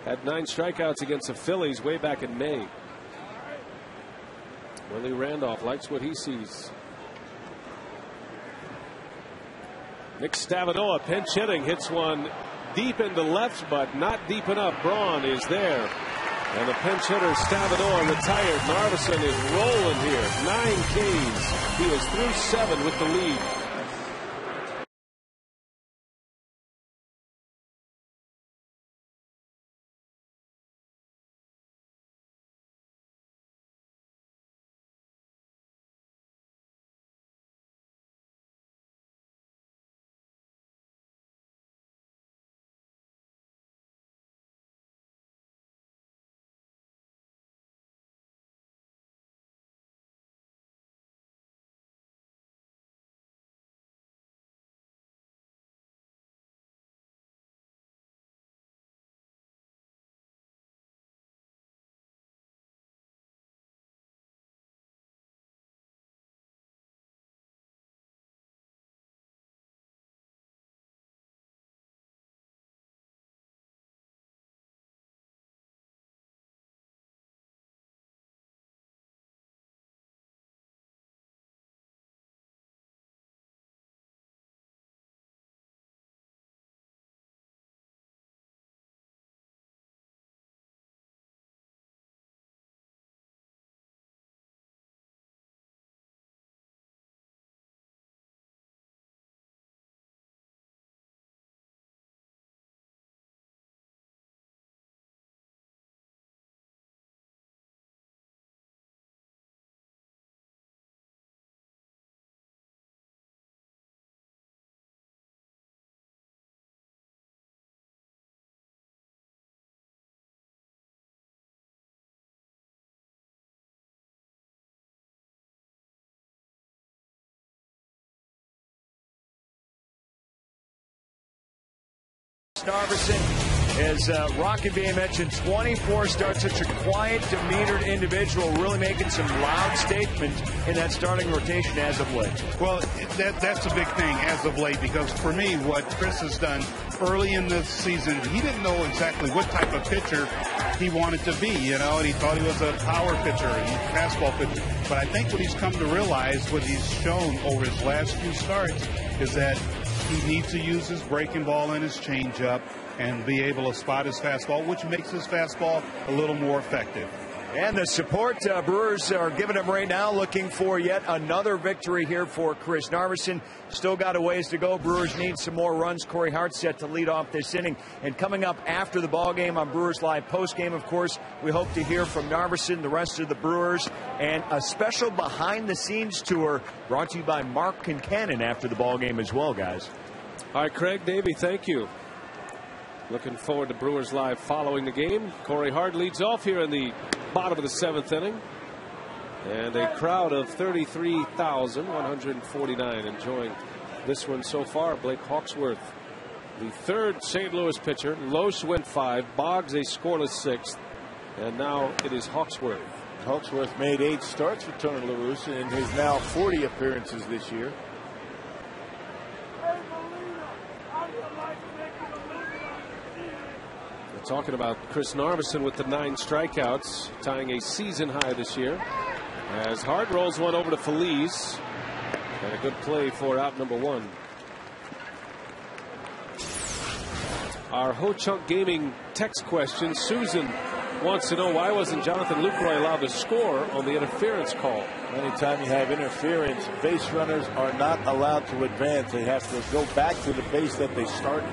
Had 9 strikeouts against the Phillies way back in May. Willie Randolph likes what he sees. Nick Stavinoa pinch hitting, hits one deep into left, but not deep enough. Braun is there. And the pinch hitter Stavinoa retired. Narveson is rolling here. 9 Ks. He is through 7 with the lead. Narveson. As Rocky B mentioned, 24 starts, such a quiet, demeanored individual, really making some loud statements in that starting rotation as of late. Well, that's a big thing as of late, because for me, what Chris has done early in this season, he didn't know exactly what type of pitcher he wanted to be, and he thought he was a power pitcher, a fastball pitcher. But I think what he's come to realize, what he's shown over his last few starts, is that he needs to use his breaking ball and his changeup and be able to spot his fastball, which makes his fastball a little more effective. And the support Brewers are giving him right now, looking for yet another victory here for Chris Narveson. Still got a ways to go. Brewers need some more runs. Corey Hart set to lead off this inning. And coming up after the ball game on Brewers Live postgame, of course, we hope to hear from Narveson, the rest of the Brewers, and a special behind-the-scenes tour brought to you by Mark Kincannon after the ball game as well, guys. All right, Craig, Davey, thank you. Looking forward to Brewers Live following the game. Corey Hart leads off here in the bottom of the 7th inning. And a crowd of 33,149 enjoying this one so far. Blake Hawksworth, the third St. Louis pitcher. Loesch went 5. Boggs a scoreless 6th. And now it is Hawksworth. Hawksworth made 8 starts for Tony La Russa in his now 40 appearances this year. Talking about Chris Narveson with the 9 strikeouts, tying a season high this year. As Hart rolls one over to Feliz, and a good play for out number 1. Our Ho Chunk Gaming text question: Susan wants to know, why wasn't Jonathan Lucroy allowed to score on the interference call? Anytime you have interference, base runners are not allowed to advance. They have to go back to the base that they started.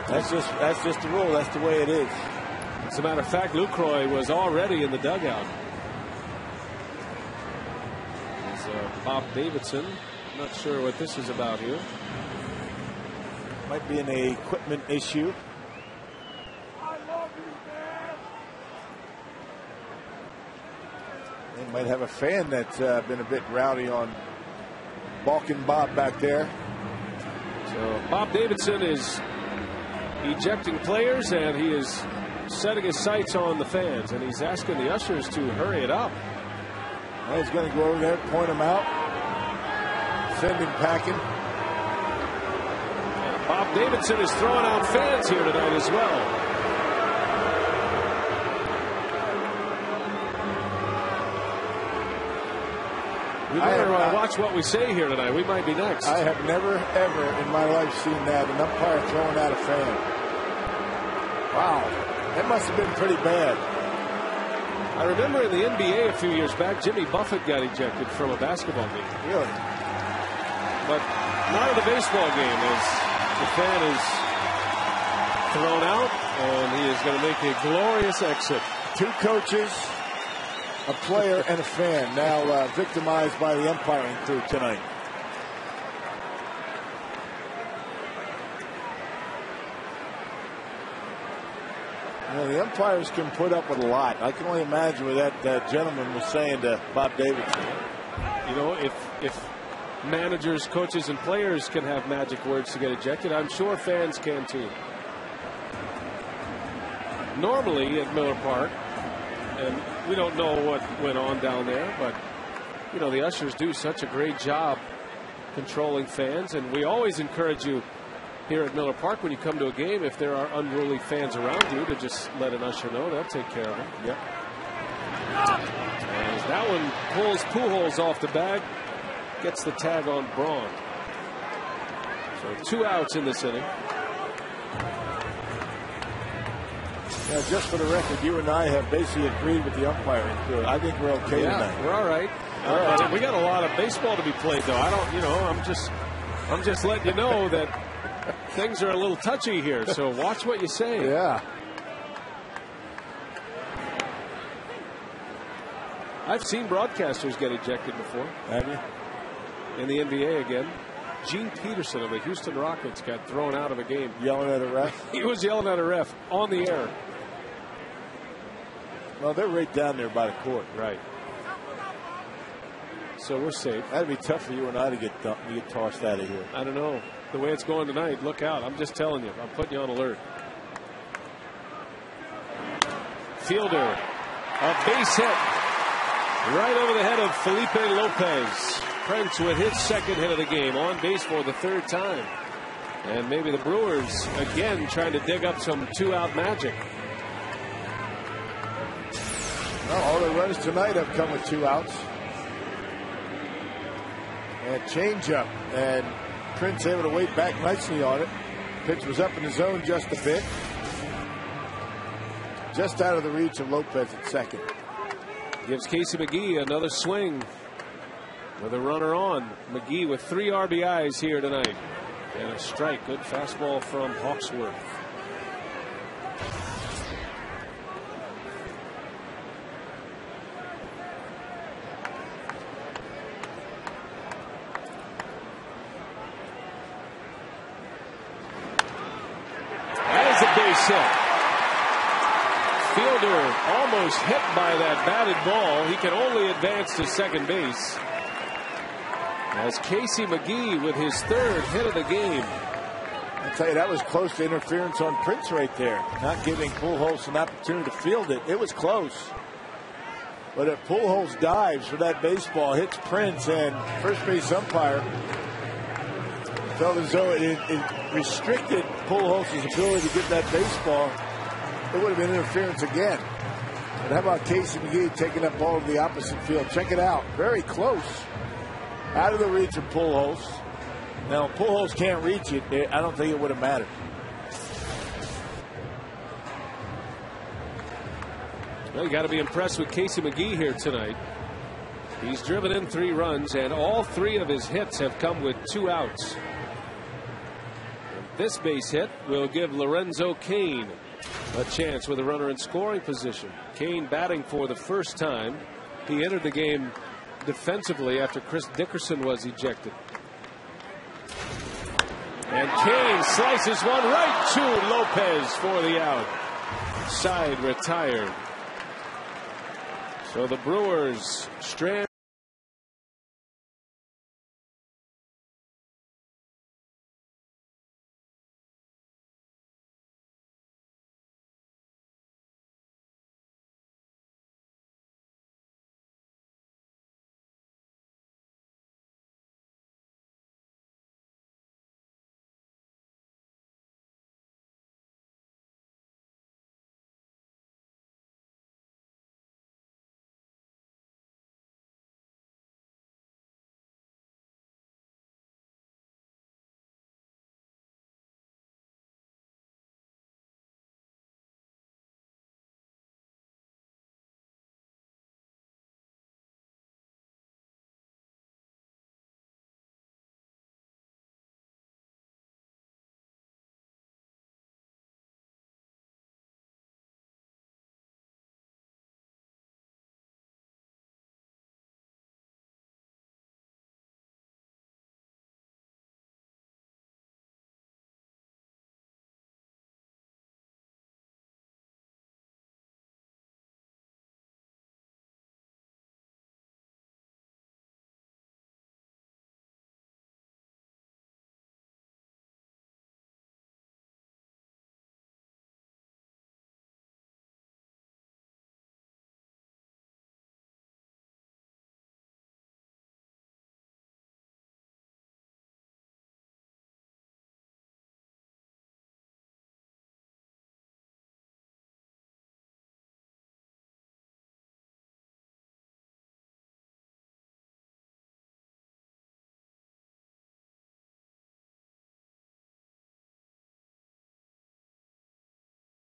That's just the rule. That's the way it is. As a matter of fact, Lucroy was already in the dugout. It's Bob Davidson. Not sure what this is about here. Might be an equipment issue. They might have a fan that's been a bit rowdy on balking Bob back there. So Bob Davidson is ejecting players, and he is setting his sights on the fans, and he's asking the ushers to hurry it up. Well, he's going to go over there, point him out, send him packing. And Bob Davidson is throwing out fans here tonight as well. We better watch what we say here tonight. We might be next. I have never, ever in my life seen that, an umpire throwing out a fan. Wow, that must have been pretty bad. I remember in the NBA a few years back, Jimmy Buffett got ejected from a basketball game. Really? But not in the baseball game, as the fan is thrown out, and he is going to make a glorious exit. 2 coaches, a player, and a fan now victimized by the umpiring crew tonight. You know, the umpires can put up with a lot. I can only imagine what that gentleman was saying to Bob Davidson. You know, if managers, coaches, and players can have magic words to get ejected, I'm sure fans can too. Normally at Miller Park, and we don't know what went on down there, but you know, the ushers do such a great job controlling fans, and we always encourage you here at Miller Park, when you come to a game, if there are unruly fans around you, to just let an usher know. They'll take care of them. Yep. As that one pulls Pujols off the bag, gets the tag on Braun. So 2 outs in this inning. Now, just for the record, you and I have basically agreed with the umpiring crew. I think we're okay tonight. We're all right. We got a lot of baseball to be played, though. I don't, you know, I'm just letting you know that things are a little touchy here, so watch what you say. Yeah. I've seen broadcasters get ejected before. Have you? In the NBA again. Gene Peterson of the Houston Rockets got thrown out of a game. Yelling at a ref? He was yelling at a ref on the air. Well, they're right down there by the court. Right. So we're safe. That'd be tough for you and I to get tossed out of here. I don't know. the way it's going tonight, look out. I'm just telling you. I'm putting you on alert. Fielder, a base hit right over the head of Felipe Lopez. Prince with his second hit of the game, on base for the third time. And maybe the Brewers again trying to dig up some two-out magic. Well, all the runs tonight have come with 2 outs. And changeup, and Prince able to wait back nicely on it. Pitch was up in the zone just a bit. Just out of the reach of Lopez at second. Gives Casey McGee another swing with a runner on. McGee with 3 RBIs here tonight. And a strike. Good fastball from Hawksworth. That is a base hit. Fielder almost hit by that batted ball. He can only advance to second base. As Casey McGee with his 3rd hit of the game. I'll tell you, that was close to interference on Prince right there. Not giving Pujols an opportunity to field it. It was close. But if Pujols dives for that baseball, hits Prince, and first base umpire felt as though it restricted Pujols' ability to get that baseball, it would have been interference again. But how about Casey McGee taking that ball to the opposite field? Check it out. Very close. Out of the reach of Pujols. Now, if Pujols can't reach it, I don't think it would have mattered. Well, you got to be impressed with Casey McGee here tonight. He's driven in 3 runs, and all 3 of his hits have come with 2 outs. And this base hit will give Lorenzo Cain a chance with a runner in scoring position. Cain batting for the first time. He entered the game defensively after Chris Dickerson was ejected. And Cain slices one right to Lopez for the out. Side retired. So the Brewers strand.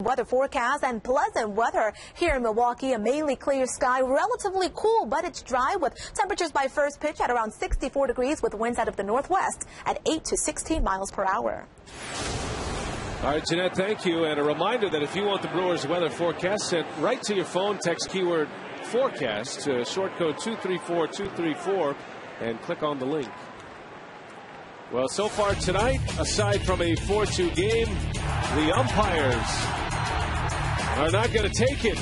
Weather forecast and pleasant weather here in Milwaukee. A mainly clear sky, relatively cool, but it's dry with temperatures by first pitch at around 64 degrees with winds out of the northwest at 8 to 16 miles per hour. All right, Jeanette, thank you. And a reminder that if you want the Brewers weather forecast sent right to your phone, text keyword forecast to short code 234-234 and click on the link. Well, so far tonight, aside from a 4-2 game, the umpires are not going to take it.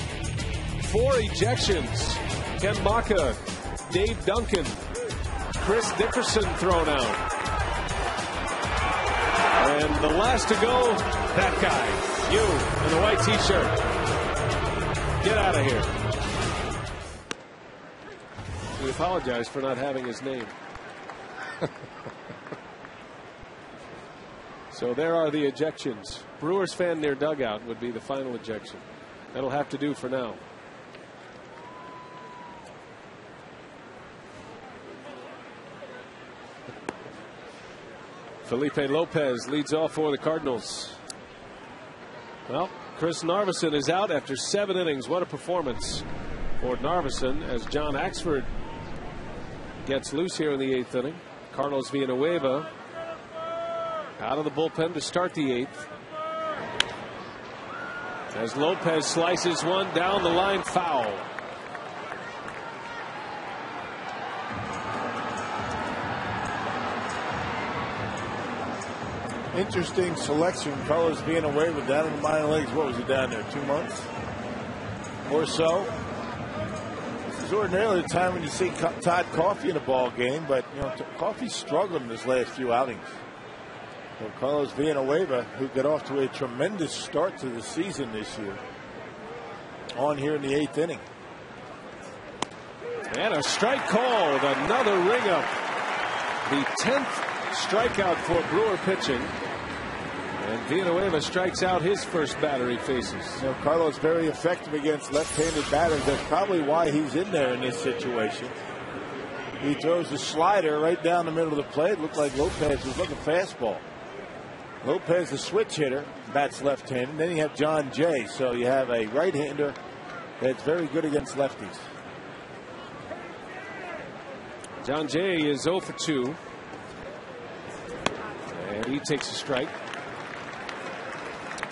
4 ejections. Ken Maka, Dave Duncan, Chris Dickerson thrown out. And the last to go, that guy, you in the white T-shirt. Get out of here. We apologize for not having his name. So there are the ejections. Brewers fan near dugout would be the final ejection. That'll have to do for now. Felipe Lopez leads off for the Cardinals. Well, Chris Narveson is out after 7 innings. What a performance for Narveson as John Axford gets loose here in the 8th inning. Carlos Villanueva out of the bullpen to start the 8th. As Lopez slices one down the line, foul. Interesting selection. Carlos Villanueva down in the minor leagues. What was he down there? 2 months or so. This is ordinarily the time when you see Todd Coffey in a ball game, but you know Coffey's struggled in his last few outings. So Carlos Villanueva, who got off to a tremendous start to the season this year, on here in the 8th inning. And a strike called. Another ring up. The 10th strikeout for Brewer pitching. And Villanueva strikes out his first batter he faces. You know, Carlos very effective against left-handed batters. That's probably why he's in there in this situation. He throws the slider right down the middle of the plate. Looked like Lopez was looking fastball. Lopez, the switch hitter, bats left-handed. Then you have John Jay. So you have a right-hander that's very good against lefties. John Jay is 0 for 2. And he takes a strike.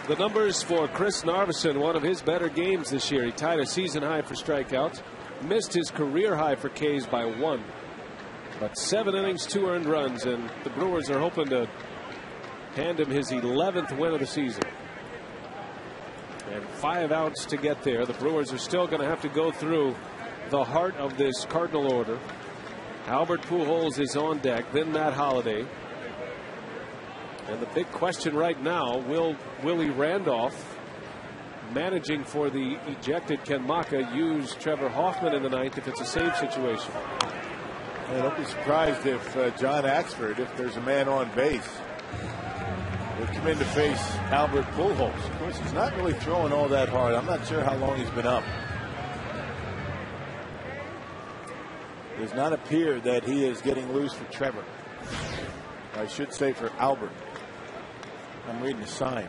The numbers for Chris Narveson, one of his better games this year. He tied a season high for strikeouts, missed his career high for Ks by 1. But 7 innings, 2 earned runs, and the Brewers are hoping to hand him his 11th win of the season. And 5 outs to get there. The Brewers are still going to have to go through the heart of this Cardinal order. Albert Pujols is on deck, then Matt Holliday. And the big question right now, will Willie Randolph, managing for the ejected Ken Maka, use Trevor Hoffman in the 9th if it's a save situation? And don't be surprised if John Axford, if there's a man on base, will come in to face Albert Pujols. Of course, he's not really throwing all that hard. I'm not sure how long he's been up. It does not appear that he is getting loose for Trevor. I should say for Albert. I'm reading the sign.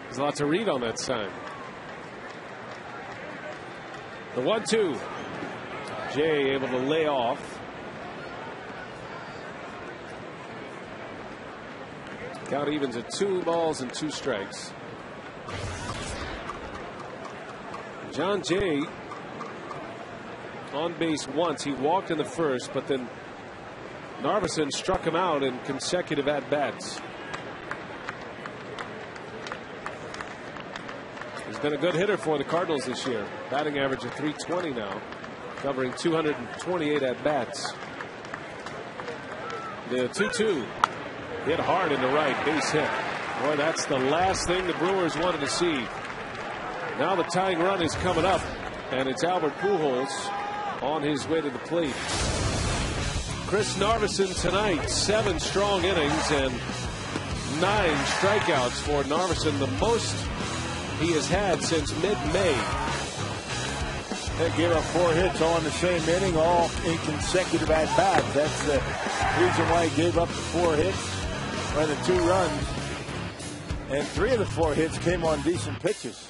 There's a lot to read on that sign. The 1-2. Jay able to lay off. Count evens at 2 balls and 2 strikes. John Jay on base once. He walked in the first, but then Narveson struck him out in consecutive at-bats. He's been a good hitter for the Cardinals this year. Batting average of .320 now, covering 228 at-bats. The 2-2 hit hard in the right, base hit. Boy, that's the last thing the Brewers wanted to see. Now the tying run is coming up, and it's Albert Pujols on his way to the plate. Chris Narveson tonight, 7 strong innings and 9 strikeouts for Narveson, the most he has had since mid-May. They gave up 4 hits all in the same inning, all in consecutive at-bats. That's the reason why he gave up the 4 hits and the 2 runs. And 3 of the 4 hits came on decent pitches.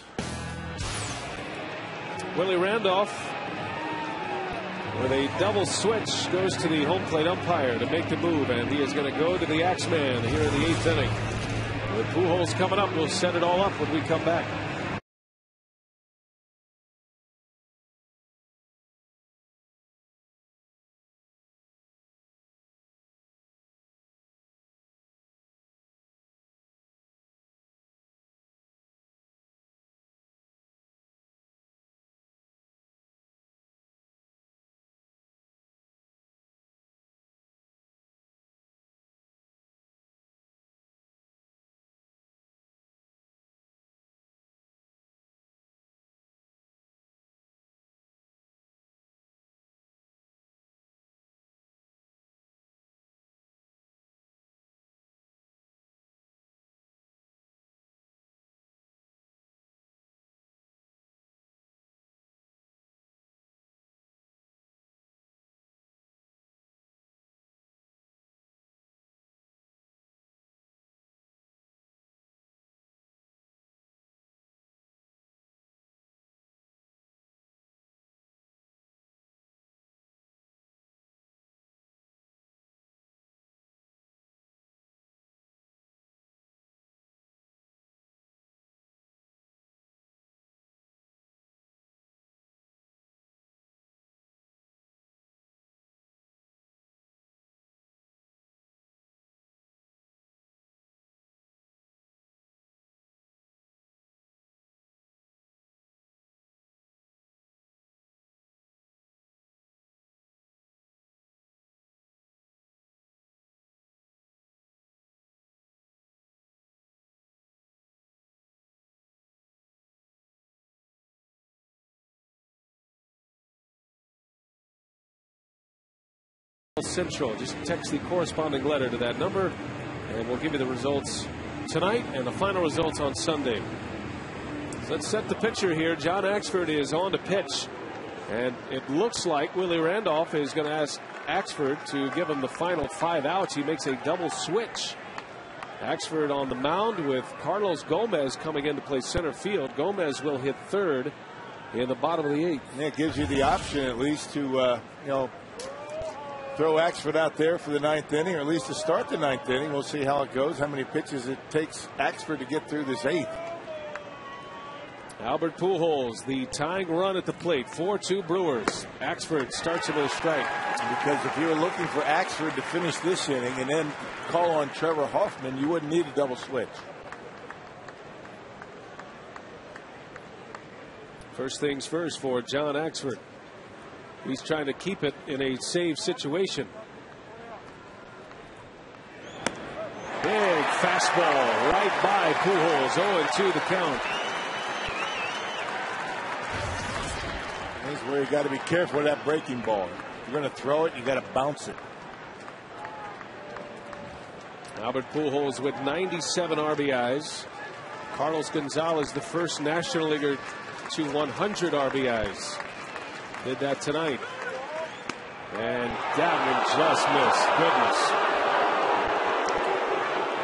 Willie Randolph, with a double switch, goes to the home plate umpire to make the move, and he is going to go to the Axeman here in the 8th inning. With Pujols coming up, we'll set it all up when we come back. Central. Just text the corresponding letter to that number, and we'll give you the results tonight and the final results on Sunday. So let's set the picture here. John Axford is on to pitch, and it looks like Willie Randolph is going to ask Axford to give him the final 5 outs. He makes a double switch. Axford on the mound with Carlos Gomez coming in to play center field. Gomez will hit third in the bottom of the 8th. Yeah, it gives you the option at least to throw Axford out there for the 9th inning, or at least to start the 9th inning. We'll see how it goes, how many pitches it takes Axford to get through this 8th. Albert Pujols, the tying run at the plate. 4-2 Brewers. Axford starts him with a strike. Because if you were looking for Axford to finish this inning and then call on Trevor Hoffman, you wouldn't need a double switch. First things first for John Axford. He's trying to keep it in a save situation. Big fastball right by Pujols. 0-2 the count. This is where you got to be careful with that breaking ball. If you're going to throw it, you got to bounce it. Albert Pujols with 97 RBIs. Carlos Gonzalez, the first National Leaguer to 100 RBIs. Did that tonight. And that one just missed. Goodness.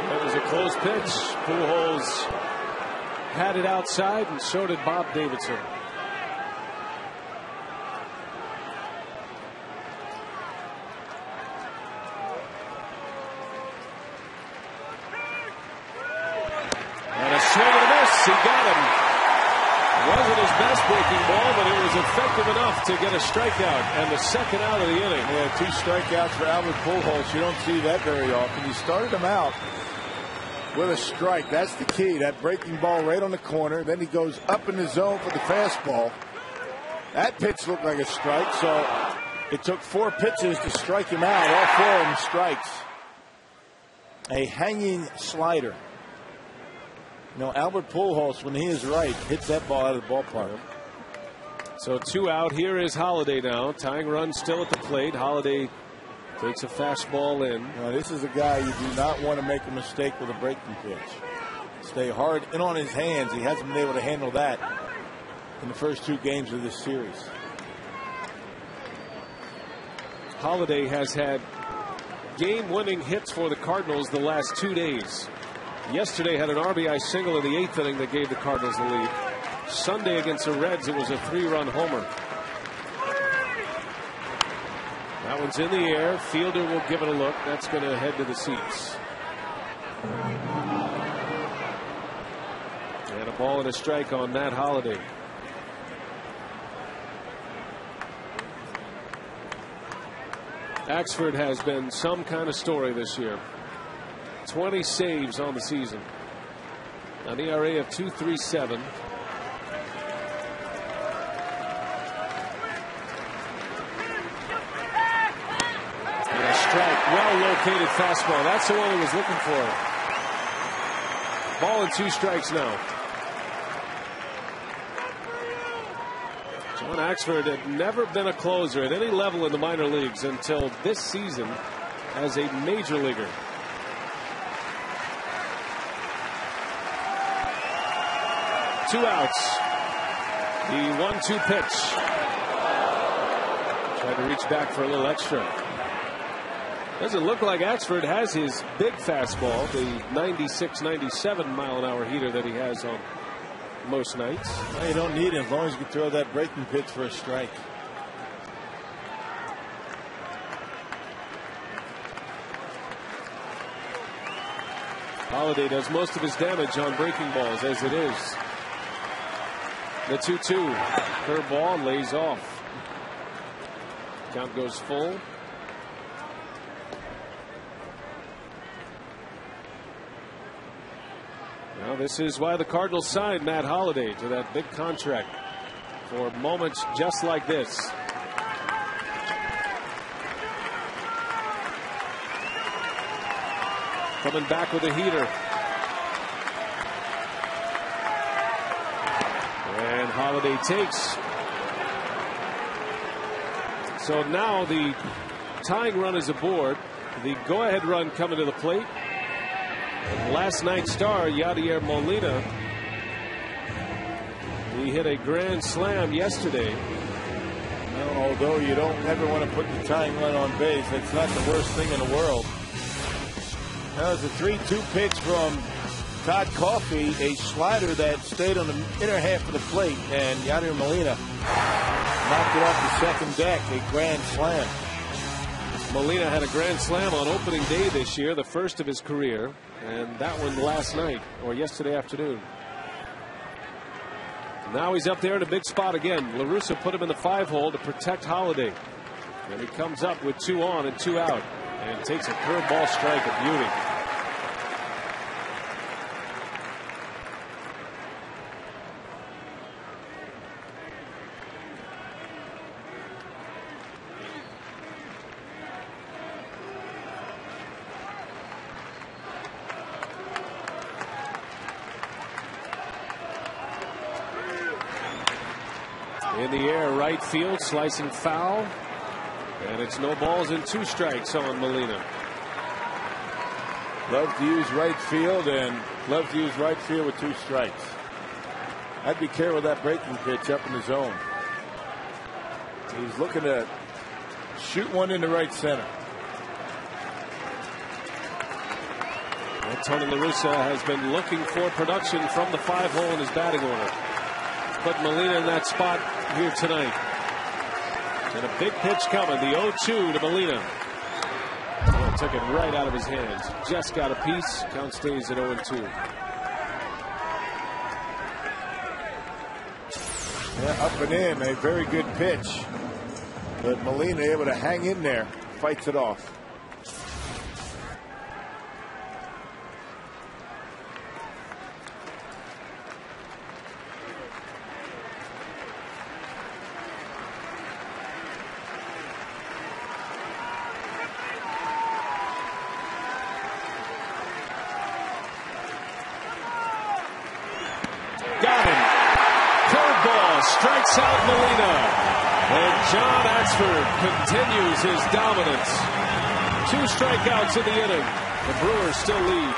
That was a close pitch. Pujols had it outside, and so did Bob Davidson. And a swing and a miss. He got him. Wasn't his best breaking ball, but it was effective enough to get a strikeout and the second out of the inning. Yeah, 2 strikeouts for Albert Pujols. You don't see that very often. You started him out with a strike. That's the key. That breaking ball right on the corner. Then he goes up in the zone for the fastball. That pitch looked like a strike, so it took 4 pitches to strike him out. All 4 of them strikes. A hanging slider. Albert Pujols, when he is right, hits that ball out of the ballpark. So 2 out. Here is Holliday now. Tying run still at the plate. Holliday takes a fastball in. Now, this is a guy you do not want to make a mistake with a breaking pitch. Stay hard in on his hands. He hasn't been able to handle that in the first 2 games of this series. Holliday has had game-winning hits for the Cardinals the last 2 days. Yesterday had an RBI single in the 8th inning that gave the Cardinals the lead. Sunday against the Reds, it was a 3-run homer. That one's in the air. Fielder will give it a look. That's going to head to the seats. And a ball and a strike on Matt Holliday. Axford has been some kind of story this year. 20 saves on the season. An ERA of 2.37. And a strike. Well-located fastball. That's the one he was looking for. Ball and 2 strikes now. John Axford had never been a closer at any level in the minor leagues until this season as a major leaguer. Two outs. The 1-2 pitch. Tried to reach back for a little extra. Doesn't look like Axford has his big fastball, the 96-97 mile an hour heater that he has on most nights. Well, you don't need it as long as you can throw that breaking pitch for a strike. Holliday does most of his damage on breaking balls as it is. The 2-2. Curveball lays off. Count goes full. Now this is why the Cardinals signed Matt Holliday to that big contract for moments just like this. Coming back with a heater. And Holliday takes. So now the tying run is aboard. The go-ahead run coming to the plate. And last night's star, Yadier Molina, he hit a grand slam yesterday. Well, although you don't ever want to put the tying run on base, that's not the worst thing in the world. That was a 3-2 pitch from Todd Coffey, a slider that stayed on the inner half of the plate, and Yadier Molina knocked it off the second deck, a grand slam. Molina had a grand slam on opening day this year, the first of his career, and that one last night, or yesterday afternoon. Now he's up there in a big spot again. La Russa put him in the 5-hole to protect Holiday. And he comes up with 2 on and 2 out, and takes a curveball strike at beauty. In the air, right field, slicing foul. And it's no balls and 2 strikes on Molina. Love to use right field and love to use right field with 2 strikes. I'd be careful with that breaking pitch up in the zone. He's looking to shoot one into right center. Well, Tony La Russa has been looking for production from the 5-hole in his batting order. Put Molina in that spot here tonight. And a big pitch coming. The 0-2 to Molina. Oh, took it right out of his hands. Just got a piece. Count stays at 0-2. Yeah, up and in. A very good pitch. But Molina able to hang in there. Fights it off. Strikes out Molina. And John Axford continues his dominance. 2 strikeouts in the inning. The Brewers still lead.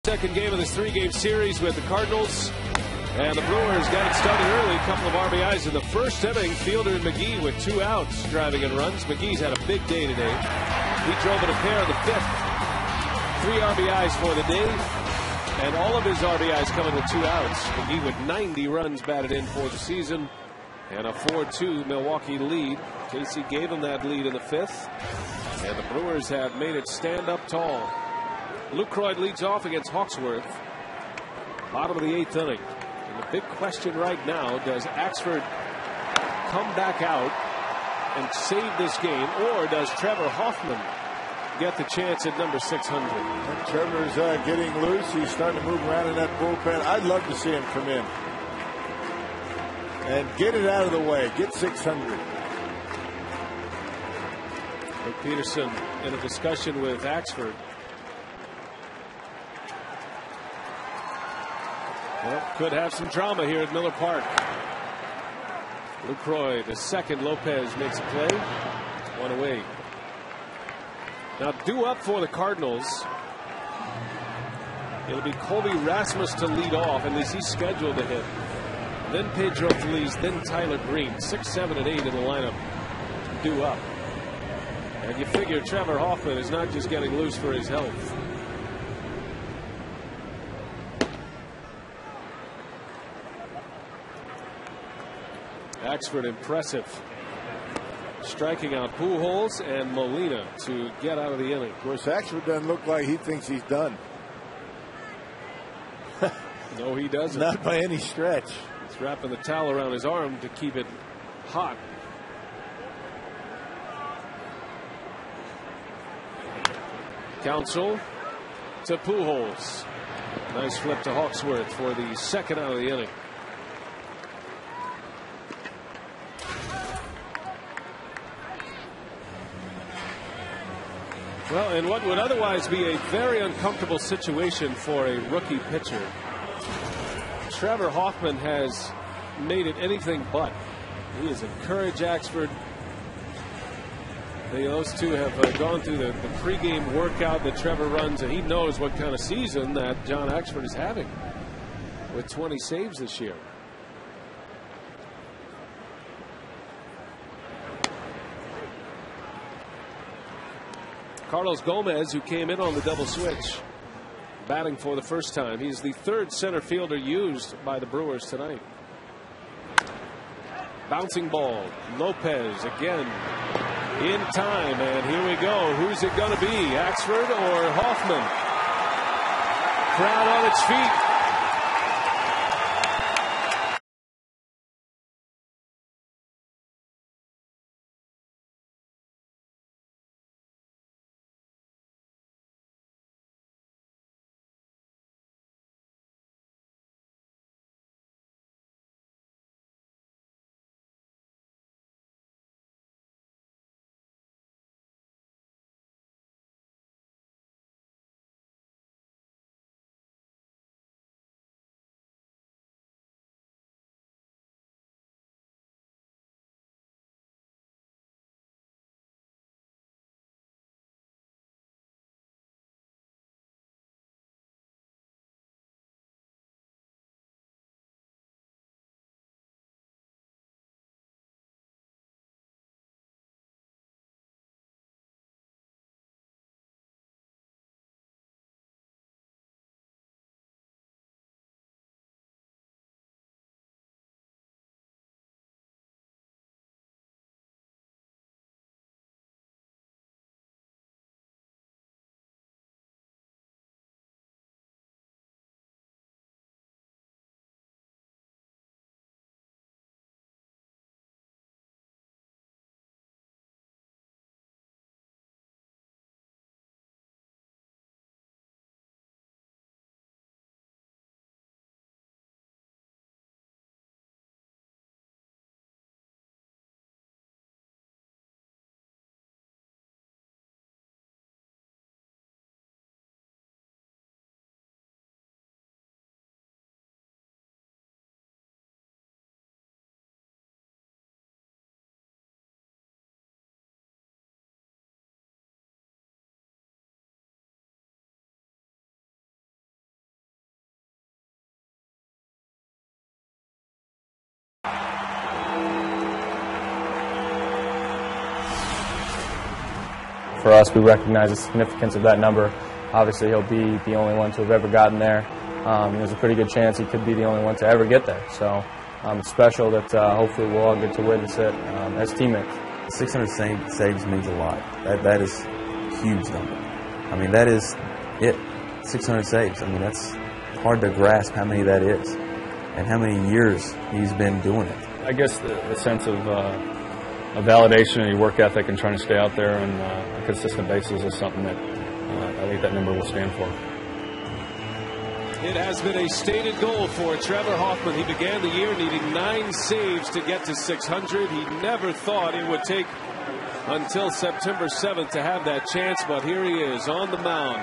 Second game of this 3-game series with the Cardinals. And the Brewers got it started early. A couple of RBIs in the first inning. Fielder and McGee with 2 outs, driving in runs. McGee's had a big day today. He drove in a pair in the 5th. 3 RBIs for the day. And all of his RBIs coming with 2 outs. McGee with 90 runs batted in for the season. And a 4-2 Milwaukee lead. Casey gave him that lead in the 5th. And the Brewers have made it stand up tall. Lucroy leads off against Hawksworth. Bottom of the 8th inning. And the big question right now, does Axford come back out and save this game, or does Trevor Hoffman get the chance at number 600? And Trevor's getting loose. He's starting to move around in that bullpen. I'd love to see him come in and get it out of the way. Get 600. Rick Peterson in a discussion with Axford. Well, could have some drama here at Miller Park. Lucroy, the second. Lopez makes a play. One away. Now due up for the Cardinals. It'll be Colby Rasmus to lead off, at least he's scheduled to hit. Then Pedro Feliz, then Tyler Green. 6, 7, and 8 in the lineup. Due up. And you figure Trevor Hoffman is not just getting loose for his health. Axford impressive. Striking out Pujols and Molina to get out of the inning. Of course, Axford doesn't look like he thinks he's done. No, he doesn't. Not by any stretch. He's wrapping the towel around his arm to keep it hot. Counsell to Pujols. Nice flip to Hawksworth for the second out of the inning. Well, in what would otherwise be a very uncomfortable situation for a rookie pitcher, Trevor Hoffman has made it anything but. He has encouraged Axford. Those two have gone through the pregame workout that Trevor runs, and he knows what kind of season that John Axford is having with 20 saves this year. Carlos Gomez, who came in on the double switch, batting for the first time. He's the third center fielder used by the Brewers tonight. Bouncing ball. Lopez again in time, and here we go. Who's it going to be, Axford or Hoffman? Crowd on its feet. For us, we recognize the significance of that number. Obviously, he'll be the only one to have ever gotten there. There's a pretty good chance he could be the only one to ever get there. So it's special that hopefully we'll all get to witness it as teammates. 600 saves means a lot. That is a huge number. I mean, that is it. 600 saves. I mean, that's hard to grasp how many that is and how many years he's been doing it. I guess the sense of validation of your work ethic and trying to stay out there on a consistent basis is something that I think that number will stand for. It has been a stated goal for Trevor Hoffman. He began the year needing 9 saves to get to 600. He never thought it would take until September 7th to have that chance, but here he is on the mound.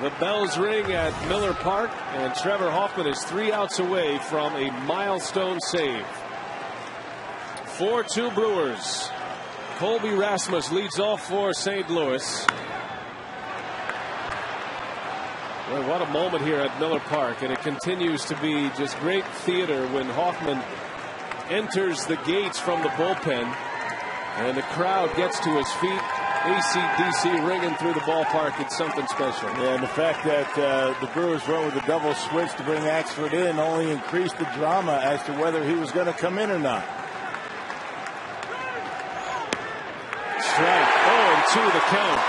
The bells ring at Miller Park, and Trevor Hoffman is 3 outs away from a milestone save. 4-2 Brewers. Colby Rasmus leads off for St. Louis. Well, what a moment here at Miller Park, and it continues to be just great theater when Hoffman enters the gates from the bullpen, and the crowd gets to his feet. AC/DC ringing through the ballpark. It's something special. Yeah, and the fact that the Brewers went with a double switch to bring Axford in only increased the drama as to whether he was going to come in or not. Strike. 0-2 the count.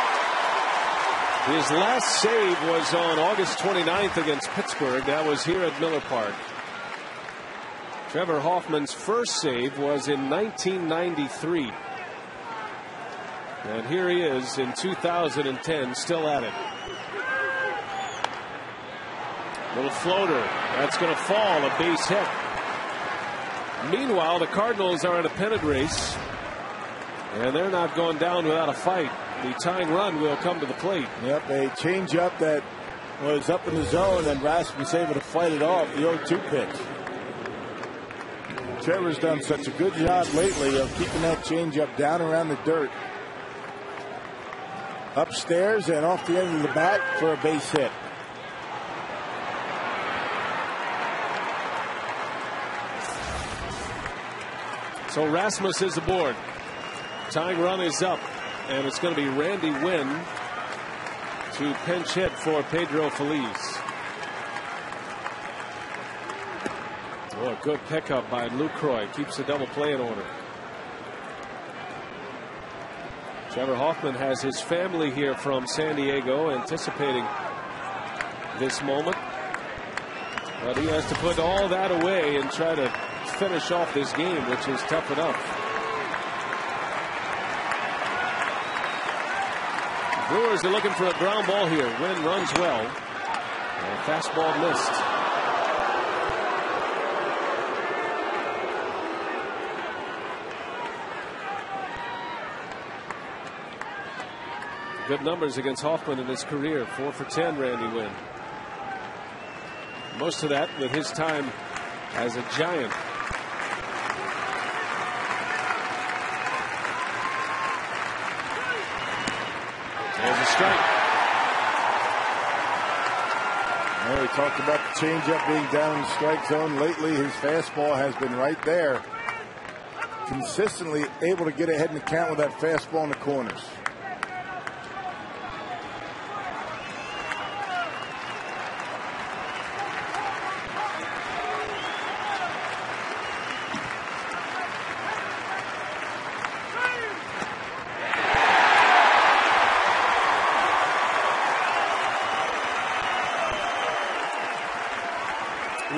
His last save was on August 29th against Pittsburgh. That was here at Miller Park. Trevor Hoffman's first save was in 1993. And here he is in 2010, still at it. Little floater. That's going to fall, a base hit. Meanwhile, the Cardinals are in a pennant race, and they're not going down without a fight. The tying run will come to the plate. Yep, a changeup that was up in the zone, and Rasmus able to fight it off, the 0-2 pitch. Trevor's done such a good job lately of keeping that changeup down around the dirt. Upstairs and off the end of the bat for a base hit. So Rasmus is aboard. Tying run is up, and it's going to be Randy Wynn to pinch hit for Pedro Feliz. Oh, a good pickup by Lucroy. Keeps the double play in order. Trevor Hoffman has his family here from San Diego, anticipating this moment. But he has to put all that away and try to finish off this game, which is tough enough. Brewers are looking for a ground ball here. Wynn runs well. And a fastball missed. Good numbers against Hoffman in his career. 4 for 10, Randy Wynn. Most of that with his time as a Giant. There's a strike. Well, we talked about the changeup being down in the strike zone. Lately, his fastball has been right there. Consistently able to get ahead in the count with that fastball in the corners.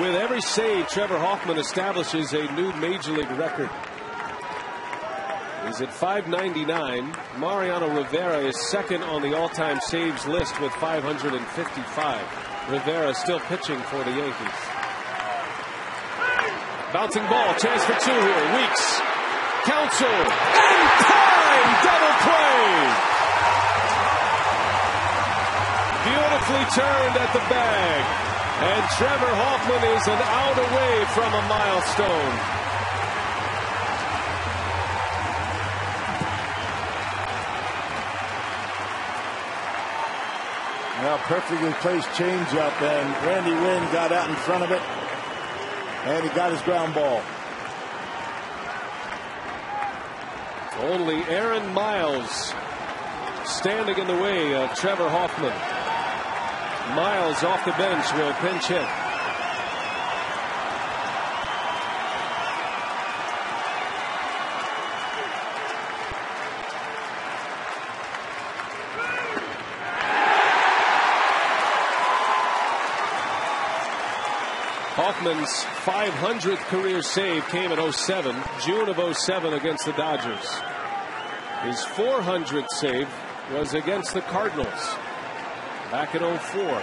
With every save, Trevor Hoffman establishes a new major league record. He's at 599. Mariano Rivera is second on the all-time saves list with 555. Rivera still pitching for the Yankees. Bouncing ball, chance for 2 here. Weeks, Counsell, and time! Double play! Beautifully turned at the bag. And Trevor Hoffman is an out away from a milestone. Now, perfectly placed changeup, and Randy Wynn got out in front of it, and he got his ground ball. Only Aaron Miles standing in the way of Trevor Hoffman. Miles off the bench will pinch hit. Hoffman's 500th career save came in 07, June of 07 against the Dodgers. His 400th save was against the Cardinals back in 04.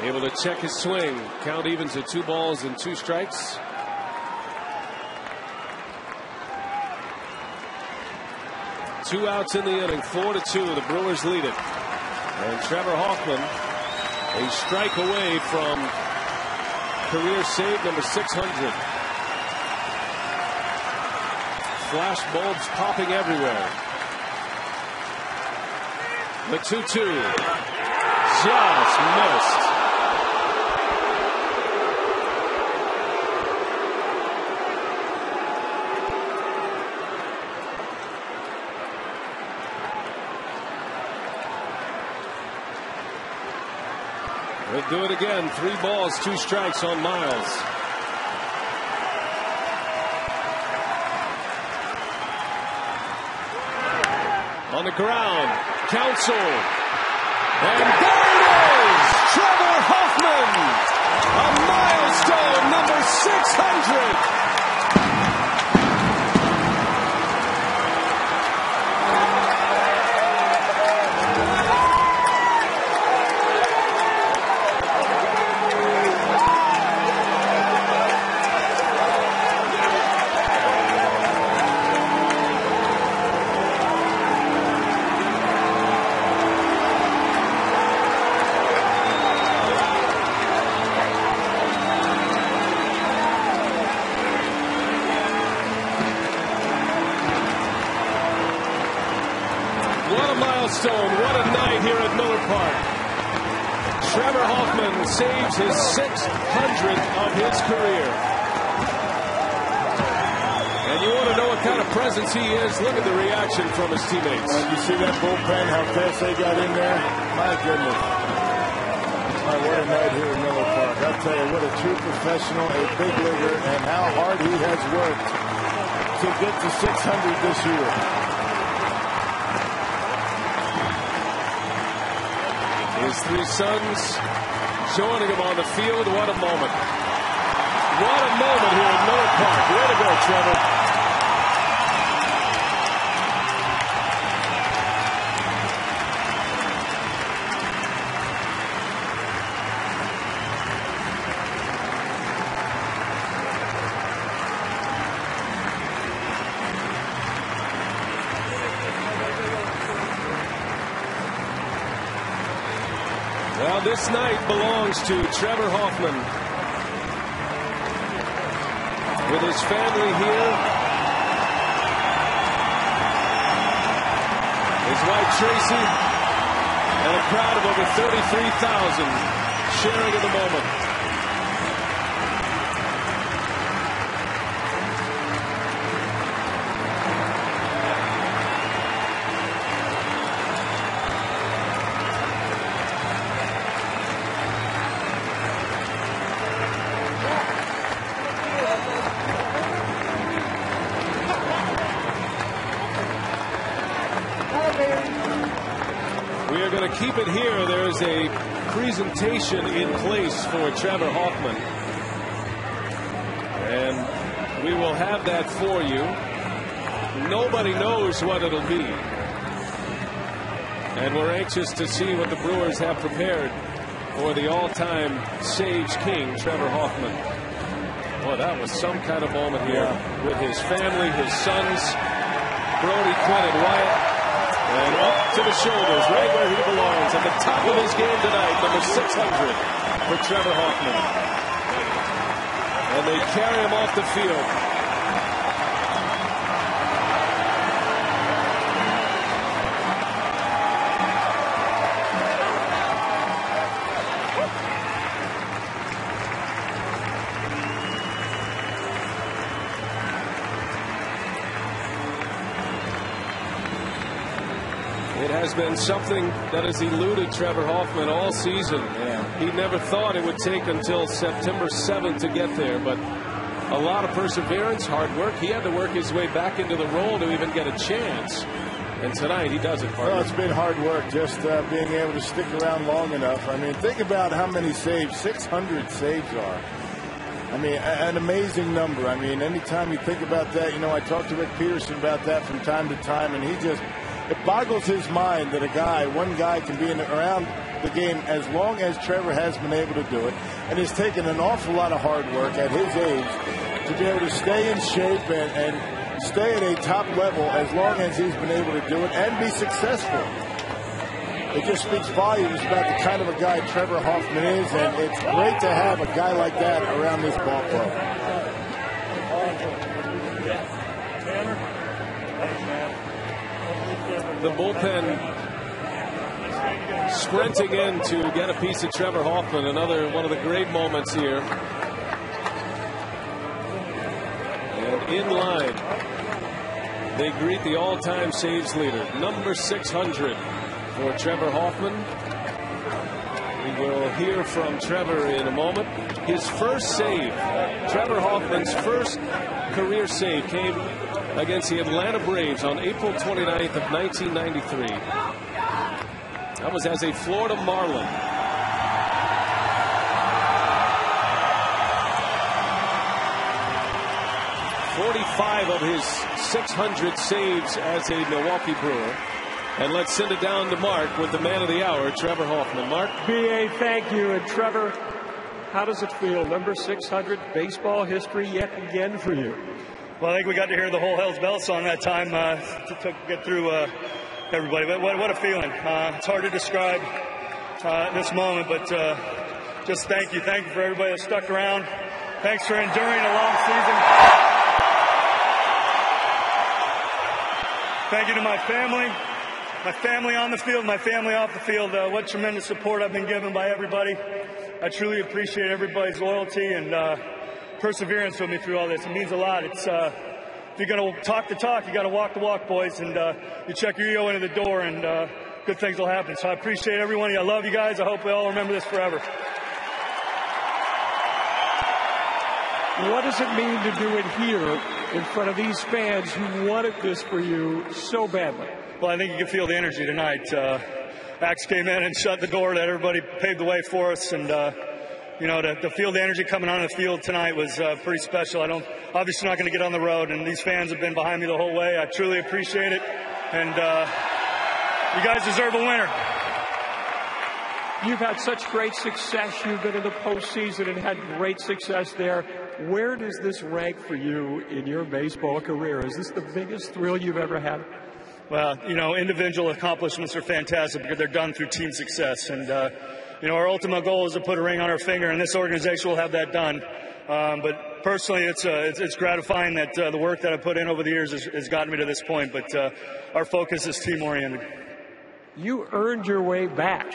Able to check his swing. Count evens at 2 balls and 2 strikes. Two outs in the inning, 4-2. The Brewers lead it. And Trevor Hoffman, a strike away from career save number 600. Flash bulbs popping everywhere. The 2-2 just missed. We'll do it again. 3 balls, 2 strikes on Miles. On the ground, Counsell. And there it is! Trevor Hoffman! A milestone, number 600! What a night here at Miller Park. Trevor Hoffman saves his 600th of his career. And you want to know what kind of presence he is? Look at the reaction from his teammates. You see that bullpen, how fast they got in there? My goodness. What a night here at Miller Park. I'll tell you, what a true professional, a big leaguer, and how hard he has worked to get to 600 this year. His 3 sons joining him on the field. What a moment. What a moment here at Miller Park. Way to go, Trevor. Well, this night belongs to Trevor Hoffman. With his family here. His wife Tracy. And a crowd of over 33,000 sharing in the moment. We are going to keep it here. There is a presentation in place for Trevor Hoffman. And we will have that for you. Nobody knows what it'll be. And we're anxious to see what the Brewers have prepared for the all-time Sage King, Trevor Hoffman. Boy, that was some kind of moment here with his family, his sons, Brody, Quinn, and Wyatt. And up to the shoulders, right where he belongs, at the top of his game tonight, number 600 for Trevor Hoffman. And they carry him off the field. It has been something that has eluded Trevor Hoffman all season. He never thought it would take until September 7th to get there, but a lot of perseverance, hard work. He had to work his way back into the role to even get a chance. And tonight he does it. Well, it's been hard work just being able to stick around long enough. I mean, think about how many saves, 600 saves are. I mean, an amazing number. I mean, anytime you think about that, you know, I talked to Rick Peterson about that from time to time, and he just, it boggles his mind that one guy can be around the game as long as Trevor has been able to do it, and has taken an awful lot of hard work at his age to be able to stay in shape and stay at a top level as long as he's been able to do it and be successful. It just speaks volumes about the kind of a guy Trevor Hoffman is, and it's great to have a guy like that around this ball club. The bullpen sprinting in to get a piece of Trevor Hoffman. Another one of the great moments here. And in line, they greet the all-time saves leader, number 600 for Trevor Hoffman. We will hear from Trevor in a moment. His first save, Trevor Hoffman's first career save, came against the Atlanta Braves on April 29th of 1993. That was as a Florida Marlin. .45 of his 600 saves as a Milwaukee Brewer. And let's send it down to Mark with the man of the hour, Trevor Hoffman. Mark? B.A., thank you. And Trevor, how does it feel? Number 600, baseball history yet again for you. Well, I think we got to hear the whole Hell's Bell song that time to get through everybody. But what a feeling. It's hard to describe this moment, but just thank you. Thank you for everybody that stuck around. Thanks for enduring a long season. Thank you to my family on the field, my family off the field. What tremendous support I've been given by everybody. I truly appreciate everybody's loyalty and perseverance with me through all this. It means a lot. It's if you're going to talk the talk, you got to walk the walk, boys, and you check your ego into the door, and good things will happen. So I appreciate everyone. I love you guys. I hope we all remember this forever. What does it mean to do it here in front of these fans who wanted this for you so badly? Well, I think you can feel the energy tonight. Axe came in and shut the door, let everybody pave the way for us, and you know, to feel the energy coming on the field tonight was pretty special. Obviously not going to get on the road, and these fans have been behind me the whole way. I truly appreciate it, and you guys deserve a winner. You've had such great success. You've been in the postseason and had great success there. Where does this rank for you in your baseball career? Is this the biggest thrill you've ever had? Well, you know, individual accomplishments are fantastic because they're done through team success. And, you know, our ultimate goal is to put a ring on our finger, and this organization will have that done. But personally, it's gratifying that the work that I put in over the years has gotten me to this point. But our focus is team-oriented. You earned your way back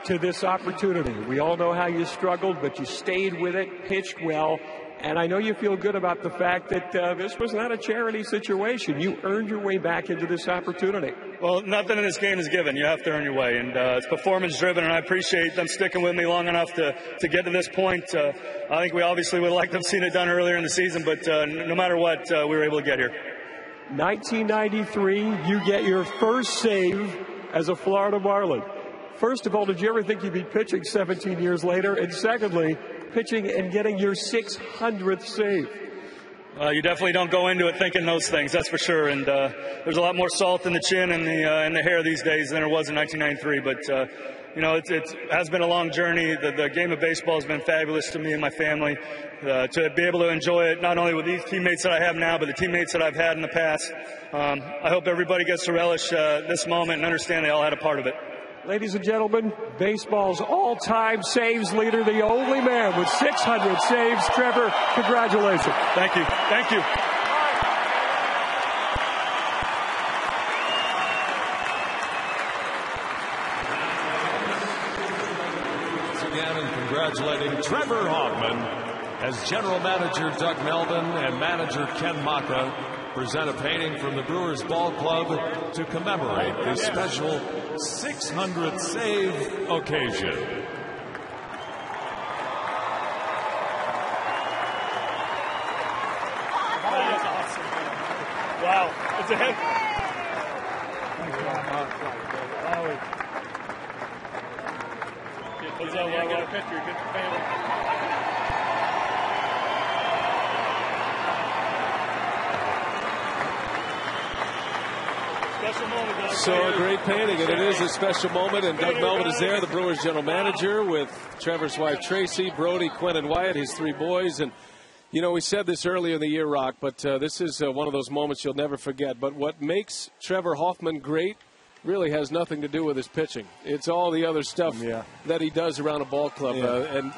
to this opportunity. We all know how you struggled, but you stayed with it, pitched well. And I know you feel good about the fact that this was not a charity situation. You earned your way back into this opportunity. Well, nothing in this game is given. You have to earn your way. And it's performance-driven, and I appreciate them sticking with me long enough to get to this point. I think we obviously would have liked to have seen it done earlier in the season, but no matter what, we were able to get here. 1993, you get your first save as a Florida Marlin. First of all, did you ever think you'd be pitching 17 years later? And secondly, pitching and getting your 600th save. You definitely don't go into it thinking those things, that's for sure. And there's a lot more salt in the chin and the hair these days than there was in 1993. But it has been a long journey. The game of baseball has been fabulous to me and my family. To be able to enjoy it not only with these teammates that I have now, but the teammates that I've had in the past. I hope everybody gets to relish this moment and understand they all had a part of it. Ladies and gentlemen, baseball's all-time saves leader, the only man with 600 saves. Trevor, congratulations. Thank you. Thank you. Once again, and congratulating Trevor Hoffman as General Manager Doug Melvin and Manager Ken Maka present a painting from the Brewers Ball Club to commemorate this special 600th save occasion. That is awesome. Wow. It's a hit. Get a picture. Get the family. So a great painting, and it is a special moment, and Doug Melvin is there, the Brewers general manager, with Trevor's wife Tracy, Brody, Quinn, and Wyatt, his 3 boys. And we said this earlier in the year, Rock, but this is one of those moments you'll never forget. But what makes Trevor Hoffman great really has nothing to do with his pitching. It's all the other stuff that he does around a ball club,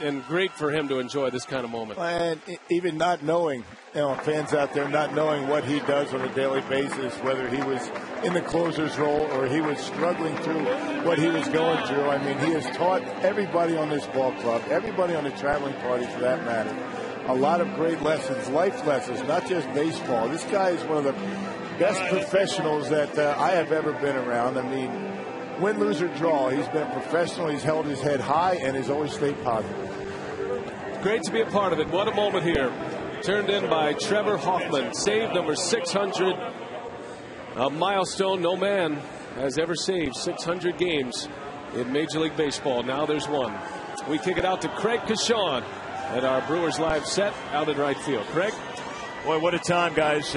and great for him to enjoy this kind of moment. And even not knowing, fans out there not knowing what he does on a daily basis, whether he was in the closer's role or he was struggling through what he was going through. I mean, he has taught everybody on this ball club, everybody on the traveling party for that matter, a lot of great lessons, life lessons, not just baseball. This guy is one of the best professionals that I have ever been around. I mean, win, lose, or draw, he's been professional. He's held his head high and has always stayed positive. Great to be a part of it. What a moment here. Turned in by Trevor Hoffman. Save number 600. A milestone no man has ever saved 600 games in Major League Baseball. Now there's one. We kick it out to Craig Cashon at our Brewers Live set out in right field. Craig? Boy, what a time, guys.